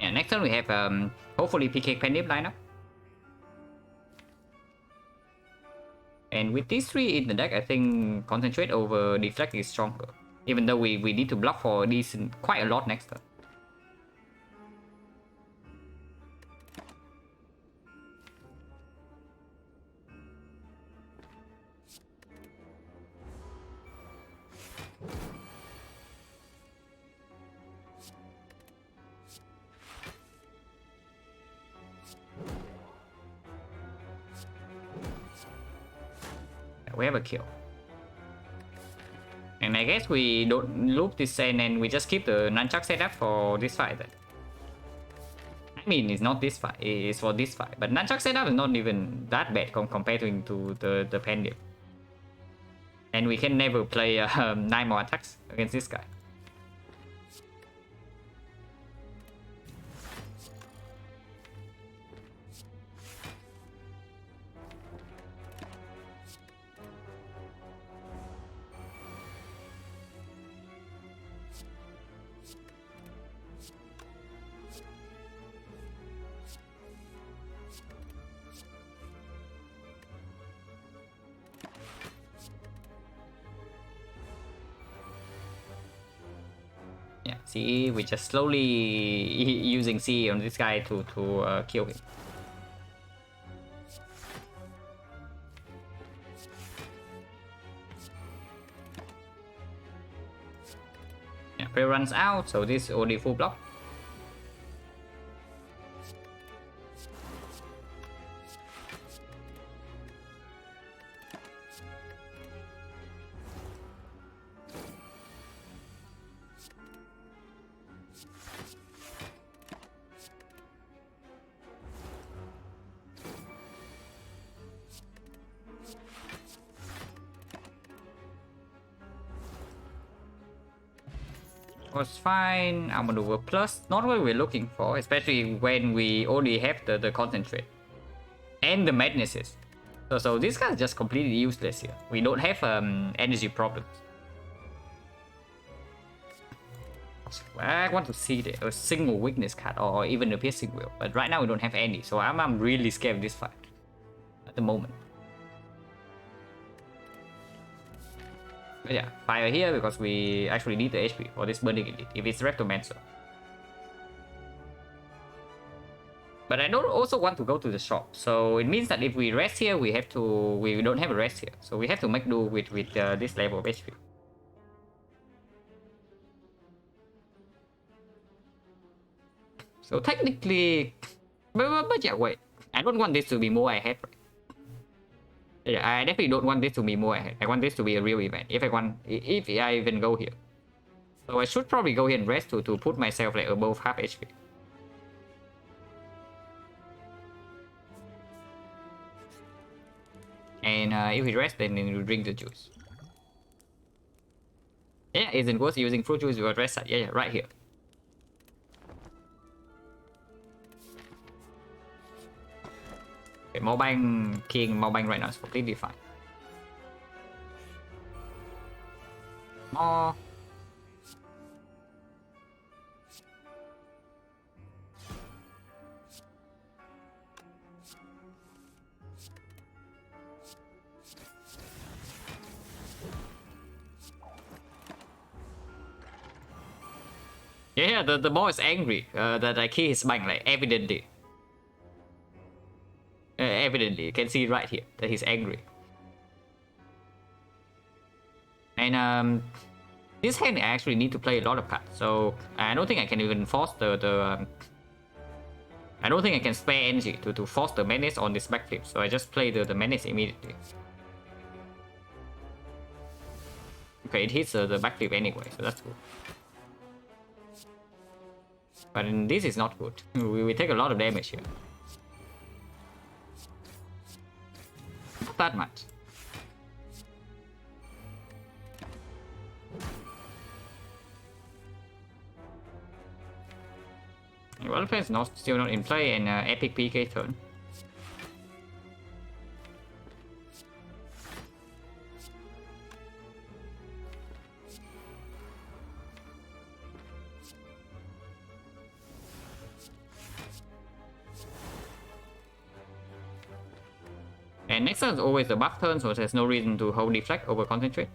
Yeah, next turn we have hopefully PK Pendip lineup. And with these three in the deck, I think concentrate over deflect is stronger. Even though we need to block for these quite a lot next turn. We have a kill. And I guess we don't loop this end and we just keep the nunchuck setup for this fight then. I mean, it's not this fight, it's for this fight. But nunchuck setup is not even that bad compared to the pendulum. And we can never play 9 more attacks against this guy. Yeah, see, we're just slowly using C on this guy to kill him. Yeah, prey runs out, so this only full block. was fine. Our maneuver plus, not what we're looking for, especially when we only have the concentrate and the madnesses. So this guy's just completely useless here. We don't have energy problems. I want to see a single weakness card or even a piercing will, but right now we don't have any, so I'm really scared of this fight at the moment. But yeah, fire here because we actually need the HP for this burning elite if it's Reptomancer. But I don't also want to go to the shop, so it means that if we rest here, we don't have a rest here, so we have to make do with this level of HP. So technically, but yeah, wait, I don't want this to be more ahead. Right? Yeah, I definitely don't want this to be more ahead. I want this to be a real event. If I even go here, so I should probably go here and rest to put myself like above half HP. And if we rest, then we drink the juice. Yeah, isn't worth using fruit juice without rest side. Yeah, right here. Okay, Mobang King Mobang right now is completely fine. More. Yeah, the boss is angry that I kill his bank, like evidently. Evidently, you can see right here that he's angry. And this hand I actually need to play a lot of cards, so I don't think I can even force I don't think I can spare energy to force the menace on this backflip, so I just play the menace immediately. Okay, it hits the backflip anyway, so that's good. But this is not good. We take a lot of damage here. Not that much. Welfare is still not in play, and epic PK turn. And next turn is always the buff turn, so there's no reason to hold deflect over concentrate.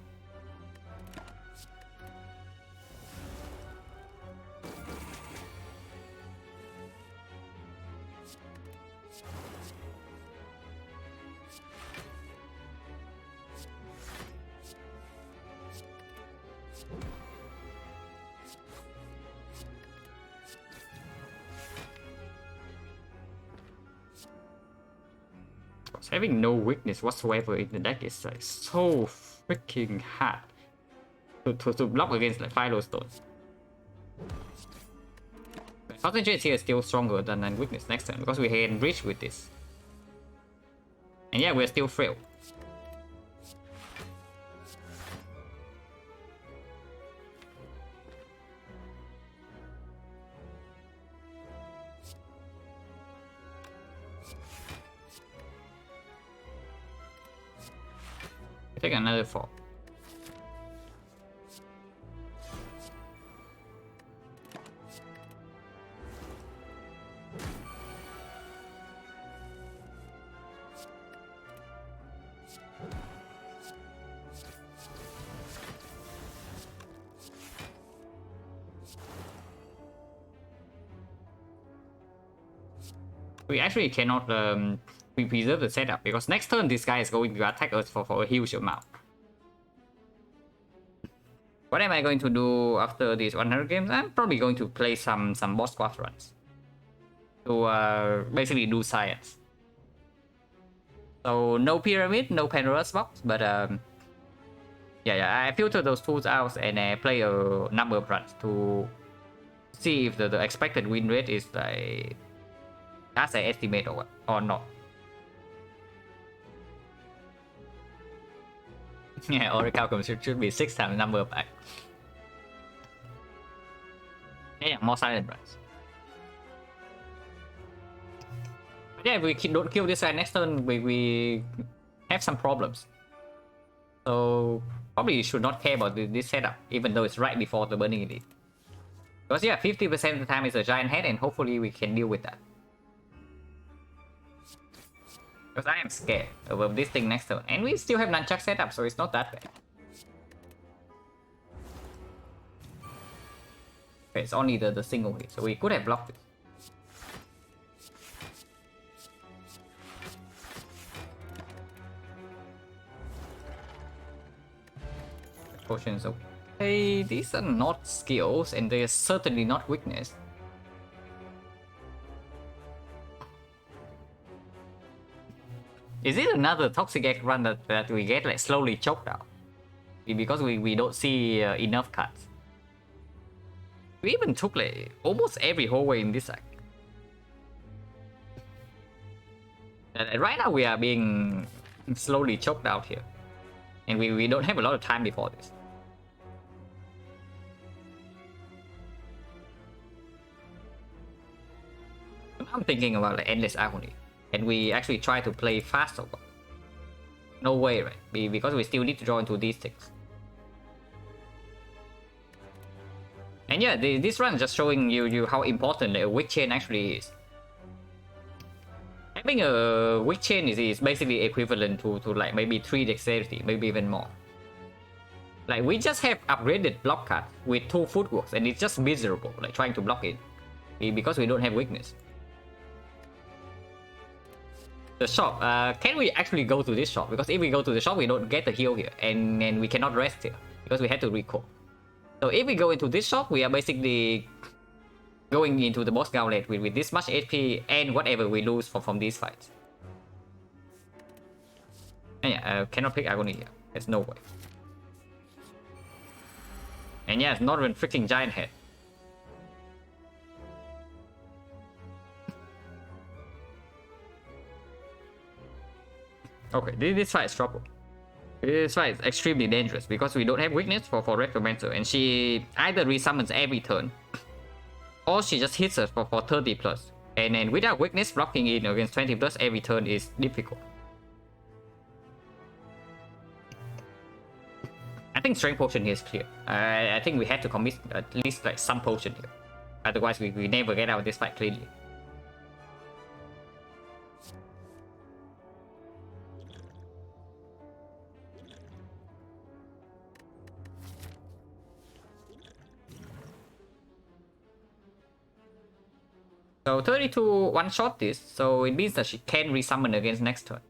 Having no weakness whatsoever in the deck is like so freaking hard to block against like Philo Stones. Concentrate here is still stronger than weakness next turn because we can reach with this. And yeah, we're still frail. Take another 4. We actually cannot we preserve the setup because next turn this guy is going to attack us for a huge amount. What am I going to do after these 100 games? I'm probably going to play some boss squad runs to basically do science. So no pyramid, no Pandora's box, but yeah, I filter those tools out and I play a number of runs to see if the expected win rate is like as I estimate or not. Yeah, Oracle should be 6 times the number of acts. more silent runs. But yeah, if we don't kill this guy next turn, we have some problems. So probably should not care about this setup, even though it's right before the Burning Elite. Because yeah, 50% of the time it's a giant head, and hopefully we can deal with that. Because I am scared of this thing next turn, and we still have nunchuck setup, so it's not that bad. Okay, it's only the single hit, so we could have blocked it. Potions, okay. These are not skills, and they're certainly not weakness. Is it another toxic egg run that we get like slowly choked out? Because we don't see enough cuts. We even took like almost every hallway in this act. Right now we are being slowly choked out here. And we don't have a lot of time before this. I'm thinking about like endless agony. And we actually try to play faster. No way, right? Because we still need to draw into these things. And yeah, this run is just showing you how important a weak chain actually is. Having a weak chain is basically equivalent to like maybe 3 dexterity, maybe even more. Like we just have upgraded block cut with 2 footworks, and it's just miserable, like trying to block it. Because we don't have weakness. The shop, can we actually go to this shop? Because if we go to the shop, we don't get the heal here, and we cannot rest here because we had to recall. So if we go into this shop, we are basically going into the boss gauntlet with this much HP and whatever we lose from these fights. And yeah, cannot pick agony here. There's no way. And yeah, it's not even freaking giant head. Okay, this fight is trouble. This fight is extremely dangerous because we don't have weakness for Rectomancer, and she either resummons every turn or she just hits us for 30 plus. And then without weakness, blocking in against 20 plus every turn is difficult. I think strength potion here is clear. I think we had to commit at least like some potion here. Otherwise we never get out of this fight cleanly. So 32 one-shot this, so it means that she can resummon against next turn.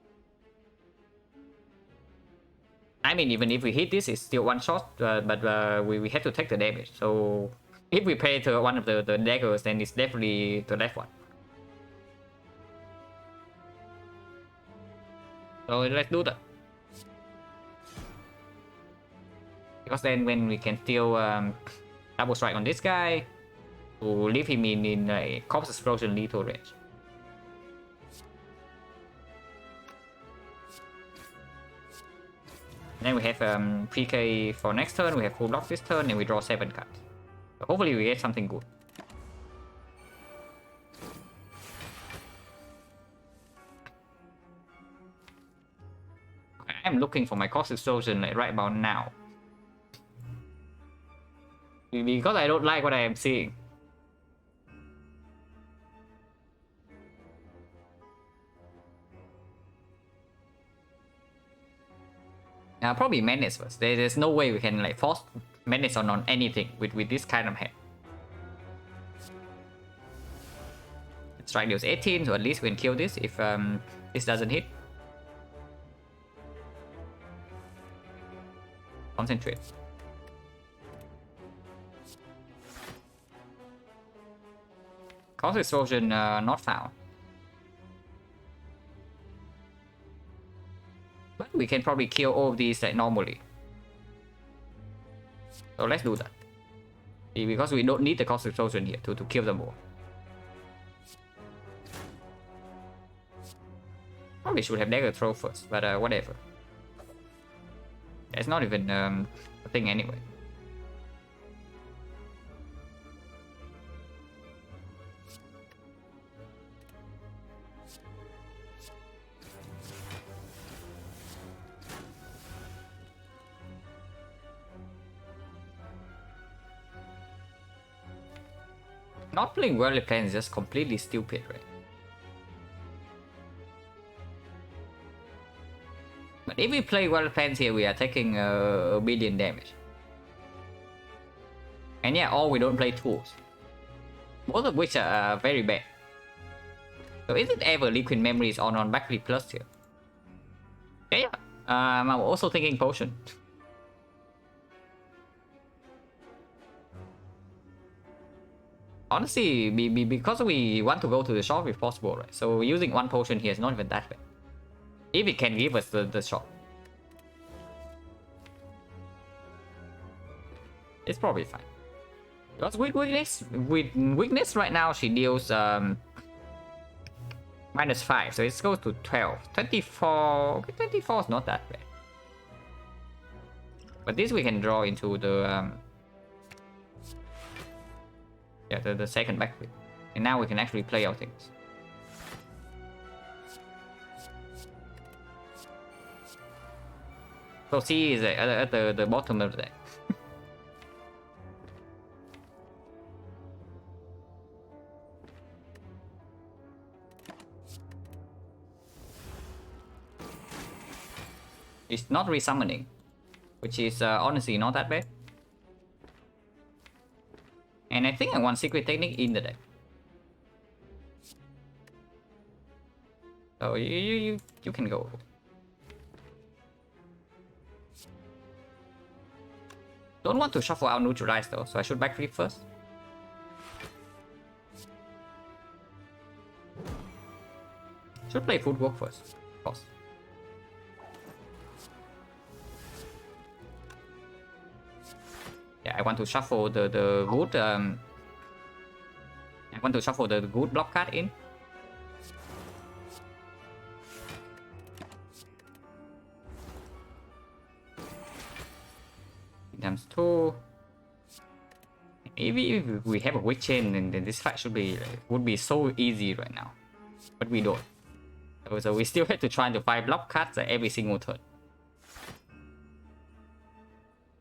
I mean, even if we hit this, it's still one-shot, but we have to take the damage. So if we play to one of the daggers, then it's definitely the left one. So let's do that. Because then when we can still double strike on this guy, to leave him in a corpse explosion lethal range. Then we have PK for next turn, we have full block this turn, and we draw 7 cards. So hopefully we get something good. I'm looking for my corpse explosion like right about now. Because I don't like what I am seeing. Probably Menace first. There's no way we can like force Menace on anything with this kind of head. Strike deals 18, so at least we can kill this if this doesn't hit. Concentrate. Corpse explosion not found. But we can probably kill all of these like normally. So let's do that. Because we don't need the corpse explosion here to kill them all. Probably should have dagger throw first, but whatever. It's not even a thing anyway. Not playing Worldly Plans is just completely stupid, right? But if we play Worldly Plans here, we are taking a billion damage. And yeah, or we don't play tools. Both of which are very bad. So is it ever Liquid Memories on Backflip Plus here? Yeah. I'm also thinking Potion. Honestly, because we want to go to the shop if possible, right? So using one potion here is not even that bad. If it can give us the shop. It's probably fine. Because with weakness right now she deals -5, so it goes to 12. 24. Okay, 24 is not that bad. But this we can draw into the yeah, the second backflip. And now we can actually play our things. So C is at the bottom of the deck. It's not resummoning, which is honestly not that bad. And I think I want Secret Technique in the deck. So you can go. Don't want to shuffle out Neutralize though, so I should backflip first. Should play Footwork first, of course. Yeah, I want to shuffle the good I want to shuffle the good block card in. Times 2. If we have a Witch Chain, then this fight would be so easy right now. But we don't. So we still have to try to find block cards every single turn.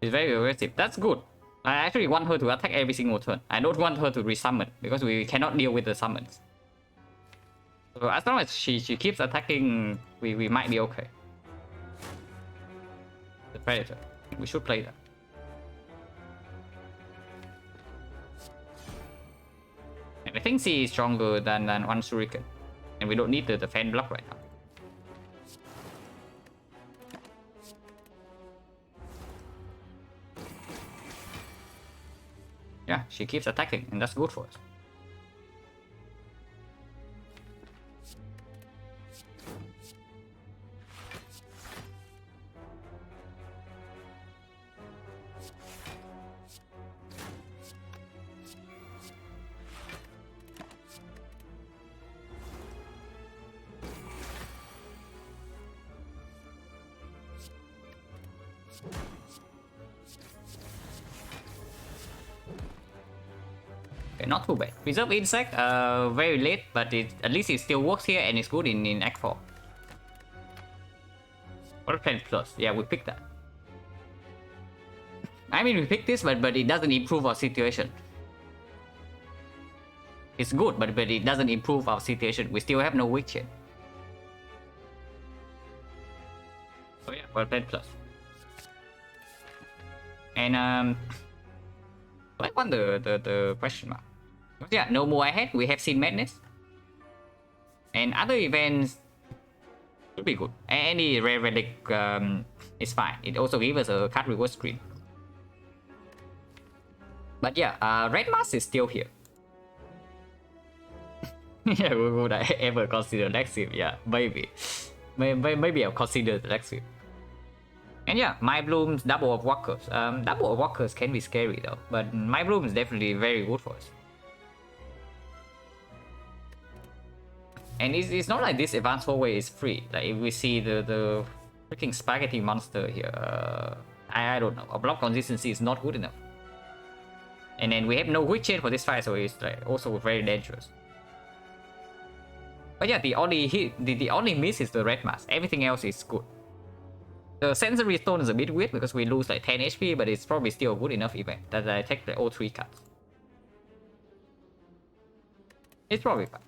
It's very aggressive. That's good. I actually want her to attack every single turn. I don't want her to resummon because we cannot deal with the summons. So as long as she keeps attacking, we might be okay. The Predator. We should play that. And I think C is stronger than one Shuriken. And we don't need the defense block right now. Yeah, she keeps attacking, and that's good for us. Not too bad. Preserve Insect, very late, but at least it still works here and it's good in Act 4. Or Plan Plus, yeah, we picked that. I mean, we picked this, but it doesn't improve our situation. It's good, but it doesn't improve our situation. We still have no Witch Chain. So yeah, well, Plan Plus. And I want the question mark. But yeah, no more ahead. We have seen Madness. And other events should be good. Any rare relic is fine. It also gives us a card reverse screen. But yeah, Red Mask is still here. Yeah, would I ever consider Lexip? Yeah, maybe. Maybe I'll consider the Lexip. And yeah, My Bloom's Double of Walkers. Double of Walkers can be scary though, but My Bloom is definitely very good for us. And it's not like this advanced four-way is free. Like if we see the freaking spaghetti monster here, I don't know. Our block consistency is not good enough. And then we have no Witch Chain for this fight, so it's like also very dangerous. But yeah, the only miss is the Red Mask. Everything else is good. The Sensory Stone is a bit weird because we lose like 10 HP, but it's probably still a good enough event that I take the all 3 cards. It's probably fine.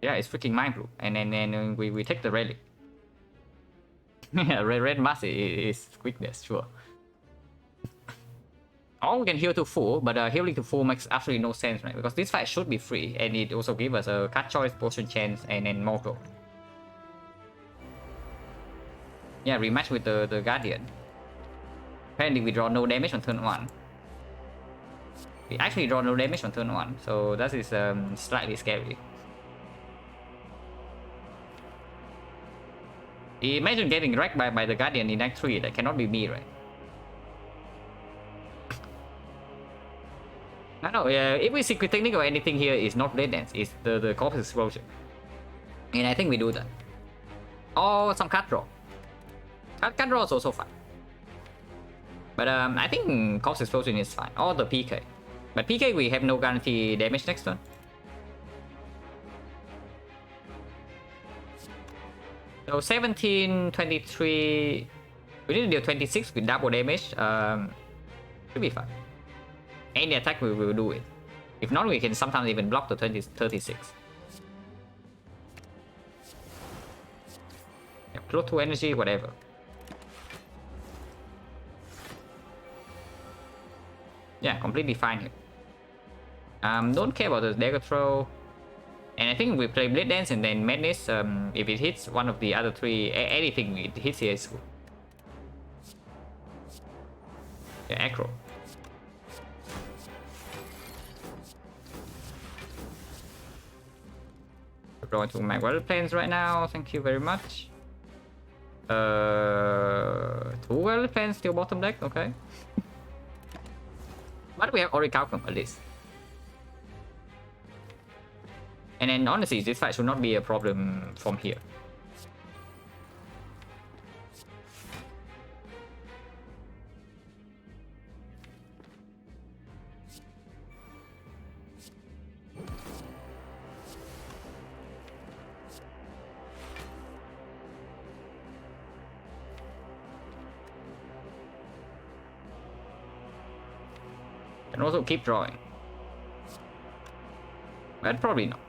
Yeah, it's freaking mind blue. And then we take the relic. Yeah, red mass is quickness, sure. Or we can heal to full, but healing to full makes absolutely no sense, right? Because this fight should be free, and it also gives us a card choice, potion chance, and then more gold. Yeah, rematch with the Guardian. Apparently we draw no damage on turn 1. We actually draw no damage on turn 1, so that is slightly scary. Imagine getting wrecked by the Guardian in Act 3, that cannot be me, right? No, if we secret technique or anything here, is not blade dance, it's the corpse explosion. And I think we do that. Or some card draw. Card draw is also fine. But I think corpse explosion is fine. Or the PK. But PK we have no guarantee damage next turn. So 17, 23... We need to deal 26 with double damage. Should be fine. Any attack we will do it. If not, we can sometimes even block the 36. Yeah, close to energy, whatever. Yeah, completely fine here. Don't care about the dagger throw. And I think we play Blade Dance and then Madness. If it hits one of the other 3, anything it hits here is good. Yeah, Acro. We're going to my weather planes right now. Thank you very much. 2 weather planes still bottom deck, okay. But we have Orichalcum at least. And then honestly, this fight should not be a problem from here. And also keep drawing. But probably not.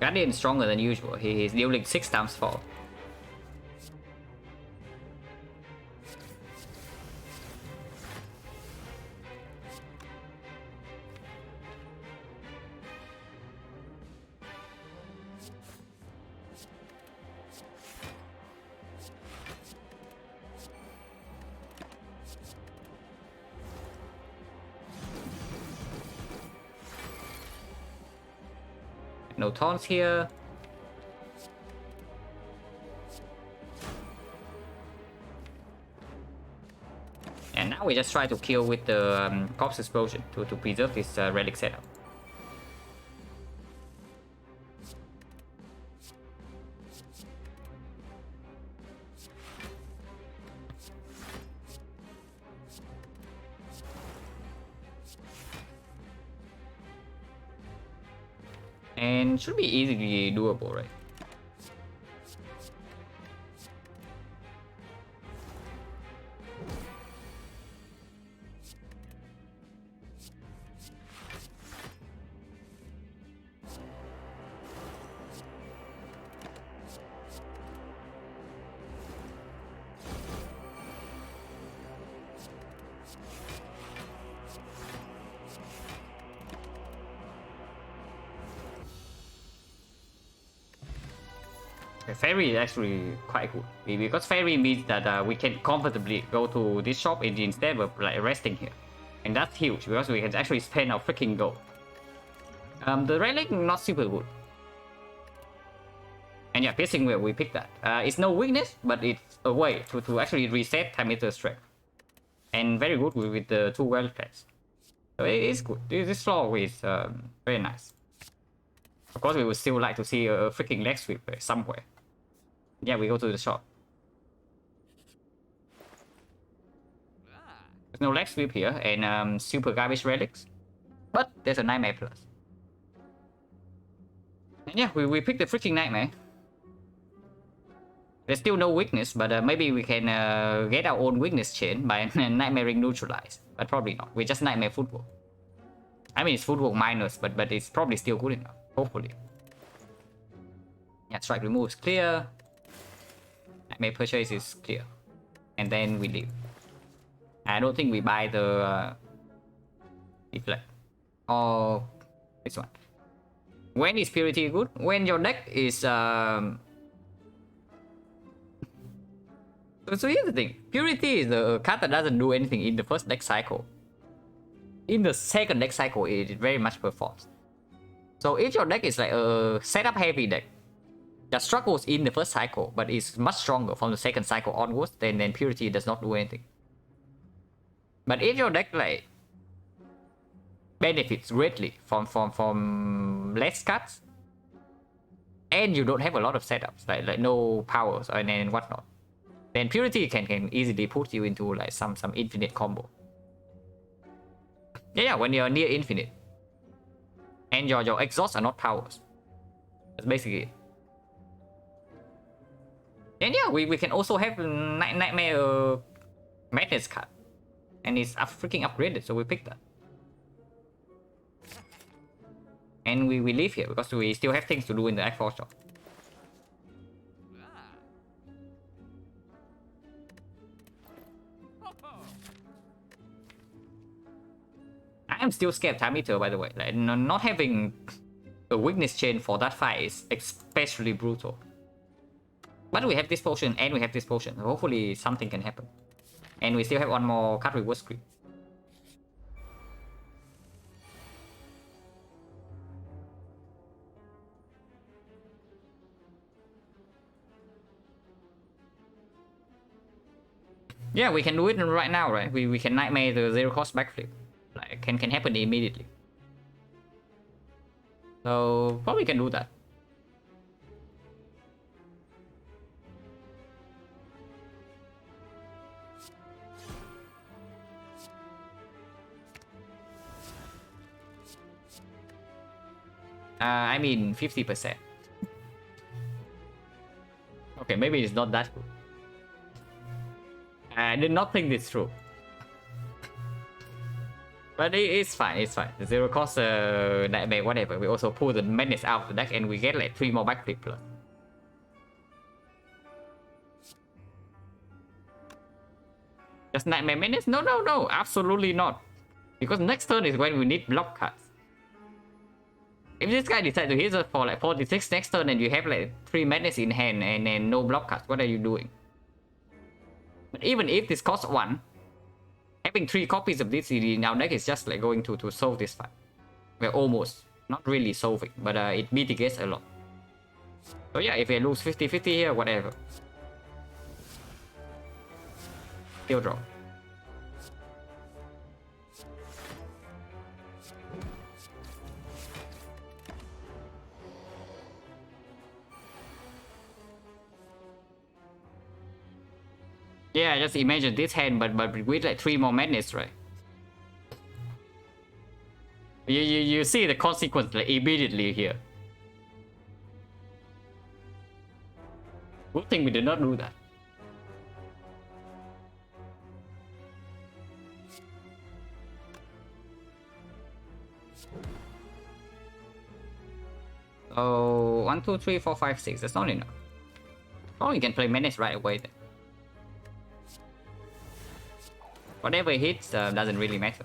Guardian is stronger than usual. He is dealing 6 times 4. No taunts here. And now we just try to kill with the corpse explosion to preserve this relic setup. And should be easily doable, right? Fairy is actually quite good because fairy means that we can comfortably go to this shop instead of like resting here, and that's huge because we can actually spend our freaking gold. The relic not super good, and yeah, piercing wheel we pick that. It's no weakness, but it's a way to actually reset time meter strength, and very good with the 2 well plates. So it is good. This floor is very nice. Of course, we would still like to see a freaking leg sweep somewhere. Yeah, we go to the shop. There's no leg sweep here, and super garbage relics. But there's a Nightmare Plus. And yeah, we picked the freaking Nightmare. There's still no weakness, but maybe we can get our own weakness chain by Nightmaring Neutralize. But probably not. We're just Nightmare Footwork. I mean, it's Footwork minus, but it's probably still good enough. Hopefully. Yeah, Strike Remove is clear. Nightmare Purchase is clear. And then we leave. I don't think we buy the Deflect. Or this one. When is Purity good? When your deck is so here's the thing. Purity is the card that doesn't do anything in the first deck cycle. In the second deck cycle, it very much performs. So if your deck is like a setup heavy deck that struggles in the first cycle, but is much stronger from the second cycle onwards, then Purity does not do anything. But if your deck like benefits greatly from less cuts, and you don't have a lot of setups, like no powers and whatnot, then Purity can easily put you into like some infinite combo. Yeah, when you're near infinite, and your exhausts are not powers. That's basically it. And yeah, we can also have Nightmare Madness card, and it's freaking upgraded, so we picked that. And we leave here because we still have things to do in the Act 4 shop. I am still scared Time Eater, by the way. Like, not having a weakness chain for that fight is especially brutal. But we have this potion and we have this potion. Hopefully something can happen. And we still have one more card reward screen. Yeah, we can do it right now, right? We can Nightmare the zero cost backflip. Like, can happen immediately. So probably can do that. I mean 50%. Okay, maybe it's not that good. I did not think this through. But it's fine, it's fine. The zero cost nightmare, whatever. We also pull the menace out of the deck and we get like 3 more backflip plus. Just nightmare menace? No, absolutely not. Because next turn is when we need block cards. If this guy decides to hit us for like 46 next turn and you have like 3 madness in hand and no block cards, what are you doing? But even if this costs 1, having 3 copies of this CD in our deck is just like going to solve this fight. We're almost. Not really solving, but it mitigates a lot. So yeah, if we lose 50-50 here, whatever. Still draw. Yeah, just imagine this hand, but with like 3 more madness, right? You see the consequence like immediately here. Good thing we did not do that. So 1, 2, 3, 4, 5, 6. That's not enough. Oh, you can play menace right away then. Whatever hits doesn't really matter.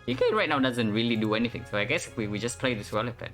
DK right now doesn't really do anything, so I guess we just play the Swirl Effect.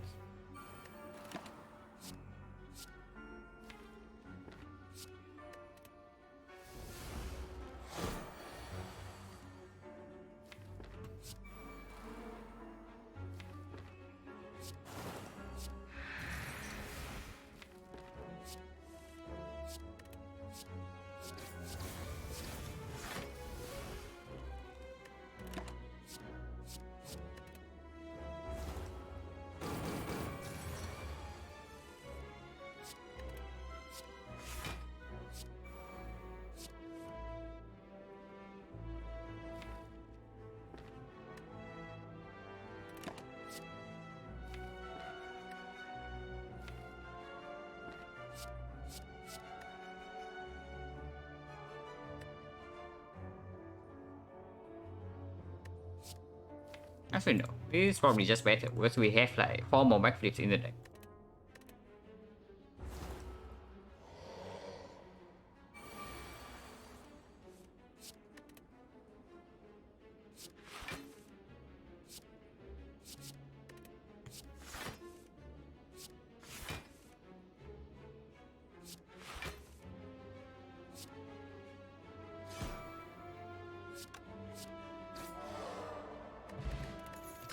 Actually no, this is probably just better because we have like 4 more backflips in the deck.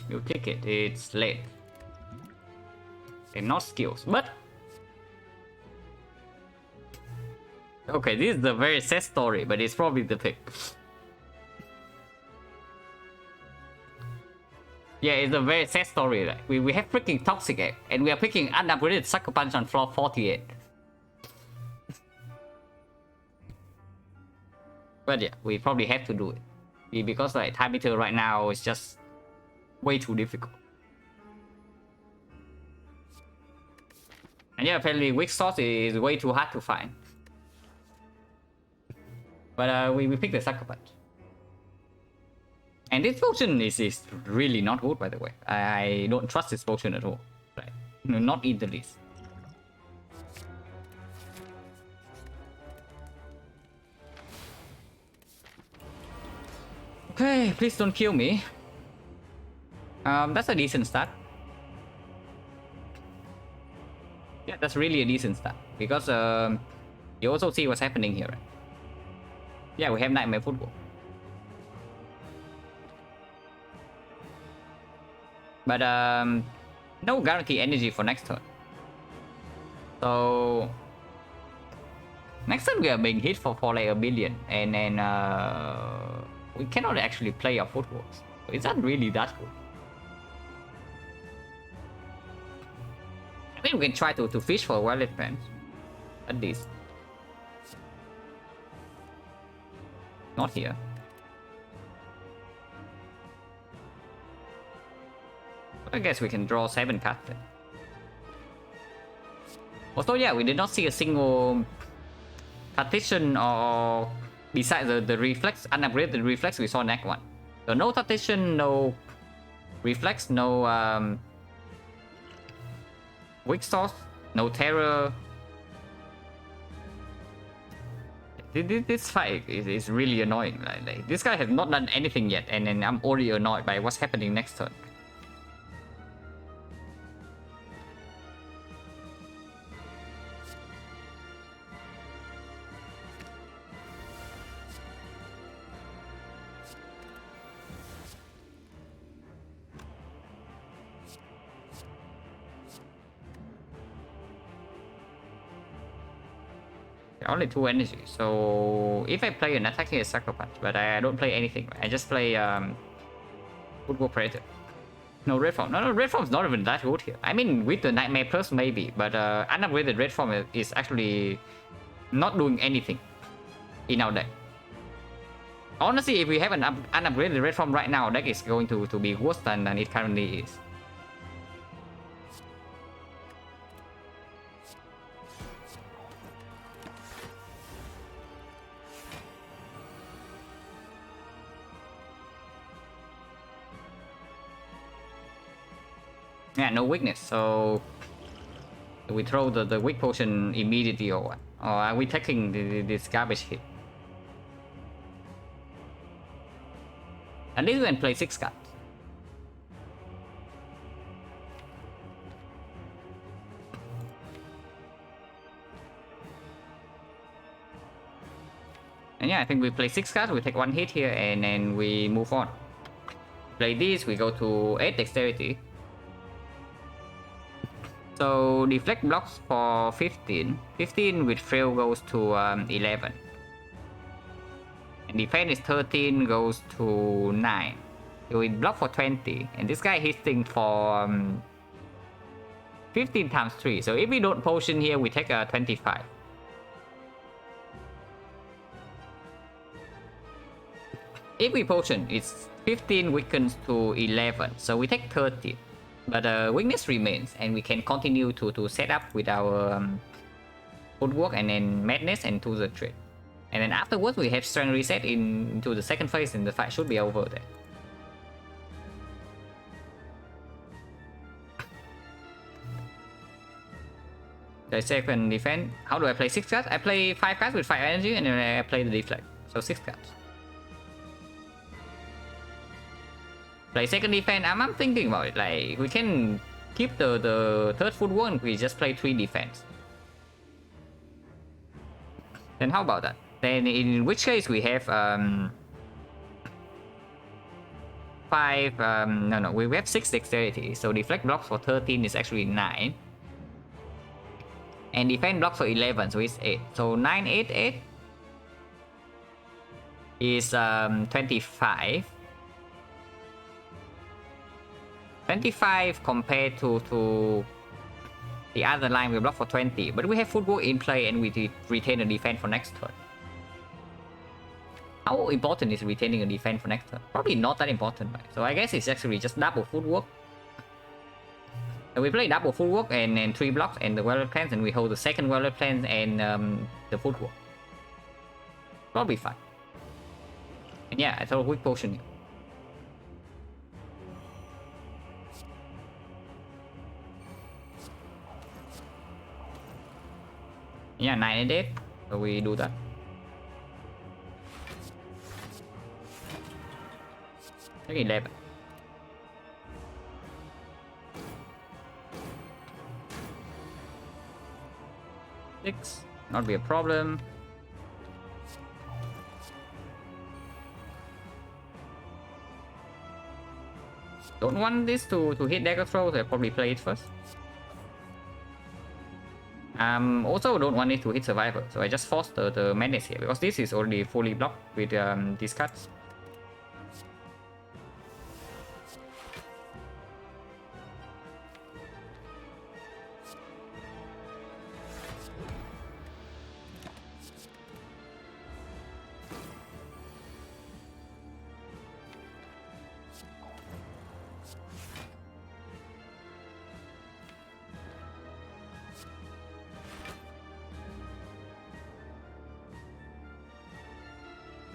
You kick it, it's late. And not skills, but... Okay, this is the very sad story, but it's probably the pick. Yeah, it's a very sad story. Like, we have freaking Toxic Egg, and we are picking unupgraded Sucker Punch on floor 48. But yeah, we probably have to do it. Because like Time Eater right now is just way too difficult. And yeah, apparently weak sauce is way too hard to find. But we picked the Sucker Punch. And this potion is really not good, by the way. I don't trust this potion at all. Right? Not in the least. Okay, please don't kill me. That's a decent start. Yeah, that's really a decent start. Because you also see what's happening here, right? Yeah, we have Nightmare Football. But no guarantee energy for next turn. So next turn we are being hit for like a billion, and then we cannot actually play our footworks. So it's not really that good. I think we can try to fish for Violet Pants. At least. Not here. I guess we can draw 7 cards then. Also, yeah, we did not see a single Tactician or besides the reflex, unupgraded reflex we saw in Act 1. So no Tactician, no reflex, no weak sauce, no terror. This fight is really annoying. Like this guy has not done anything yet, and then I'm already annoyed by what's happening next turn. Only 2 energy, so if I play an attacking, it's Sucker Punch, but I don't play anything. I just play Football Predator. No Red Form. No, Red Form's not even that good here. I mean, with the Nightmare Plus maybe, but unupgraded Red Form is actually not doing anything in our deck. Honestly, if we have an unupgraded Red Form right now, deck is going to be worse than it currently is. Yeah, no weakness, so we throw the weak potion immediately or what? Or are we taking this garbage hit? At least we can play 6 cards. And yeah, I think we play 6 cards, we take 1 hit here, and then we move on. Play this, we go to 8 dexterity. So deflect blocks for 15. 15 with fail goes to 11. And defense is 13 goes to 9. So we block for 20. And this guy hitting for 15 times 3. So if we don't potion here, we take a 25. If we potion, it's 15 weakens to 11. So we take 30. But weakness remains, and we can continue to set up with our footwork and then madness and to the trade. And then afterwards we have strength reset into the second phase, and the fight should be over there. The second defense. How do I play 6 cards? I play 5 cards with 5 energy and then I play the deflect. So 6 cards. Play second defense. I'm thinking about it. Like we can keep the third footwork and we just play 3 defense. Then how about that? Then in which case we have 5 no we have 6 dexterity. So deflect blocks for 13 is actually 9. And defense blocks for 11, so it's 8. So 9, 8, 8 is 25. 25 compared to the other line we block for 20. But we have footwork in play and we retain a defense for next turn. How important is retaining a defense for next turn? Probably not that important, right? So I guess it's actually just double footwork. And we play double footwork and 3 blocks and the Violet Plans, and we hold the second Violet Plans and the footwork. Probably fine. And yeah, I throw a quick potion here. Yeah, 9 and 8. So we do that. Take 11. Not be a problem. Don't want this to hit dagger throw, so I probably play it first. Also don't want it to hit survivor, so I just force the menace here because this is already fully blocked with these cards.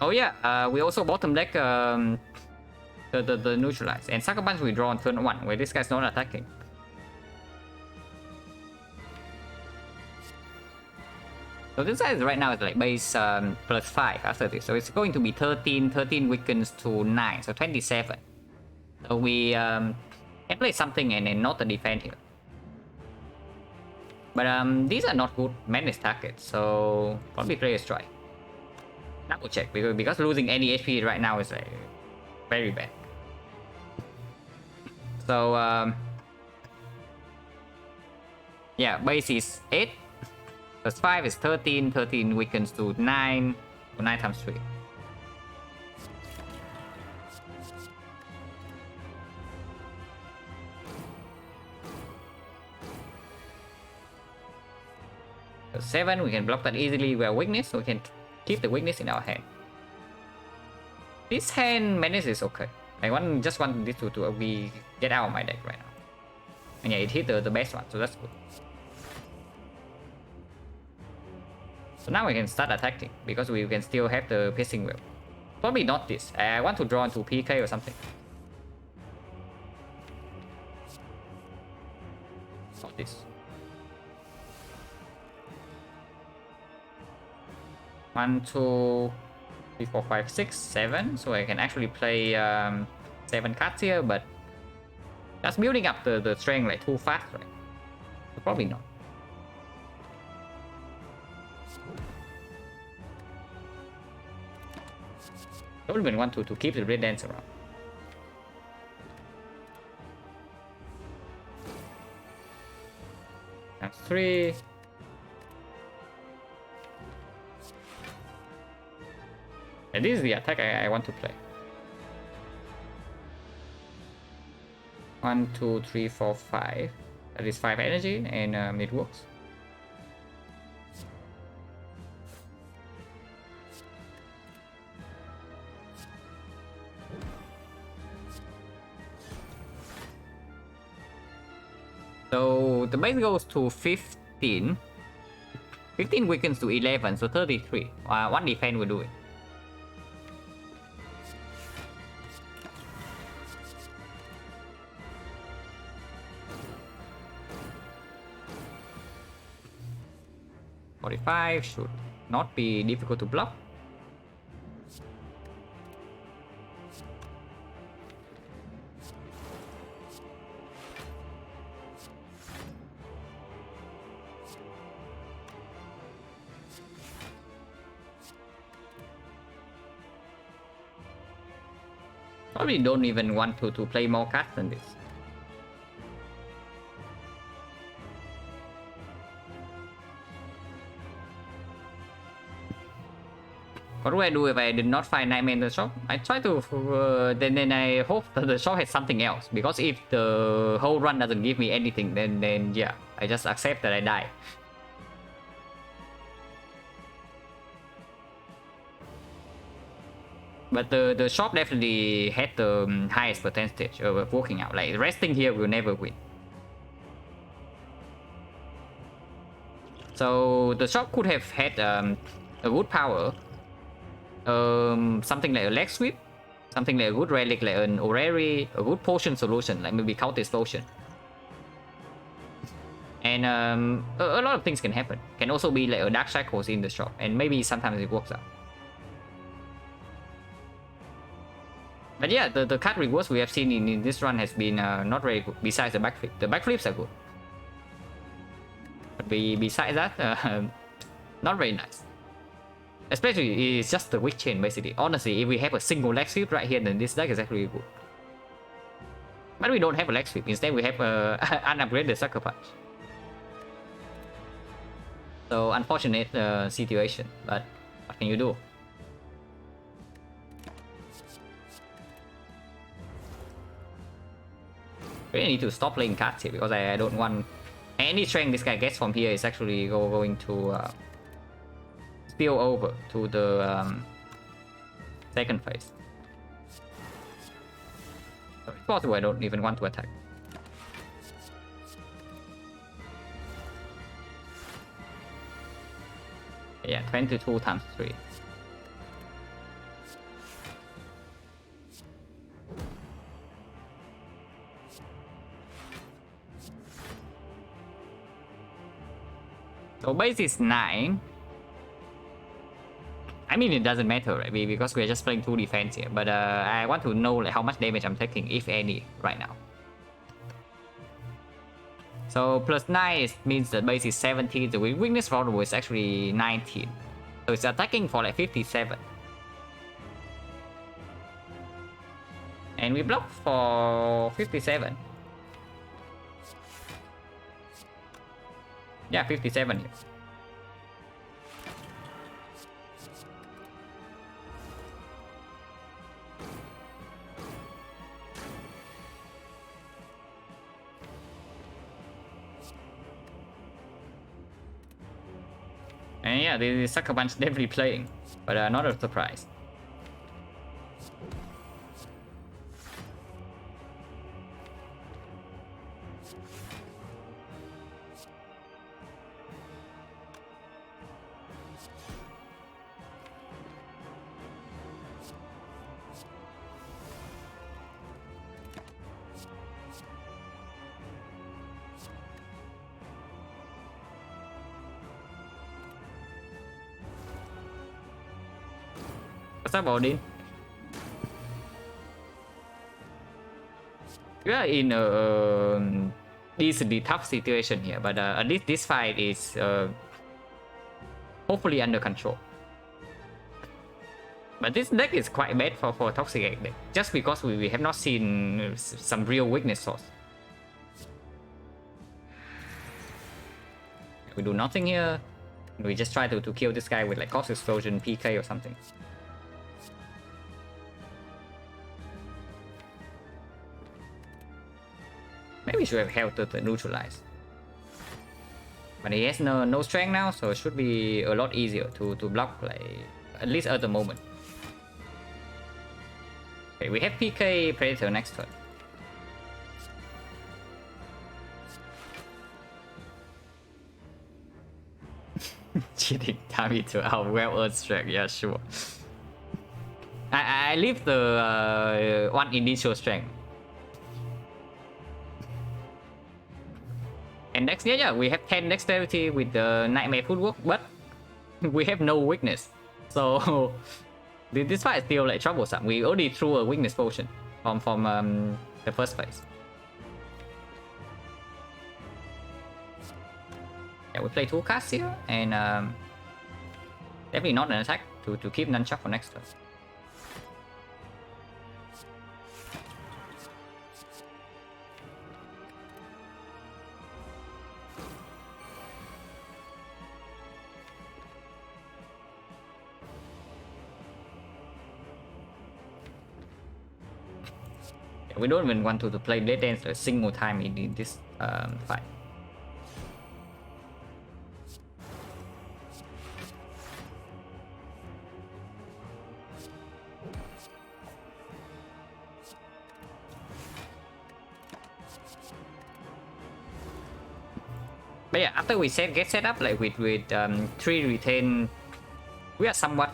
Oh yeah, we also bottom deck the neutralize and Sucker Punch we draw on turn 1 where this guy's not attacking. So this size right now is like base plus 5 after this, so it's going to be 13. 13 weakens to 9, so 27. So we can play something and then not the defense here. But these are not good menace targets, so probably play a strike. Double check because losing any HP right now is like very bad. So yeah, base is 8 plus 5 is 13. 13 weakens to 9. So 9 times 3. So 7, we can block that easily. We have weakness, so we can keep the weakness in our hand. This hand menace is okay. I just want this to be get out of my deck right now. And yeah, it hit the best one, so that's good. So now we can start attacking because we can still have the piercing wheel. Probably not this. I want to draw into PK or something. Not this. 1, 2, 3, 4, 5, 6, 7. So I can actually play 7 cards here, but that's building up the strength like too fast, right? So probably not. I would even want to keep the red dance around. That's 3. And this is the attack I want to play. 1, 2, 3, 4, 5. That is 5 energy, and it works. So the base goes to 15. 15 weakens to 11, so 33. 1 defense will do it. 45 should not be difficult to block. Probably don't even want to play more cards than this. What do I do if I did not find Nightmare in the shop? I try to, then I hope that the shop has something else. Because if the whole run doesn't give me anything, then yeah, I just accept that I die. But the shop definitely had the highest percentage of working out. Like resting here will never win. So the shop could have had a good power. Something like a leg sweep, something like a good relic like an orrery, a good potion solution like maybe Cultist potion, and a lot of things can happen. Can also be like a dark shackles in the shop, and maybe sometimes it works out. But yeah, the card rewards we have seen in this run has been not very good. Besides the backflip, the backflips are good, but besides that, not very nice. Especially, it's just the weak chain basically. Honestly, if we have a single leg sweep right here, then this deck is actually good. But we don't have a leg sweep. Instead, we have a unupgraded sucker punch. So unfortunate situation, but what can you do? Really need to stop playing cards here because I don't want any strength this guy gets from here is actually going to spill over to the second phase. So if possible, I don't even want to attack. Yeah, 22 times 3. So base is 9. I mean, it doesn't matter, right? Because we're just playing 2 defense here. But I want to know like how much damage I'm taking, if any, right now. So plus 9 means the base is 17. The weakness vulnerable is actually 19. So it's attacking for like 57. And we block for 57. Yeah, 57 here. And yeah, the sucker punch definitely playing, but not a surprise. What's up, Odin? We are in a decently tough situation here, but at least this fight is hopefully under control. But this deck is quite bad for toxic deck, just because we have not seen some real weakness source. We do nothing here. We just try to kill this guy with like Corpse Explosion, PK or something. Maybe we should have held to neutralize. But he has no strength now, so it should be a lot easier to block, like, at least at the moment. Okay, we have PK Predator next turn. Cheating Tami to our well-earned strength, yeah, sure. I leave the one initial strength. And next, yeah, we have 10 dexterity with the Nightmare Footwork, but we have no weakness. So this fight is still like troublesome. We only threw a weakness potion from the first phase. Yeah, we play 2 cards here, and definitely not an attack to keep Nunchuck for next turn. Yeah, we don't even want to play Blade Dance a single time in this fight. But yeah, after we get set up like with 3 retain, we are somewhat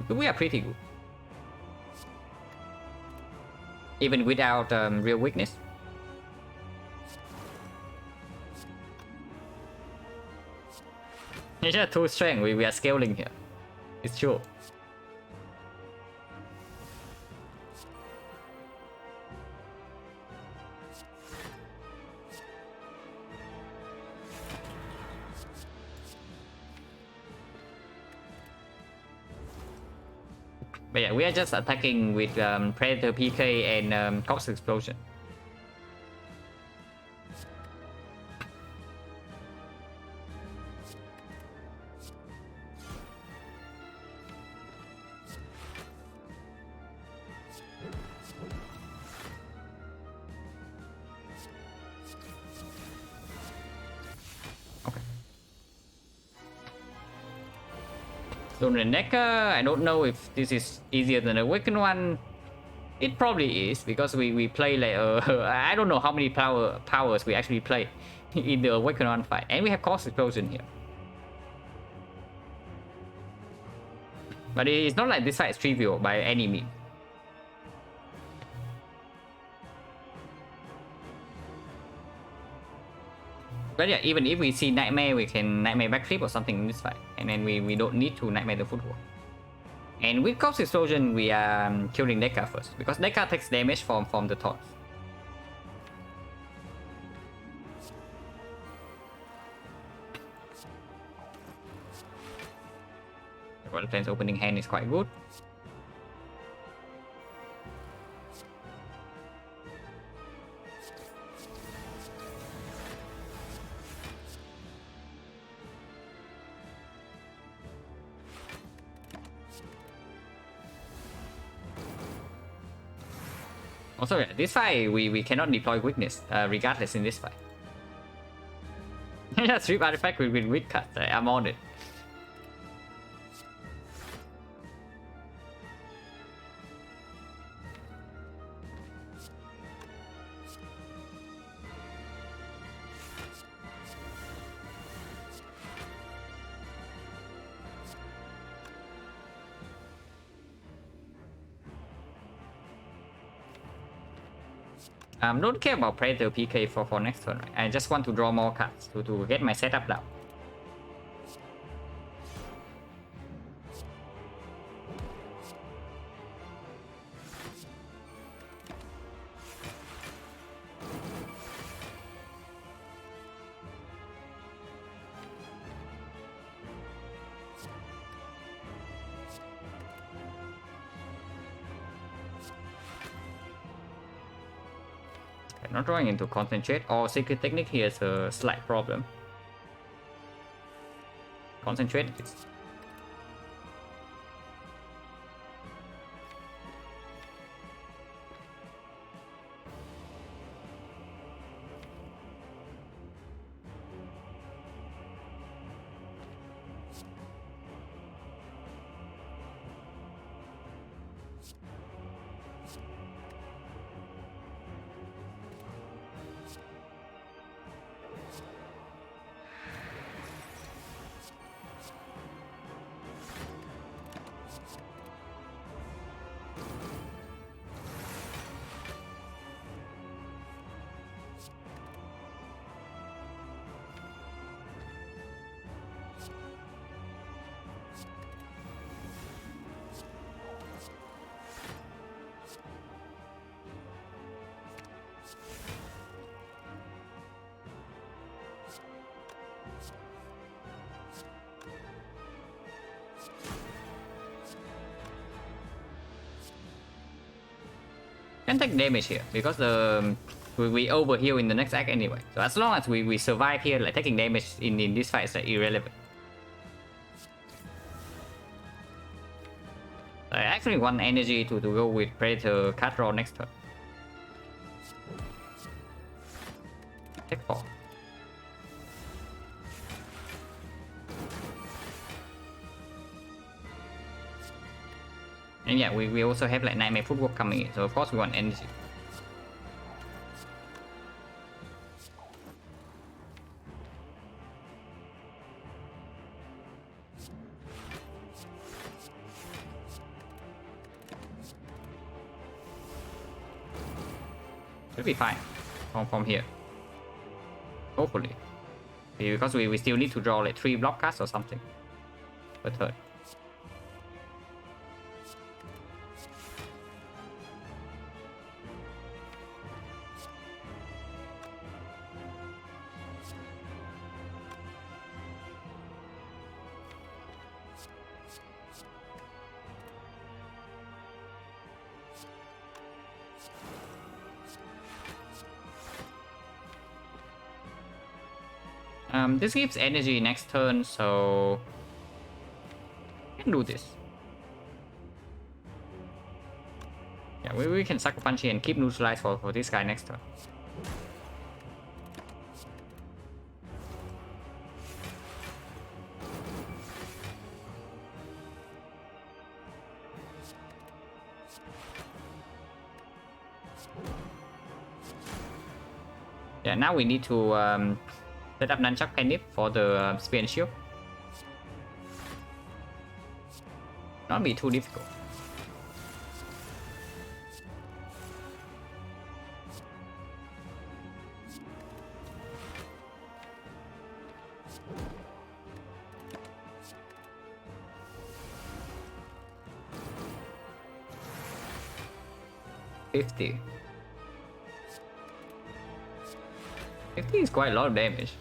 we are pretty good, even without real weakness. It's just 2 strength. We are scaling here. It's true. But yeah, we are just attacking with Predator PK and Cox Explosion. So the Necker, I don't know if this is easier than the Awakened one. It probably is, because we play like I don't know how many powers we actually play in the Awakened one fight, and we have Cost Explosion here. But it's not like this fight is trivial by any means. But yeah, even if we see Nightmare, we can Nightmare Backflip or something in this fight, and then we don't need to Nightmare the Footwork. And with Cost Explosion, we are killing Deca first, because Deca takes damage from the taunts. The Royal Plains opening hand is quite good. Also, yeah, this fight we cannot deploy weakness regardless in this fight. Just Strip Artifact with weak cut. I'm on it. Don't care about Predator PK for next turn. Right? I just want to draw more cards to get my setup down. Not drawing into Concentrate or Secret Technique here is a slight problem. Concentrate it is. can take damage here because we overheal in the next act anyway. So as long as we survive here, like taking damage in this fight is like irrelevant. I actually want energy to go with Predator card draw next turn. Take 4. And yeah, we also have like Nightmare Footwork coming in, so of course we want energy. Should be fine from here. Hopefully. Because we still need to draw like 3 block cards or something per turn. This gives energy next turn, so I can do this. Yeah, we can Sucker Punch here and keep neutralize for this guy next turn. Yeah, now we need to set up Nunchuck Penny for the Spear and Shield. Not be too difficult. $50 is quite a lot of damage.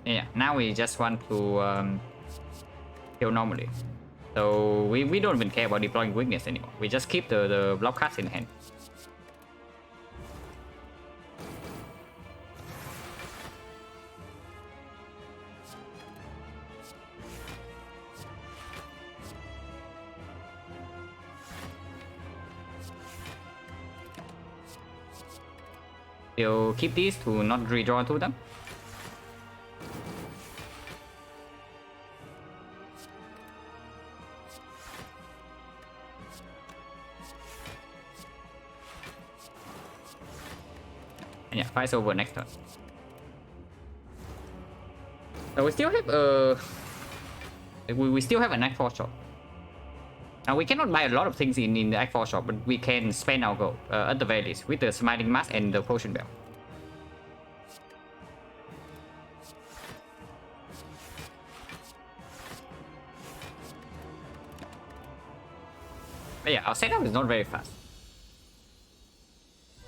Yeah, now we just want to kill normally. So we don't even care about deploying weakness anymore. We just keep the block cards in hand. We'll keep these to not redraw to them. And yeah, fight's over next turn. So we still have we still have an Act 4 shop. Now we cannot buy a lot of things in the Act 4 shop, but we can spend our gold at the very least with the Smiling Mask and the Potion Bell. But yeah, our setup is not very fast.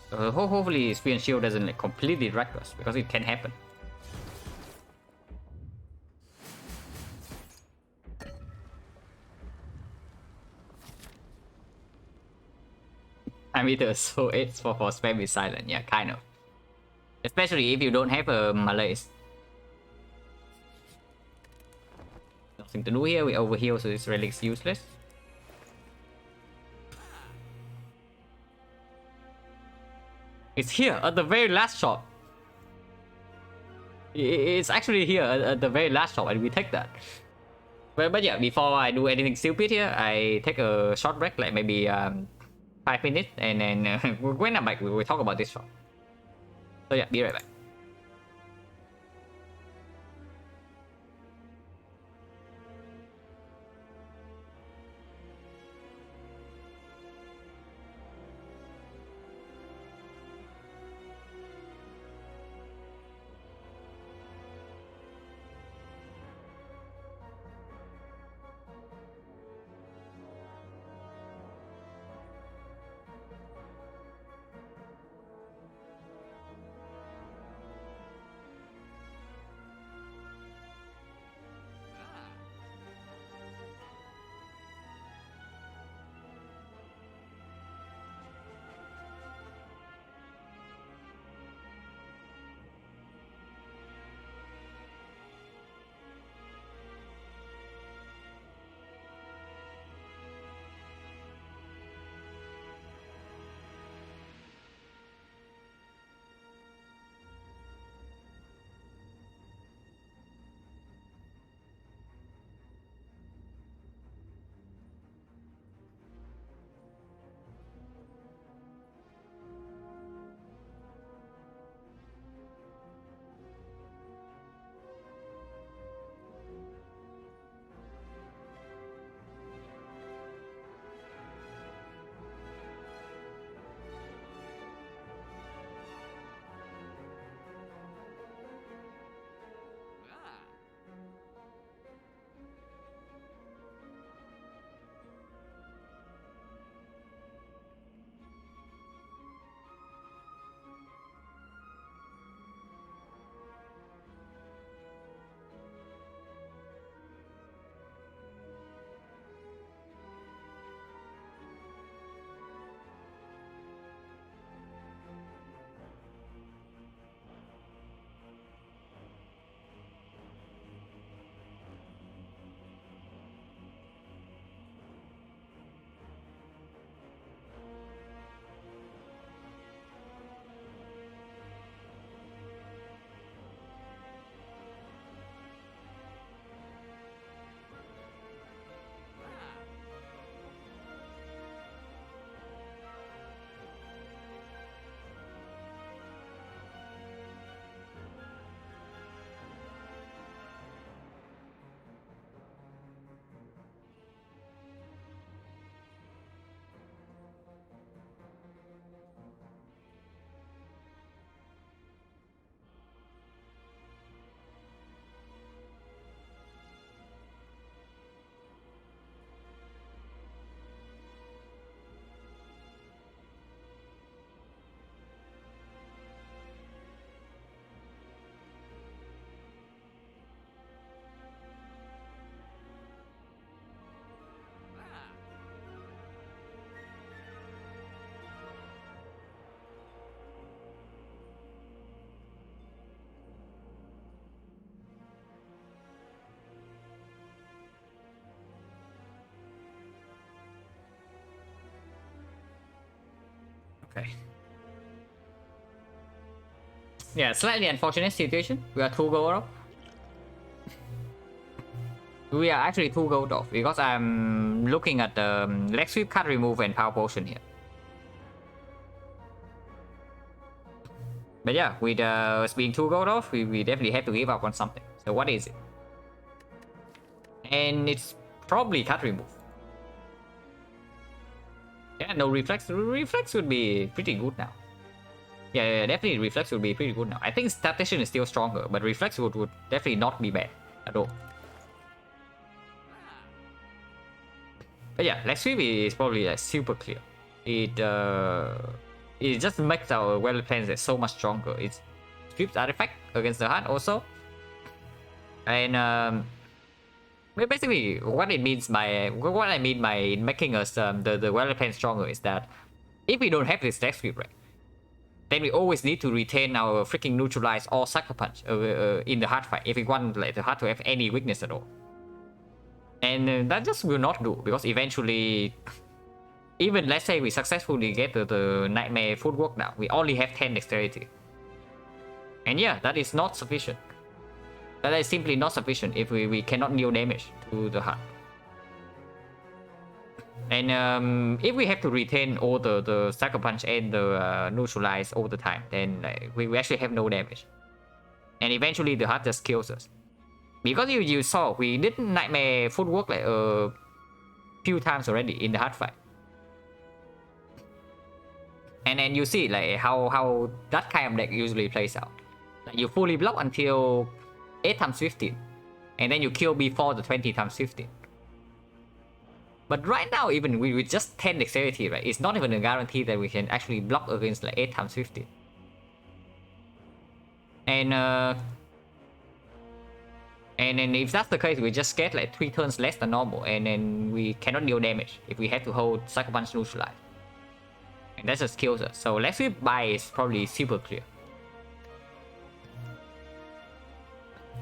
Hopefully Spear and Shield doesn't like completely wreck us, because it can happen. I'm either so 8 for spam is silent, yeah, kind of. Especially if you don't have a Malaise. Nothing to do here, we overheal, so this relic's useless. It's here at the very last shop. It's actually here at the very last shop, and we take that. But yeah, before I do anything stupid here, I take a short break, like maybe 5 minutes, and then when I'm back, we will talk about this shot. So yeah, be right back. Okay. Yeah, slightly unfortunate situation. We are 2 gold off. We are actually 2 gold off because I'm looking at the leg sweep, card remove, and power potion here. But yeah, with us being 2 gold off, we definitely have to give up on something. So what is it? And it's probably card remove. Yeah, no reflex. Reflex would be pretty good now. Yeah, definitely reflex would be pretty good now. I think statistician is still stronger, but reflex would definitely not be bad at all. But yeah, leg sweep is probably like super clear. It just makes our weather plans so much stronger. It sweeps artifact against the heart also, and basically what I mean by making us the weather plan stronger is that if we don't have this leg sweep, right, then we always need to retain our freaking neutralize or sucker punch in the hard fight if we want like the heart to have any weakness at all. And that just will not do, because eventually, even let's say we successfully get the nightmare footwork now, we only have 10 dexterity. And yeah, that is not sufficient. That is simply not sufficient if we cannot deal damage to the heart. And if we have to retain all the Sucker Punch and the Neutralize all the time, then we actually have no damage. And eventually the heart just kills us. Because you saw, we did Nightmare footwork like a few times already in the hard fight. And then you see like how that kind of deck usually plays out. Like you fully block until 8 times 15. And then you kill before the 20 times 15. But right now, even with just 10 dexterity, right, it's not even a guarantee that we can actually block against like 8 times 15. And then if that's the case, we just get like 3 turns less than normal, and then we cannot deal damage if we have to hold Sucker Punch Neutralize. And that just kills us. So Leg Sweep buy is probably super clear.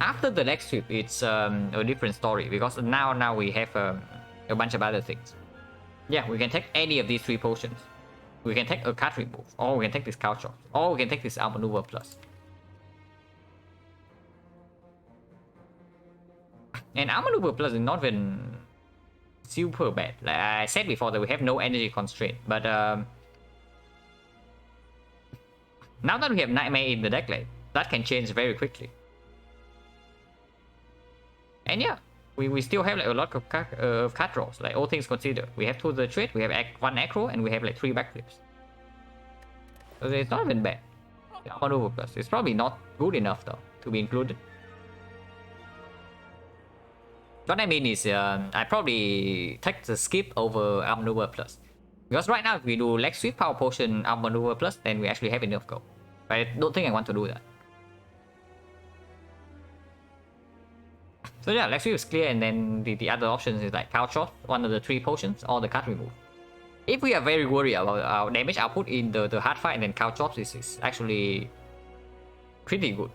After the Leg Sweep, it's a different story, because now we have a bunch of other things. Yeah, we can take any of these 3 potions. We can take a card remove, or we can take this Couch Chop, or we can take this Outmaneuver Plus. And Outmaneuver Plus is not even super bad. Like I said before that we have no energy constraint, but now that we have Nightmare in the deck, like, that can change very quickly. And yeah, we still have like a lot of card draws, like all things considered. We have 2 the trade, we have 1 Acro, and we have like 3 backflips. So it's not even bad. Outmaneuver Plus. It's probably not good enough though to be included. What I mean is, I probably take the skip over Outmaneuver Plus. Because right now, if we do Leg Sweep, Power Potion, Outmaneuver Plus, then we actually have enough gold. But I don't think I want to do that. So yeah, Leg Sweep is clear, and then the other options is like Couch Chop, one of the 3 potions, or the card remove. If we are very worried about our damage output in the hard fight, then Couch Chop is actually pretty good.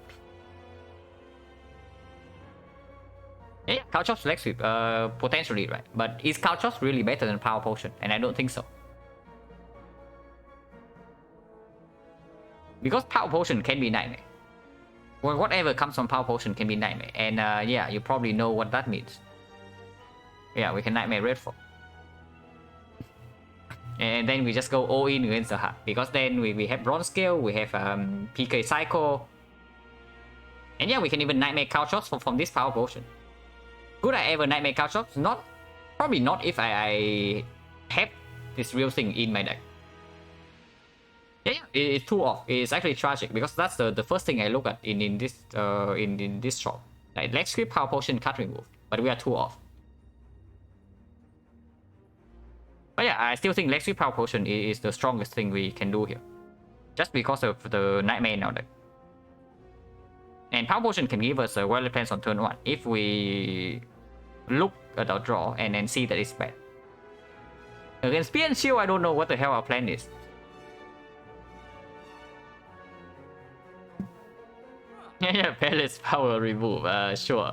Yeah, Couch Chop's Leg Sweep, potentially, right? But is Couch Chop really better than Power Potion? And I don't think so. Because Power Potion can be Nightmare. Well, whatever comes from Power Potion can be Nightmare. And yeah, you probably know what that means. Yeah, we can Nightmare Redfall. And then we just go all in against the heart. Because then we have Bronze Scale, we have PK Cycle. And yeah, we can even Nightmare Couch Chops from this Power Potion. Could I ever Nightmare Couch Chops? Not. Probably not if I have this real thing in my deck. Yeah, it's 2 off. It's actually tragic because that's the first thing I look at in this shop. Like Leg Sweep, Power Potion, card remove, but we are 2 off. But yeah, I still think Leg Sweep, Power Potion is the strongest thing we can do here, just because of the Nightmare in our deck. And Power Potion can give us a Well Plans on turn 1 if we look at our draw and then see that it's bad. Against Spear and Shield, I don't know what the hell our plan is. Yeah, Pellets Power Remove, sure.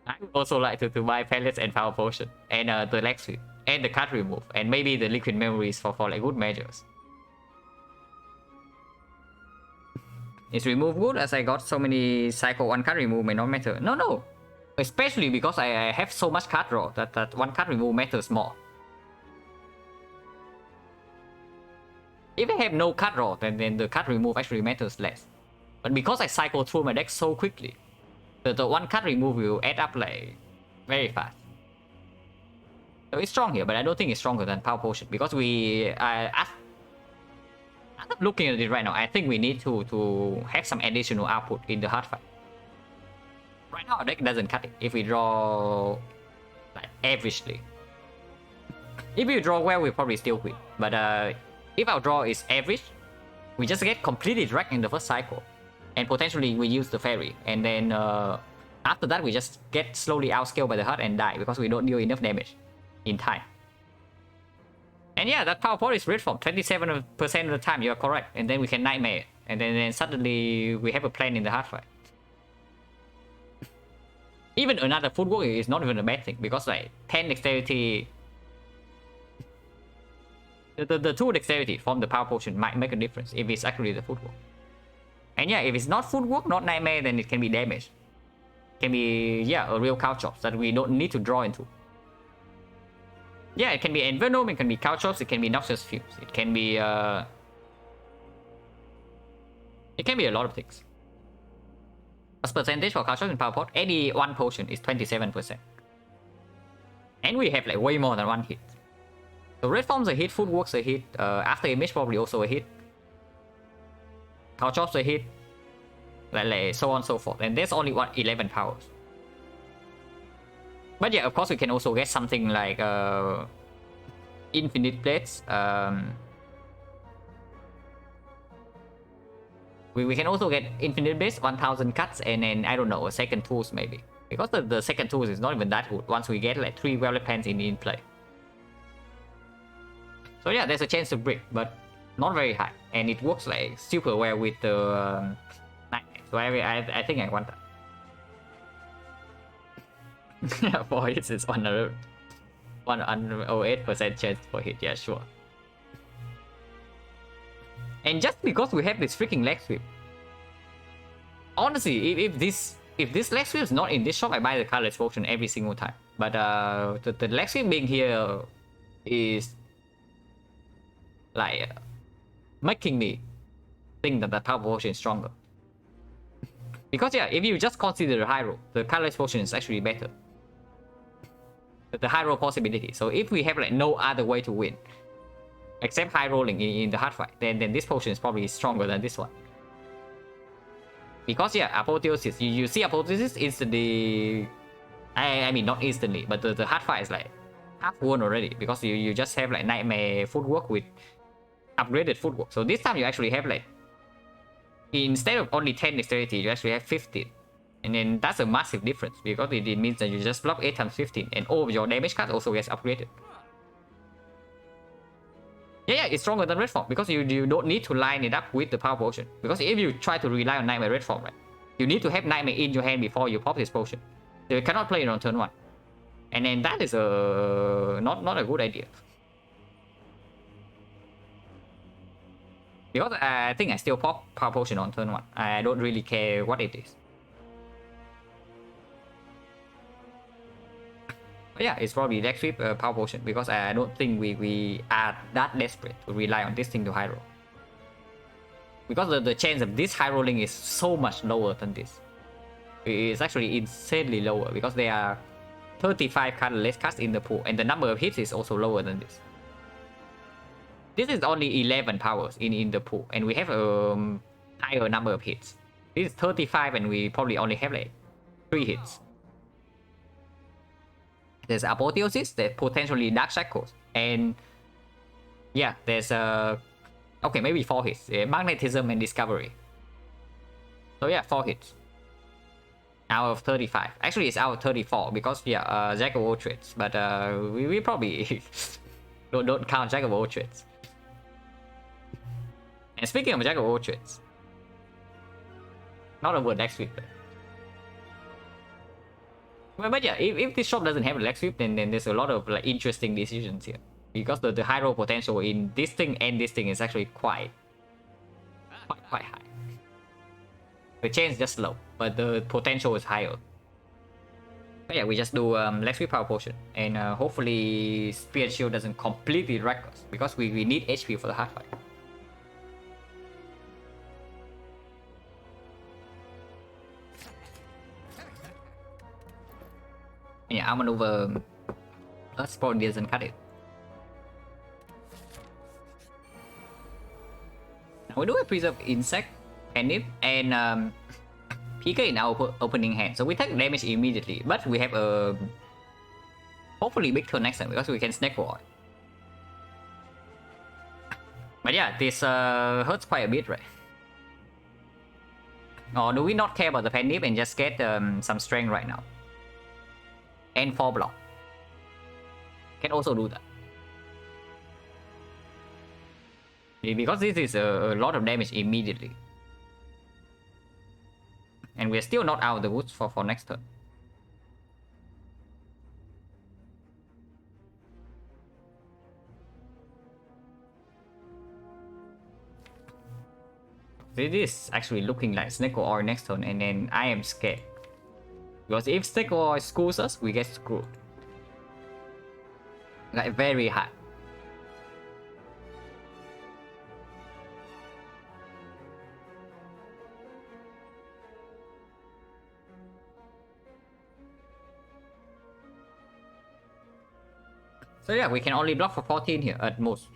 I would also like to buy Pellets and Power Potion, and the Leg Sweep, and the card remove, and maybe the Liquid Memories for like good measures. Is remove good, as I got so many Cycle 1 card remove may not matter? No. Especially because I have so much card draw that 1 card remove matters more. If I have no card draw, then the card remove actually matters less. But because I cycle through my deck so quickly, the 1 card remove will add up like very fast. So it's strong here, but I don't think it's stronger than Power Potion because as I'm looking at it right now, I think we need to have some additional output in the hard fight. Right now, our deck doesn't cut it if we draw like averagely. If we draw well, we probably still win. But if our draw is average, we just get completely dragged in the first cycle. And potentially we use the fairy, and then after that we just get slowly outscaled by the heart and die because we don't deal enough damage in time. And yeah, that Power Point is red from 27% of the time, you are correct. And then we can Nightmare, and then suddenly we have a plan in the hard fight. Even another footwork is not even a bad thing because like 10 dexterity, the 2 dexterity from the Power Potion might make a difference if it's actually the footwork. And yeah, if it's not footwork, not Nightmare, then it can be damage. It can be, yeah, a real Couch Chops that we don't need to draw into. Yeah, it can be Envenom, it can be Caltrops, it can be Noxious Fumes, it can be a lot of things. As percentage for Caltrops in Power Pot, any one potion is 27%. And we have like way more than one hit. So Red Form's a hit, Footwork's a hit, After Image probably also a hit. Caltrops a hit, like so on and so forth. And there's only 11 powers. But yeah, of course we can also get something like Infinite Blades. We can also get Infinite Blades, 1000 cuts, and then I don't know, a second tools maybe. Because the second tools is not even that good once we get like 3 Violet Pens in play. So yeah, there's a chance to break, but not very high. And it works like super well with the Nightmare. So I think I want that. For hits is 108% chance for hit, yeah, sure. And just because we have this freaking leg sweep, honestly, if this leg sweep is not in this shop, I buy the colorless potion every single time. But the leg sweep being here is like making me think that the power potion is stronger. Because yeah, if you just consider the high roll, the colorless potion is actually better. The high roll possibility. So if we have like no other way to win except high rolling in the hard fight, then this potion is probably stronger than this one. Because yeah, Apotheosis, you see Apotheosis instantly, I mean not instantly, but the hard fight is like half won already, because you just have like Nightmare Footwork with upgraded Footwork. So this time you actually have like, instead of only 10 dexterity, you actually have 15. And then that's a massive difference, because it means that you just block 8 times 15 and all of your damage cards also gets upgraded. Yeah, it's stronger than Red Form, because you don't need to line it up with the power potion. Because if you try to rely on Nightmare Red Form, right, you need to have Nightmare in your hand before you pop this potion. So you cannot play it on turn 1. And then that is not a good idea. Because I think I still pop power potion on turn 1. I don't really care what it is. But yeah, it's probably leg sweep, power potion, because I don't think we are that desperate to rely on this thing to high roll. Because the chance of this high rolling is so much lower than this. It's actually insanely lower, because there are 35 colorless cards in the pool, and the number of hits is also lower than this. This is only 11 powers in the pool, and we have a higher number of hits. This is 35, and we probably only have like 3 hits. There's Apotheosis, there's potentially Dark Shackles, and yeah, there's okay, maybe 4 hits. Magnetism and Discovery. So yeah, 4 hits out of 35. Actually, it's out of 34, because yeah, Jack of all trades. But we probably don't count Jack of all trades. And speaking of Jack of all trades, not a word next week. But yeah, if this shop doesn't have a leg sweep, then there's a lot of like interesting decisions here, because the high roll potential in this thing and this thing is actually quite high. The chance is just low, but the potential is higher. But yeah, we just do leg sweep power potion, and hopefully Spear Shield doesn't completely wreck us, because we need HP for the hard fight. Yeah, I'm maneuver. Let's probably doesn't cut it. Now we do a preserve insect, Penip, and Pika in our opening hand. So we take damage immediately, but we have a hopefully big turn next time, because we can snack for it. But yeah, this hurts quite a bit, right? Or do we not care about the Penip and just get some strength right now? And 4 block. Can also do that. Because this is a lot of damage immediately. And we're still not out of the woods for next turn. This is actually looking like XecnaR next turn, and then I am scared. Because if XecnaR schools us, we get screwed. Like very hard. So yeah, we can only block for 14 here at most.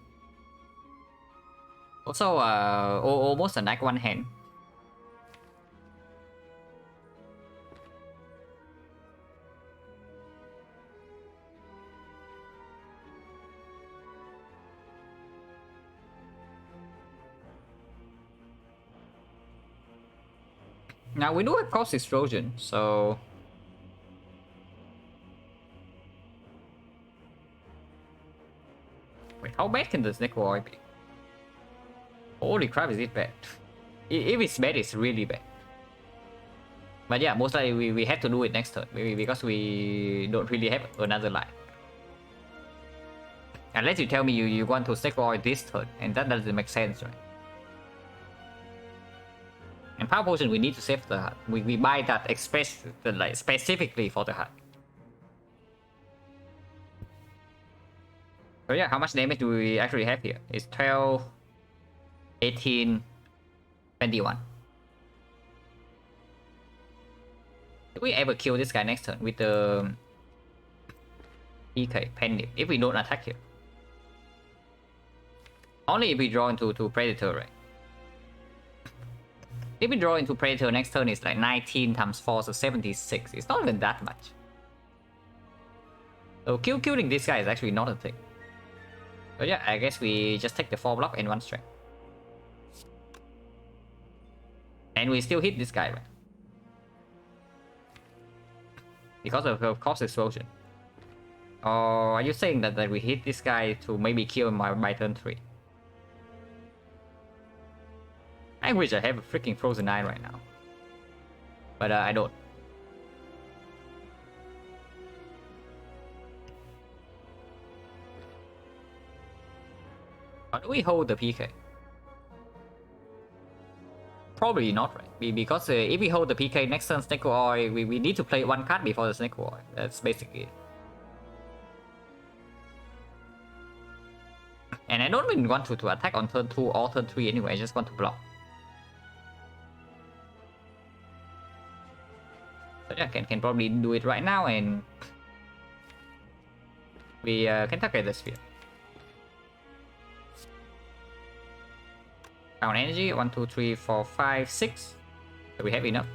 Also, almost a knight one hand. Now we do have cost explosion, so wait, how bad can the XecnaR be? Holy crap, is it bad? If it's bad, it's really bad. But yeah, most likely we have to do it next turn, maybe because we don't really have another line. Unless you tell me you want to XecnaR this turn, and that doesn't make sense, right? And power potion, we need to save the hut. We buy that like specifically for the hut. So yeah, how much damage do we actually have here? It's 12, 18, 21. Do we ever kill this guy next turn with the PK Pendant if we don't attack here? Only if we draw into Predator, right? If we draw into Predator next turn, it's like 19 times 4, so 76. It's not even that much. So killing this guy is actually not a thing. So yeah, I guess we just take the 4 block and 1 strength. And we still hit this guy, right? Because of cost explosion. Or are you saying that we hit this guy to maybe kill him by turn 3? I wish I have a freaking Frozen Eye right now. But I don't. How do we hold the PK? Probably not, right? Because if we hold the PK next turn XecnaR, we need to play 1 card before the XecnaR. That's basically it. And I don't even want to attack on turn 2 or turn 3 anyway, I just want to block. So yeah, can probably do it right now, and we can target the sphere. Count energy 1, 2, 3, 4, 5, 6. So we have enough.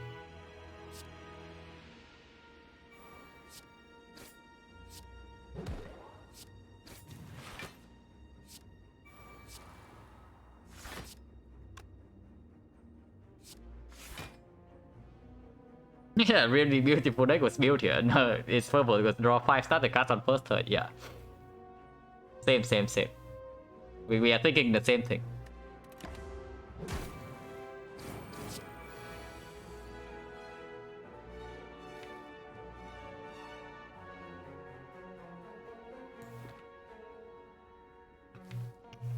Yeah, really beautiful deck was built here. No, it's purple because draw 5 starter cards on first turn. Yeah. Same. We are thinking the same thing.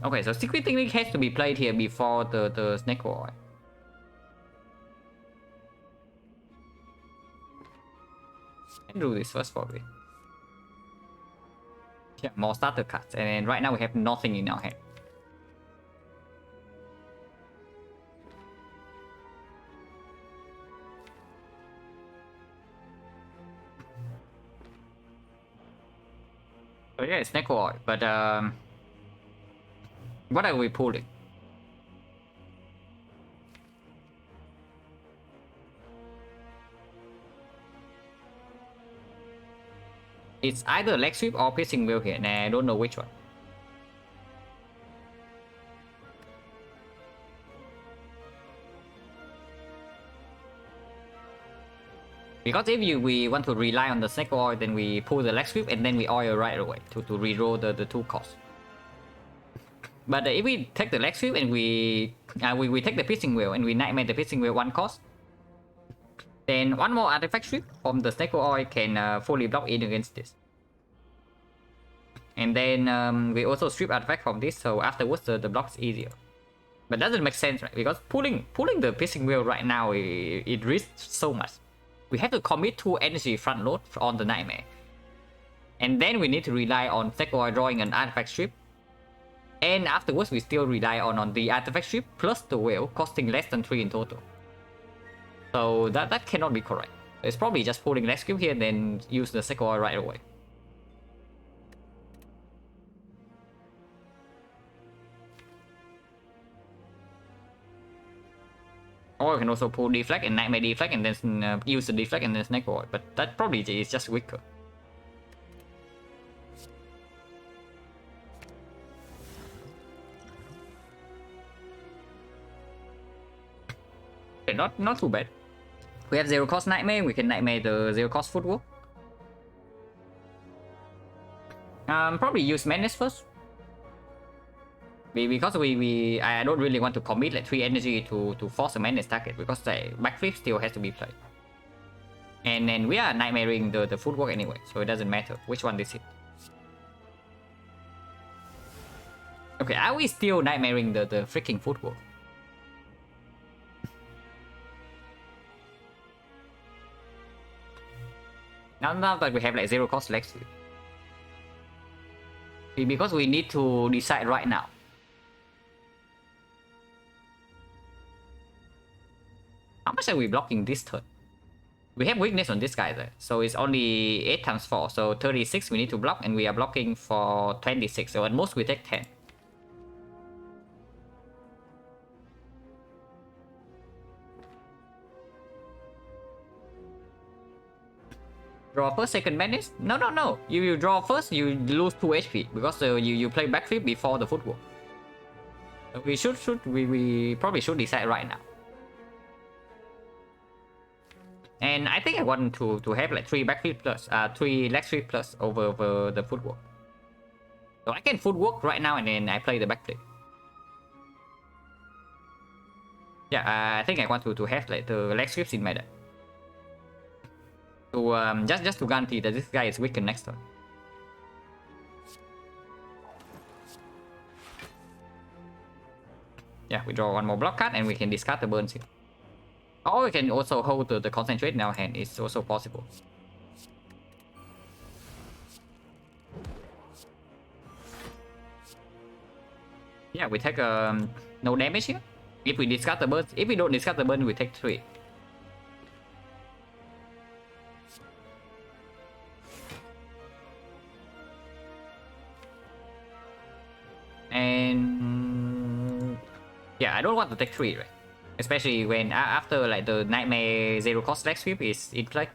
Okay, so Secret Technique has to be played here before the XecnaR. Can do this first probably. Yeah, more starter cards, and right now we have nothing in our hand. So yeah, it's XecnaR, but what are we pulling? It's either leg sweep or piercing wheel here, and I don't know which one. Because if we want to rely on the XecnaR, then we pull the leg sweep and then we oil right away to reroll the 2 costs. But if we take the leg sweep and we take the piercing wheel and we nightmare the piercing wheel 1 cost, then 1 more artifact sweep from the XecnaR can fully block in against this. And then we also strip artifact from this, so afterwards the block is easier. But that doesn't make sense, right? Because pulling the piercing wheel right now, it risks so much. We have to commit 2 energy front load on the nightmare. And then we need to rely on XecnaR drawing an artifact strip. And afterwards we still rely on the artifact strip plus the whale, costing less than 3 in total. So that cannot be correct. It's probably just pulling less cube here and then use the XecnaR right away. Or you can also pull deflect and nightmare deflect and then use the deflect and then snake oil, but that probably is just weaker. Okay, not too bad. We have 0 cost nightmare, we can nightmare the 0 cost footwork. Probably use madness first. Because I don't really want to commit like 3 energy to force a madness target, because the backflip still has to be played. And then we are nightmaring the footwork anyway, so it doesn't matter which one this hit. Okay, are we still nightmaring the freaking footwork? Now that we have like 0 cost legs, because we need to decide right now. How much are we blocking this turn? We have weakness on this guy there, so it's only 8 times 4, so 36 we need to block, and we are blocking for 26, so at most we take 10. Draw first, second madness? No. You draw first, you lose 2 HP, because you play backflip before the footwork. We probably should decide right now. And I think I want to have like 3 backflip plus, 3 leg sweep plus over the footwork. So I can footwork right now and then I play the backflip. Yeah, I think I want to have like the leg sweeps in my deck. To just to guarantee that this guy is weakened next turn. Yeah, we draw 1 more block card and we can discard the burns here. Or we can also hold the concentrate in our hand, it's also possible. Yeah, we take no damage here. If we discard the burn, if we don't discard the burn, we take 3. And yeah, I don't want to take 3, right? Especially when after like the nightmare 0 cost leg sweep is in play.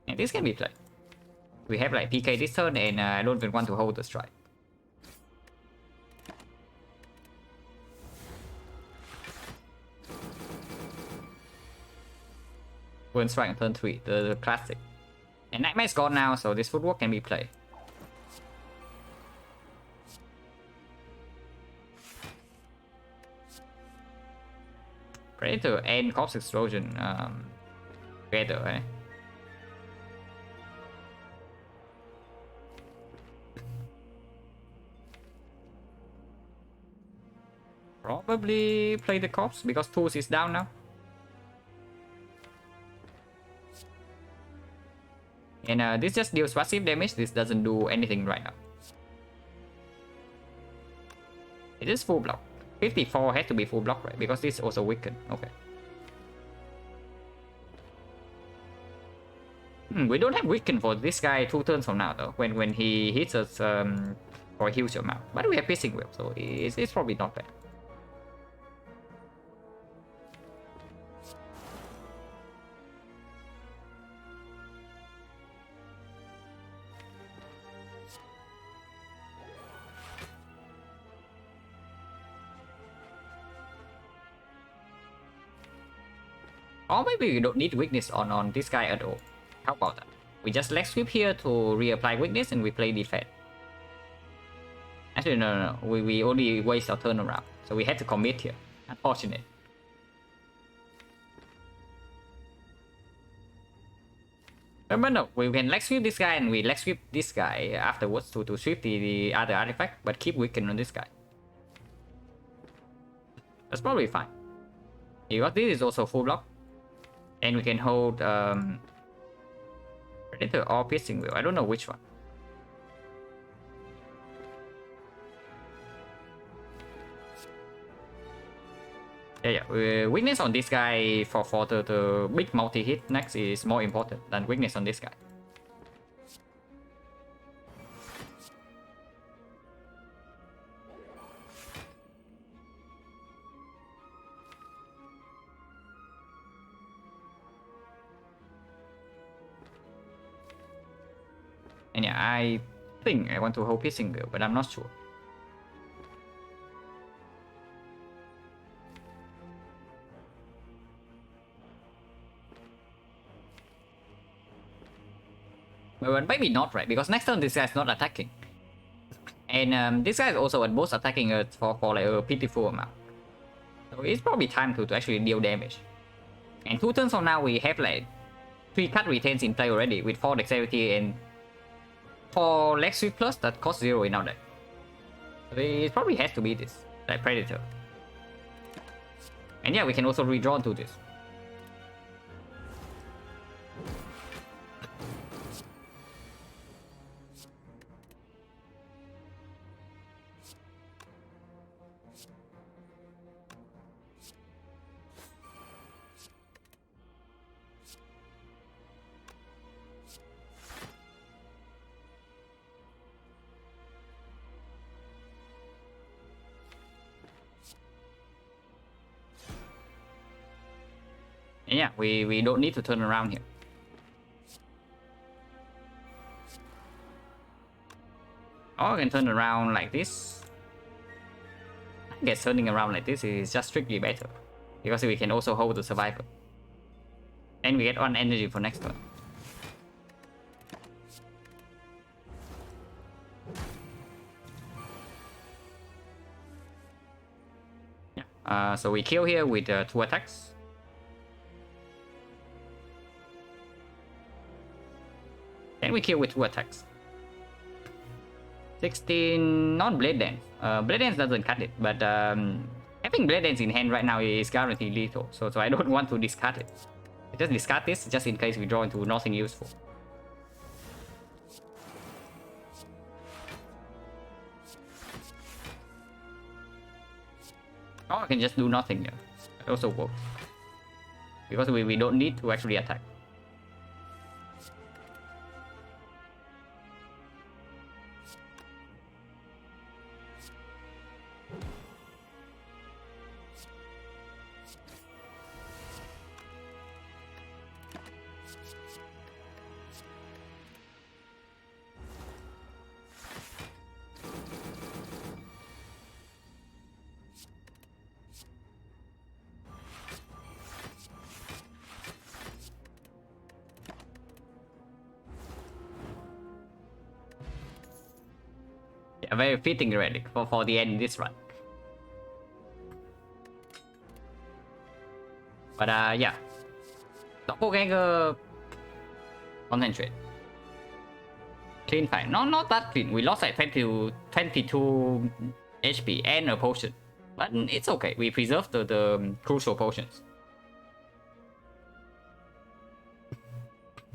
And this can be played. We have like PK this turn and I don't even want to hold the strike. Burn strike on turn 3, the classic. And nightmare's gone now, so this footwork can be played. Predator and Corpse Explosion together, eh? Probably play the Corpse because Tools is down now. And this just deals passive damage, this doesn't do anything right now. It is full block. 54 has to be full block, right? Because this is also weakened. Okay. We don't have weaken for this guy 2 turns from now though. When he hits us for a huge amount. But we have piercing whip, so it's probably not bad. Or maybe we don't need weakness on this guy at all. How about that? We just leg sweep here to reapply weakness and we play defense. Actually, no. We only waste our turn around. So we had to commit here. Unfortunate. But no, we can leg sweep this guy and we leg sweep this guy afterwards to sweep the other artifact, but keep weaken on this guy. That's probably fine. Because this is also full block. And we can hold Predator or Piercing Wheel. I don't know which one. Yeah. Weakness on this guy for the big multi-hit next is more important than weakness on this guy. And yeah, I think I want to hold Piercing Wheel, but I'm not sure. But maybe not, right? Because next turn this guy's not attacking. And this guy is also at both attacking for like a pitiful amount. So it's probably time to actually deal damage. And 2 turns from now we have like 3 card retains in play already with 4 dexterity and 4 leg sweep plus that cost 0 in our deck. So it probably has to be this, like Predator. And yeah, we can also redraw to this. And yeah, we don't need to turn around here. Or I can turn around like this. I guess turning around like this is just strictly better, because we can also hold the Survivor. And we get 1 energy for next turn. Yeah. So we kill here with 2 attacks. Then we kill with 2 attacks. 16, not Blade Dance. Blade Dance doesn't cut it, but having Blade Dance in hand right now is guaranteed lethal, so I don't want to discard it. I just discard this just in case we draw into nothing useful. Or I can just do nothing here. It also works. Because we don't need to actually attack. A very fitting relic for the end in this run. But yeah. Doppelganger concentrate. Clean fight. No, not that clean. We lost like 22 HP and a potion. But it's okay. We preserved the crucial potions.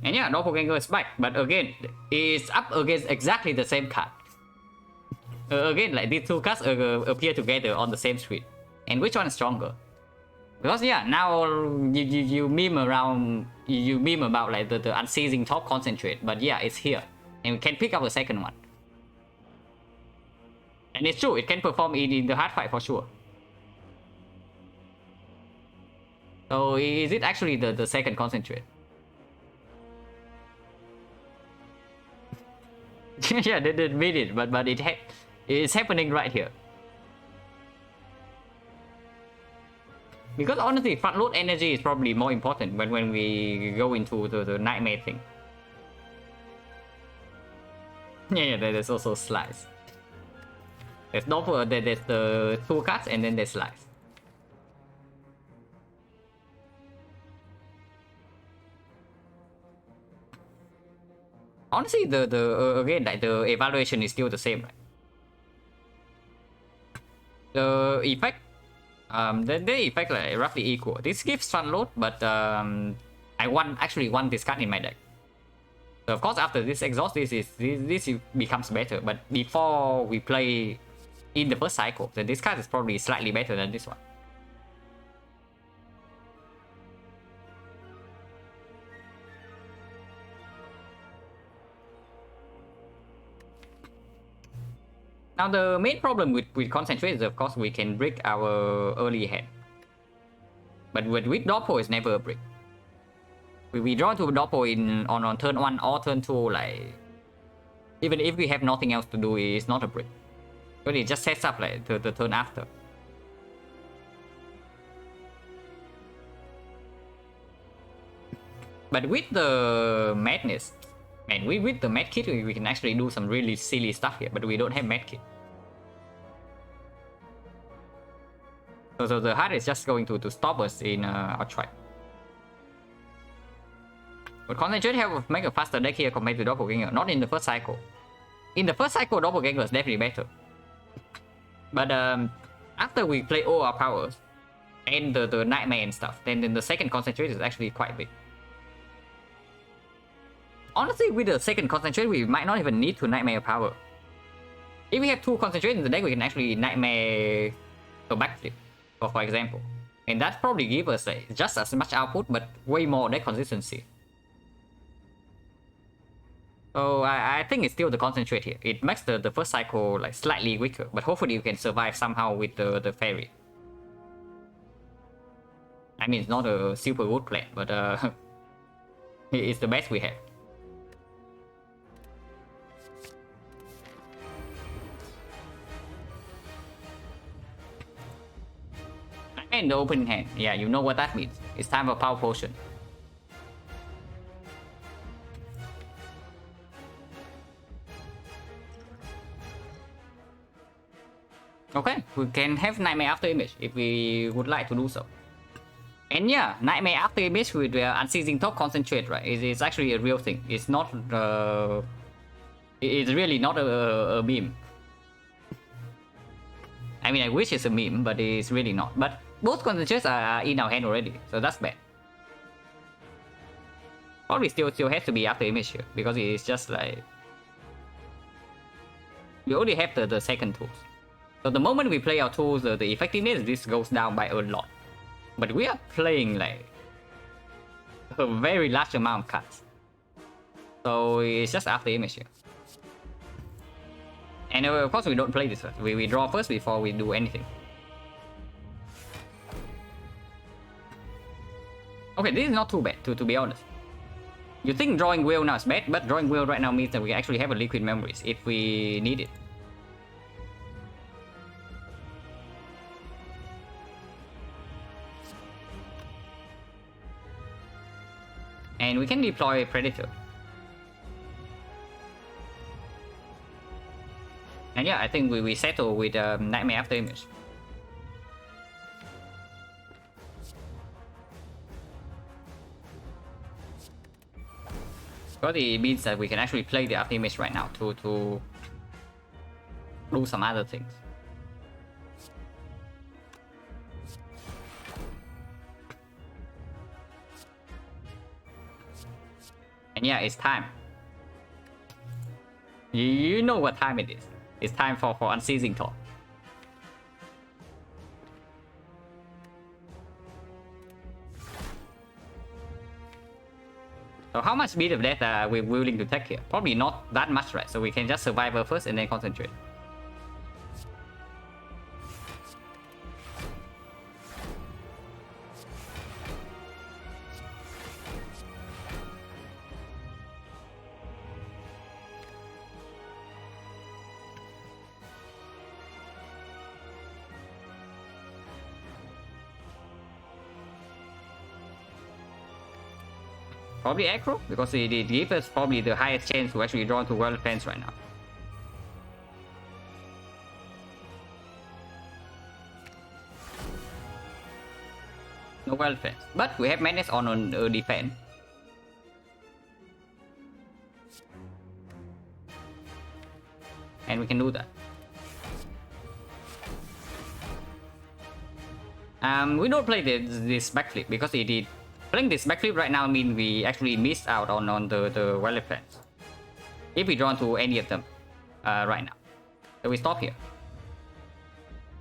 And yeah, Doppelganger is back. But again, it's up against exactly the same card. Again, like these 2 cards appear together on the same screen. And which one is stronger? Because yeah, now you meme around, you meme about like the unceasing top concentrate, but yeah, it's here. And we can pick up the second one. And it's true, it can perform in the hard fight for sure. So is it actually the second concentrate? Yeah, they didn't mean it, but it's happening right here. Because honestly, front load energy is probably more important when we go into the nightmare thing. Yeah, there's also slice. There's there's the 2 cards and then there's slice. Honestly, again, like the evaluation is still the same, right? The effect, the effect like roughly equal. This gives front load, but I actually want this card in my deck. So of course after this exhaust, this becomes better. But before we play in the first cycle, then this card is probably slightly better than this one. Now the main problem with concentrate is of course we can break our early hand. But with Doppel it's never a break. We draw to Doppel on turn 1 or turn 2, like even if we have nothing else to do, it's not a break. But it just sets up like the turn after. But with the madness, man, with the med kit we can actually do some really silly stuff here, but we don't have med kit. So the heart is just going to stop us in our track. But concentrate help make a faster deck here compared to Doppelganger, not in the first cycle. In the first cycle, Doppelganger is definitely better. But after we play all our powers and the nightmare and stuff, then the second concentrate is actually quite big. Honestly, with the second concentrate, we might not even need to nightmare power. If we have 2 concentrate in the deck, we can actually nightmare a backflip, for example. And that probably give us just as much output, but way more deck consistency. So I think it's still the concentrate here. It makes the first cycle like slightly weaker, but hopefully you can survive somehow with the fairy. I mean, it's not a super good plan, but it's the best we have. And the open hand, yeah, you know what that means. It's time for power potion. Okay, we can have Nightmare After Image if we would like to do so. And yeah, Nightmare After Image with Unceasing Top Concentrate, right? It's actually a real thing. It's not, it's really not a meme. I mean, I wish it's a meme, but it's really not. But both concentrates are in our hand already, so that's bad. Probably still has to be After Image here, because it's just like... we already have the second tools. So the moment we play our tools, the effectiveness this goes down by a lot. But we are playing like a very large amount of cards. So it's just After Image here. And of course we don't play this first. We draw first before we do anything. Okay, this is not too bad, to be honest. You think drawing wheel now is bad, but drawing wheel right now means that we actually have a liquid memories if we need it. And we can deploy Predator. And yeah, I think we settle with Nightmare After Image. Because it means that we can actually play the After Image right now to do some other things. And yeah, it's time. You know what time it is. It's time for Unceasing Talk. So how much speed of death are we willing to take here? Probably not that much, right? So we can just survive her first and then concentrate. Probably aggro, because it gives us probably the highest chance to actually draw to World Defense right now. No World Defense, but we have Madness on defense. And we can do that. We don't play this backflip because it Playing this backflip right now means we actually missed out on the valid plans. If we draw to any of them right now. So we stop here.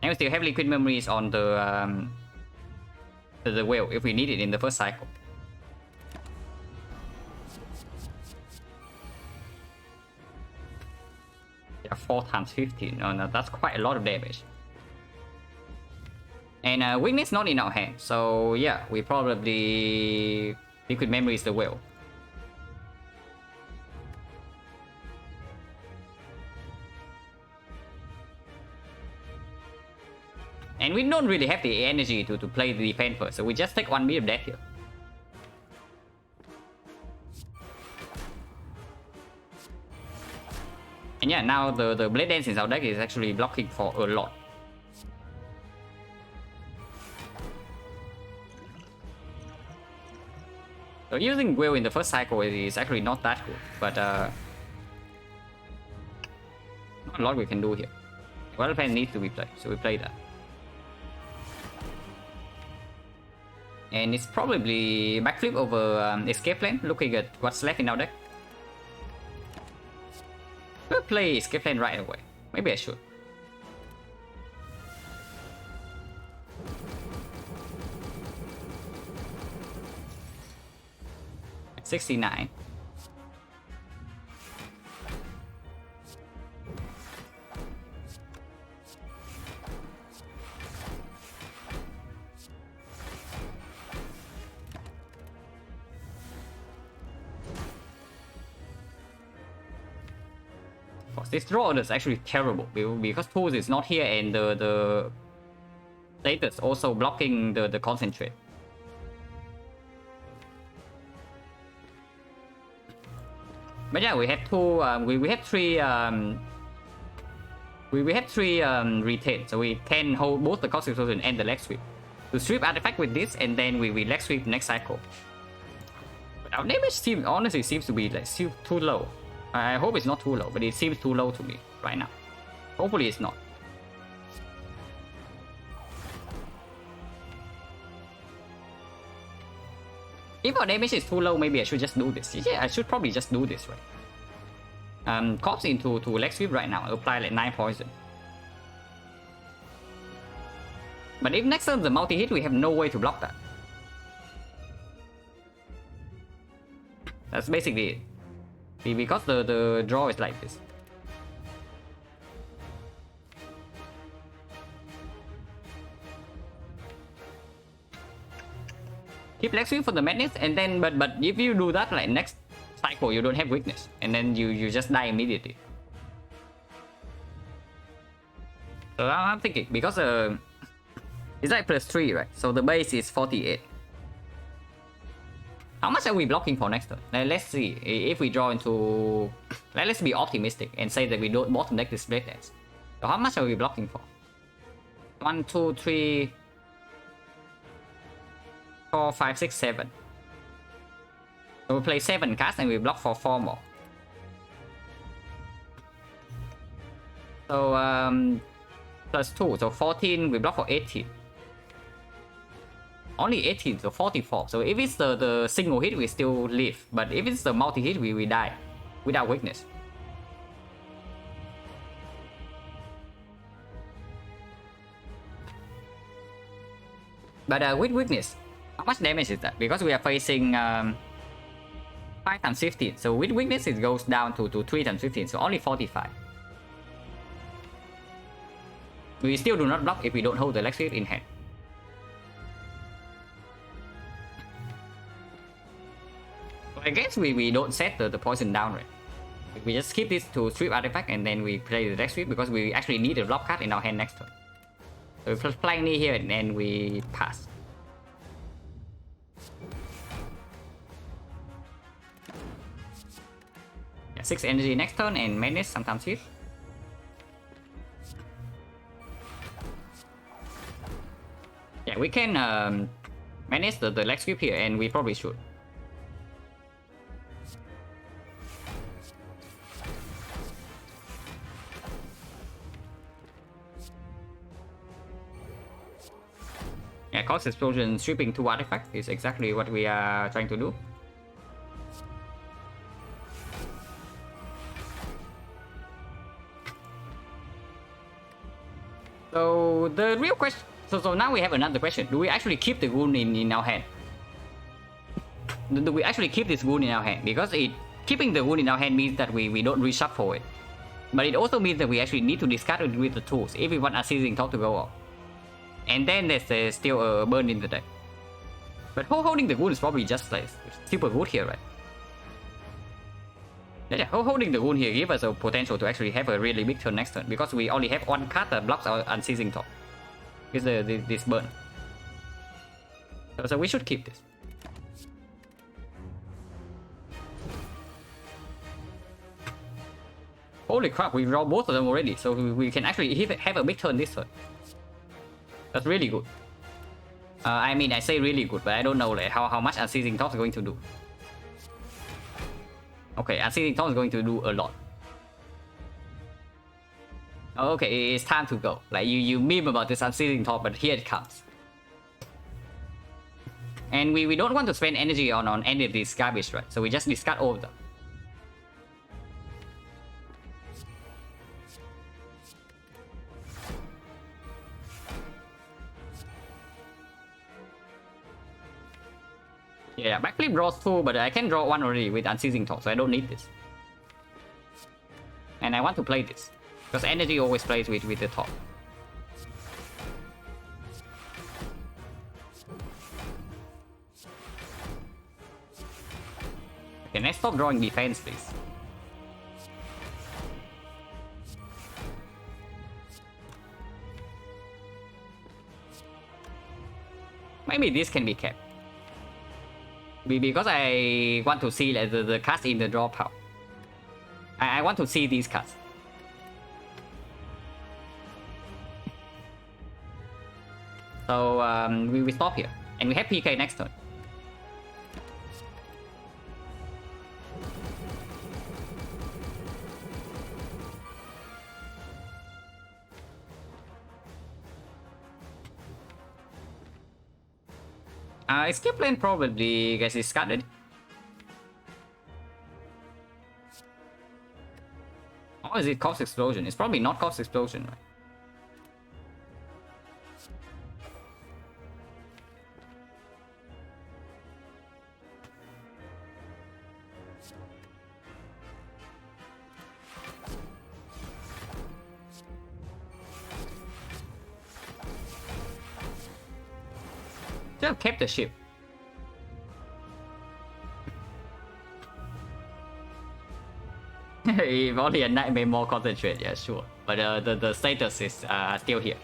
And we still have liquid memories on the whale if we need it in the first cycle. Yeah, 4 times 15. No, that's quite a lot of damage. And weakness not in our hand. So yeah, we probably liquid memory is the whale. And we don't really have the energy to play the defense first, so we just take 1 bit of death here. And yeah, now the Blade Dance in our deck is actually blocking for a lot. So using Will in the first cycle is actually not that good, but not a lot we can do here. Well, plan needs to be played, so we play that. And it's probably backflip over escape plan, looking at what's left in our deck. We'll play escape plan right away. Maybe I should. $69. This draw is actually terrible because Tools is not here and the status also blocking the concentrate. But yeah, we have two. We have three. We have three retain, so we can hold both the Constitution and the leg sweep to strip artifact with this, and then we leg sweep next cycle. But our damage honestly seems to be like too low. I hope it's not too low, but it seems too low to me right now. Hopefully it's not. If our damage is too low, maybe I should just do this. Yeah, I should probably just do this, right? Corpse into leg sweep right now. Apply like 9 poison. But if next turn the multi-hit, we have no way to block that. That's basically it. Because the draw is like this. Keep leg sweep for the madness, and then but if you do that, like next cycle you don't have weakness, and then you just die immediately. So I'm thinking because it's like +3, right? So the base is 48. How much are we blocking for next turn? Let's see. If we draw into... Let's be optimistic and say that we don't bottom deck this Blade Dance. So how much are we blocking for? 1, 2, 3... 4, 5, 6, 7. So we play 7 cards and we block for 4 more. So +2, so 14, we block for 18. Only 18, so 44. So if it's the single hit, we still live. But if it's the multi-hit, we die without weakness. But with weakness, how much damage is that? Because we are facing 5 times 15. So with weakness, it goes down to 3 times 15. So only 45. We still do not block if we don't hold the leg sweep in hand. I guess we don't set the poison down, right? We just keep this to strip artifact and then we play the deck sweep because we actually need a block card in our hand next turn. So we play knee here and then we pass. Yeah, 6 energy next turn and madness sometimes hit. Yeah, we can manage the leg sweep here and we probably should. Yeah, Cause Explosion stripping 2 artifacts is exactly what we are trying to do. So the real question, so now we have another question. Do we actually keep the Goon in our hand? Do we actually keep this Goon in our hand? Because keeping the Goon in our hand means that we don't reshuffle it. But it also means that we actually need to discard it with the tools if we want Unceasing Talk to go off. And then there's still a burn in the deck. But holding the Goon is probably just like super good here, right? Yeah, holding the Goon here gives us a potential to actually have a really big turn next turn, because we only have one card that blocks our Unceasing Talk. It's this burn. So we should keep this. Holy crap, we draw both of them already, so we can actually have a big turn this turn. That's really good. I mean, I say really good, but I don't know like how much Unceasing Talk is going to do. Okay, Unceasing Talk is going to do a lot. Okay, it's time to go. Like you meme about this Unceasing Talk, but here it comes. And we don't want to spend energy on any of these garbage, right? So we just discard all of them. Yeah, backflip draws 2, but I can draw 1 already with Unceasing Talk, so I don't need this. And I want to play this, because energy always plays with the top. Okay, let's stop drawing defense, please. Maybe this can be kept. Because I want to see like, the cards in the draw pile. I want to see these cards. So we stop here. And we have PK next turn. Escape Lane probably gets discarded. Or is it Cause Explosion? It's probably not Cause Explosion, right? Just kept the ship. If only a Nightmare more concentrate, yeah, sure. But the status is still here.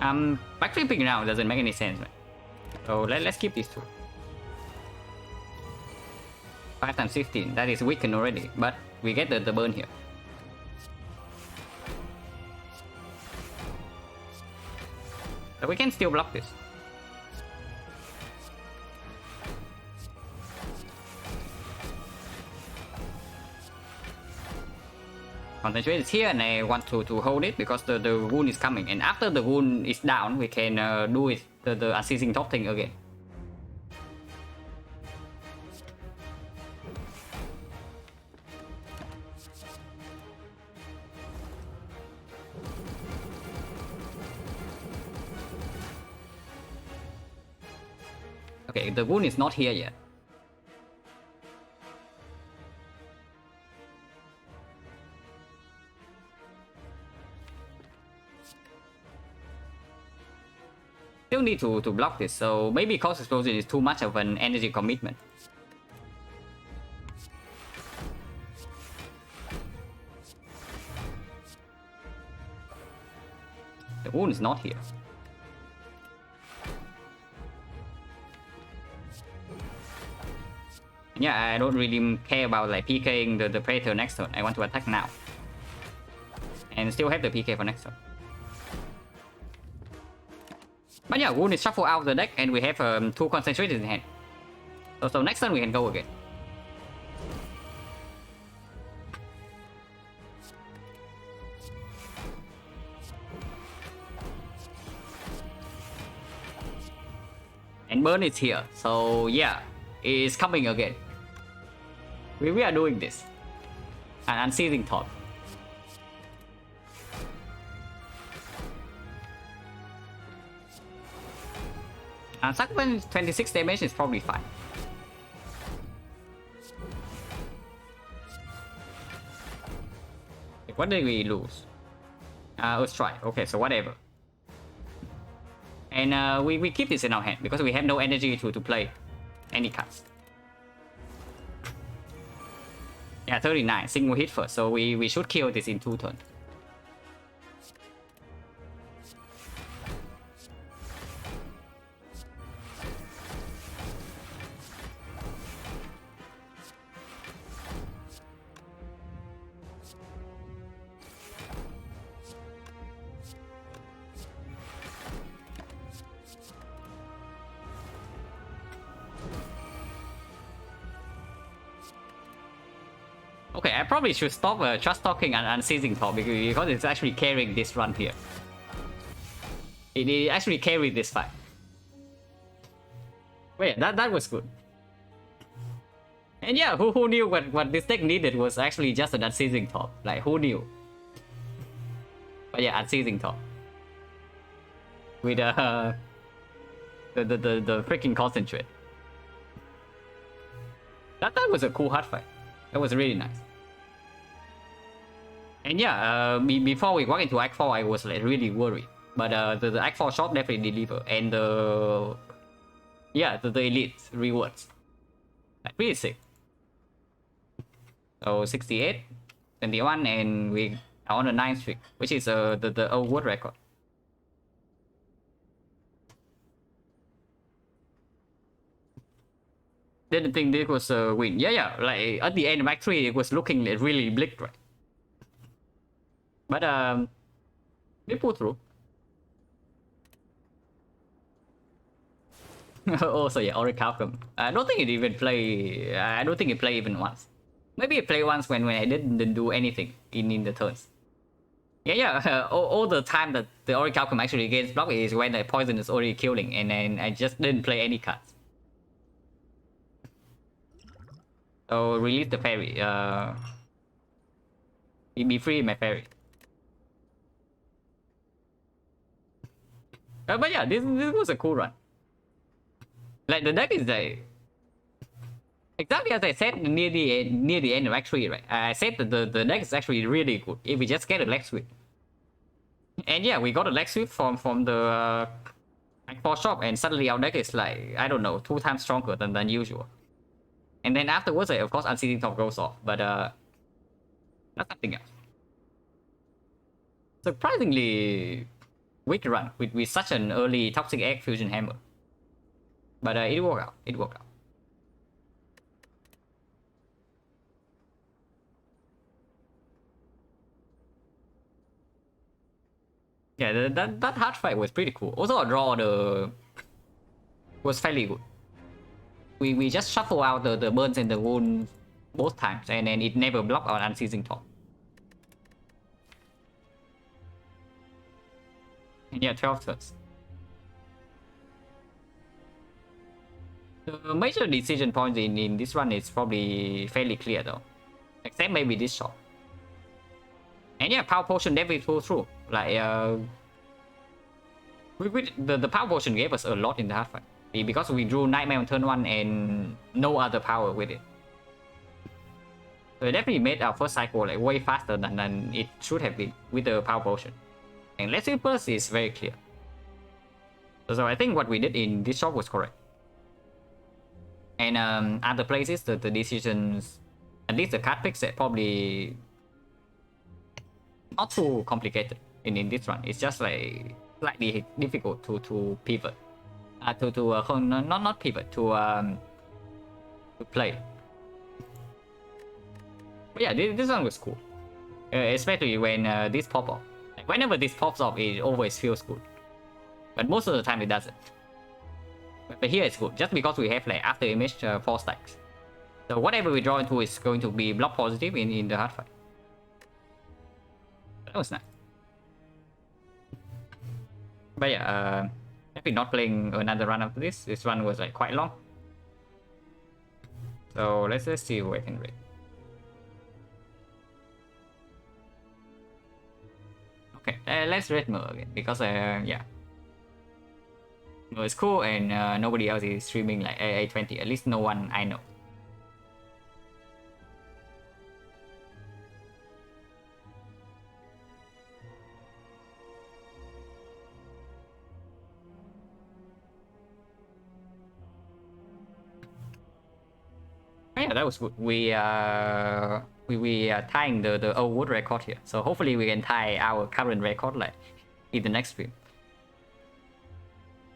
Backflipping now doesn't make any sense, right? So let's keep these two. 5 times 15, that is weakened already, but we get the burn here. So we can still block this. Concentrate is here, and I want to hold it because the wound is coming. And after the wound is down, we can do it the Unceasing Talk thing again. Okay, the wound is not here yet. Still need to block this, so maybe Cause Explosion is too much of an energy commitment. The wound is not here. Yeah, I don't really care about like PKing the Predator next turn. I want to attack now. And still have the PK for next turn. But yeah, wound is shuffled out of the deck and we have 2 concentrated in hand. So next turn we can go again. And burn is here. So yeah, it's coming again. We are doing this. And unseizing top. And Suckman 26 damage is probably fine. What did we lose? Let's try. Okay, so whatever. And we keep this in our hand because we have no energy to play any cards. Yeah, 39. Single hit first, so we should kill this in 2 turns. Okay, I probably should stop trust talking and unseizing top because it's actually carrying this run here. It actually carried this fight. Wait, that was good. And yeah, who knew what this deck needed was actually just an unseizing top. Like, who knew? But yeah, unseizing top. With the freaking concentrate. That was a cool hard fight. That was really nice. And yeah, before we walk into Act 4, I was like really worried. But the Act 4 shop definitely deliver. And the elite rewards. Like, pretty sick. So 68, 21, and we are on a 9th streak, which is the old world record. Didn't think this was a win. Yeah, like at the end of Act 3, it was looking like really bleak, right? But we pulled through. Also, yeah, Orichalcum. I don't think it even play. I don't think it played even once. Maybe it played once when I didn't do anything in the turns. Yeah. All the time that the Orichalcum actually gets blocked is when the poison is already killing, and then I just didn't play any cards. So release the fairy. Be free, my fairy. But yeah, this was a cool run. Like, the deck is like exactly as I said near the end of Act 3, right? I said that the deck is actually really good if we just get a leg sweep. And yeah, we got a leg sweep from the Act 4 shop, and suddenly our deck is like, I don't know, 2 times stronger than usual. And then afterwards, of course, Unseating Top goes off, but that's something else. Surprisingly weak run with such an early Toxic Egg Fusion Hammer. But it worked out. It worked out. Yeah, that hard fight was pretty cool. Also, our draw was fairly good. We just shuffle out the burns and the wounds both times, and then it never blocked our Unseizing Top. And yeah, 12 turns. The major decision points in this run is probably fairly clear though. Except maybe this shot. And yeah, Power Potion definitely pulled through. Like, the Power Potion gave us a lot in the hard fight. Because we drew Nightmare on turn 1 and no other power with it. So it definitely made our first cycle like way faster than it should have been with the Power Potion. And Let's See Burst is very clear. So I think what we did in this shot was correct. And other places, the decisions, at least the card picks, are probably not too complicated in this run. It's just like slightly difficult to pivot, not pivot, to play. But yeah, this one was cool, especially when this pop off. Like, whenever this pops off, it always feels good, but most of the time it doesn't. But here it's good, just because we have like after image 4 stacks. So whatever we draw into is going to be block positive in the hard fight. That was nice. But yeah, be not playing another run after this. This run was like quite long. So let's just see what I can rate. Okay, let's rate Mer again because yeah, Mer is cool and nobody else is streaming like A20. At least no one I know. Yeah, that was good. We are tying the old world record here. So hopefully we can tie our current record like in the next stream.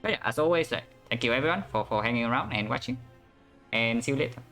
But yeah, as always, like thank you everyone for hanging around and watching, and see you later.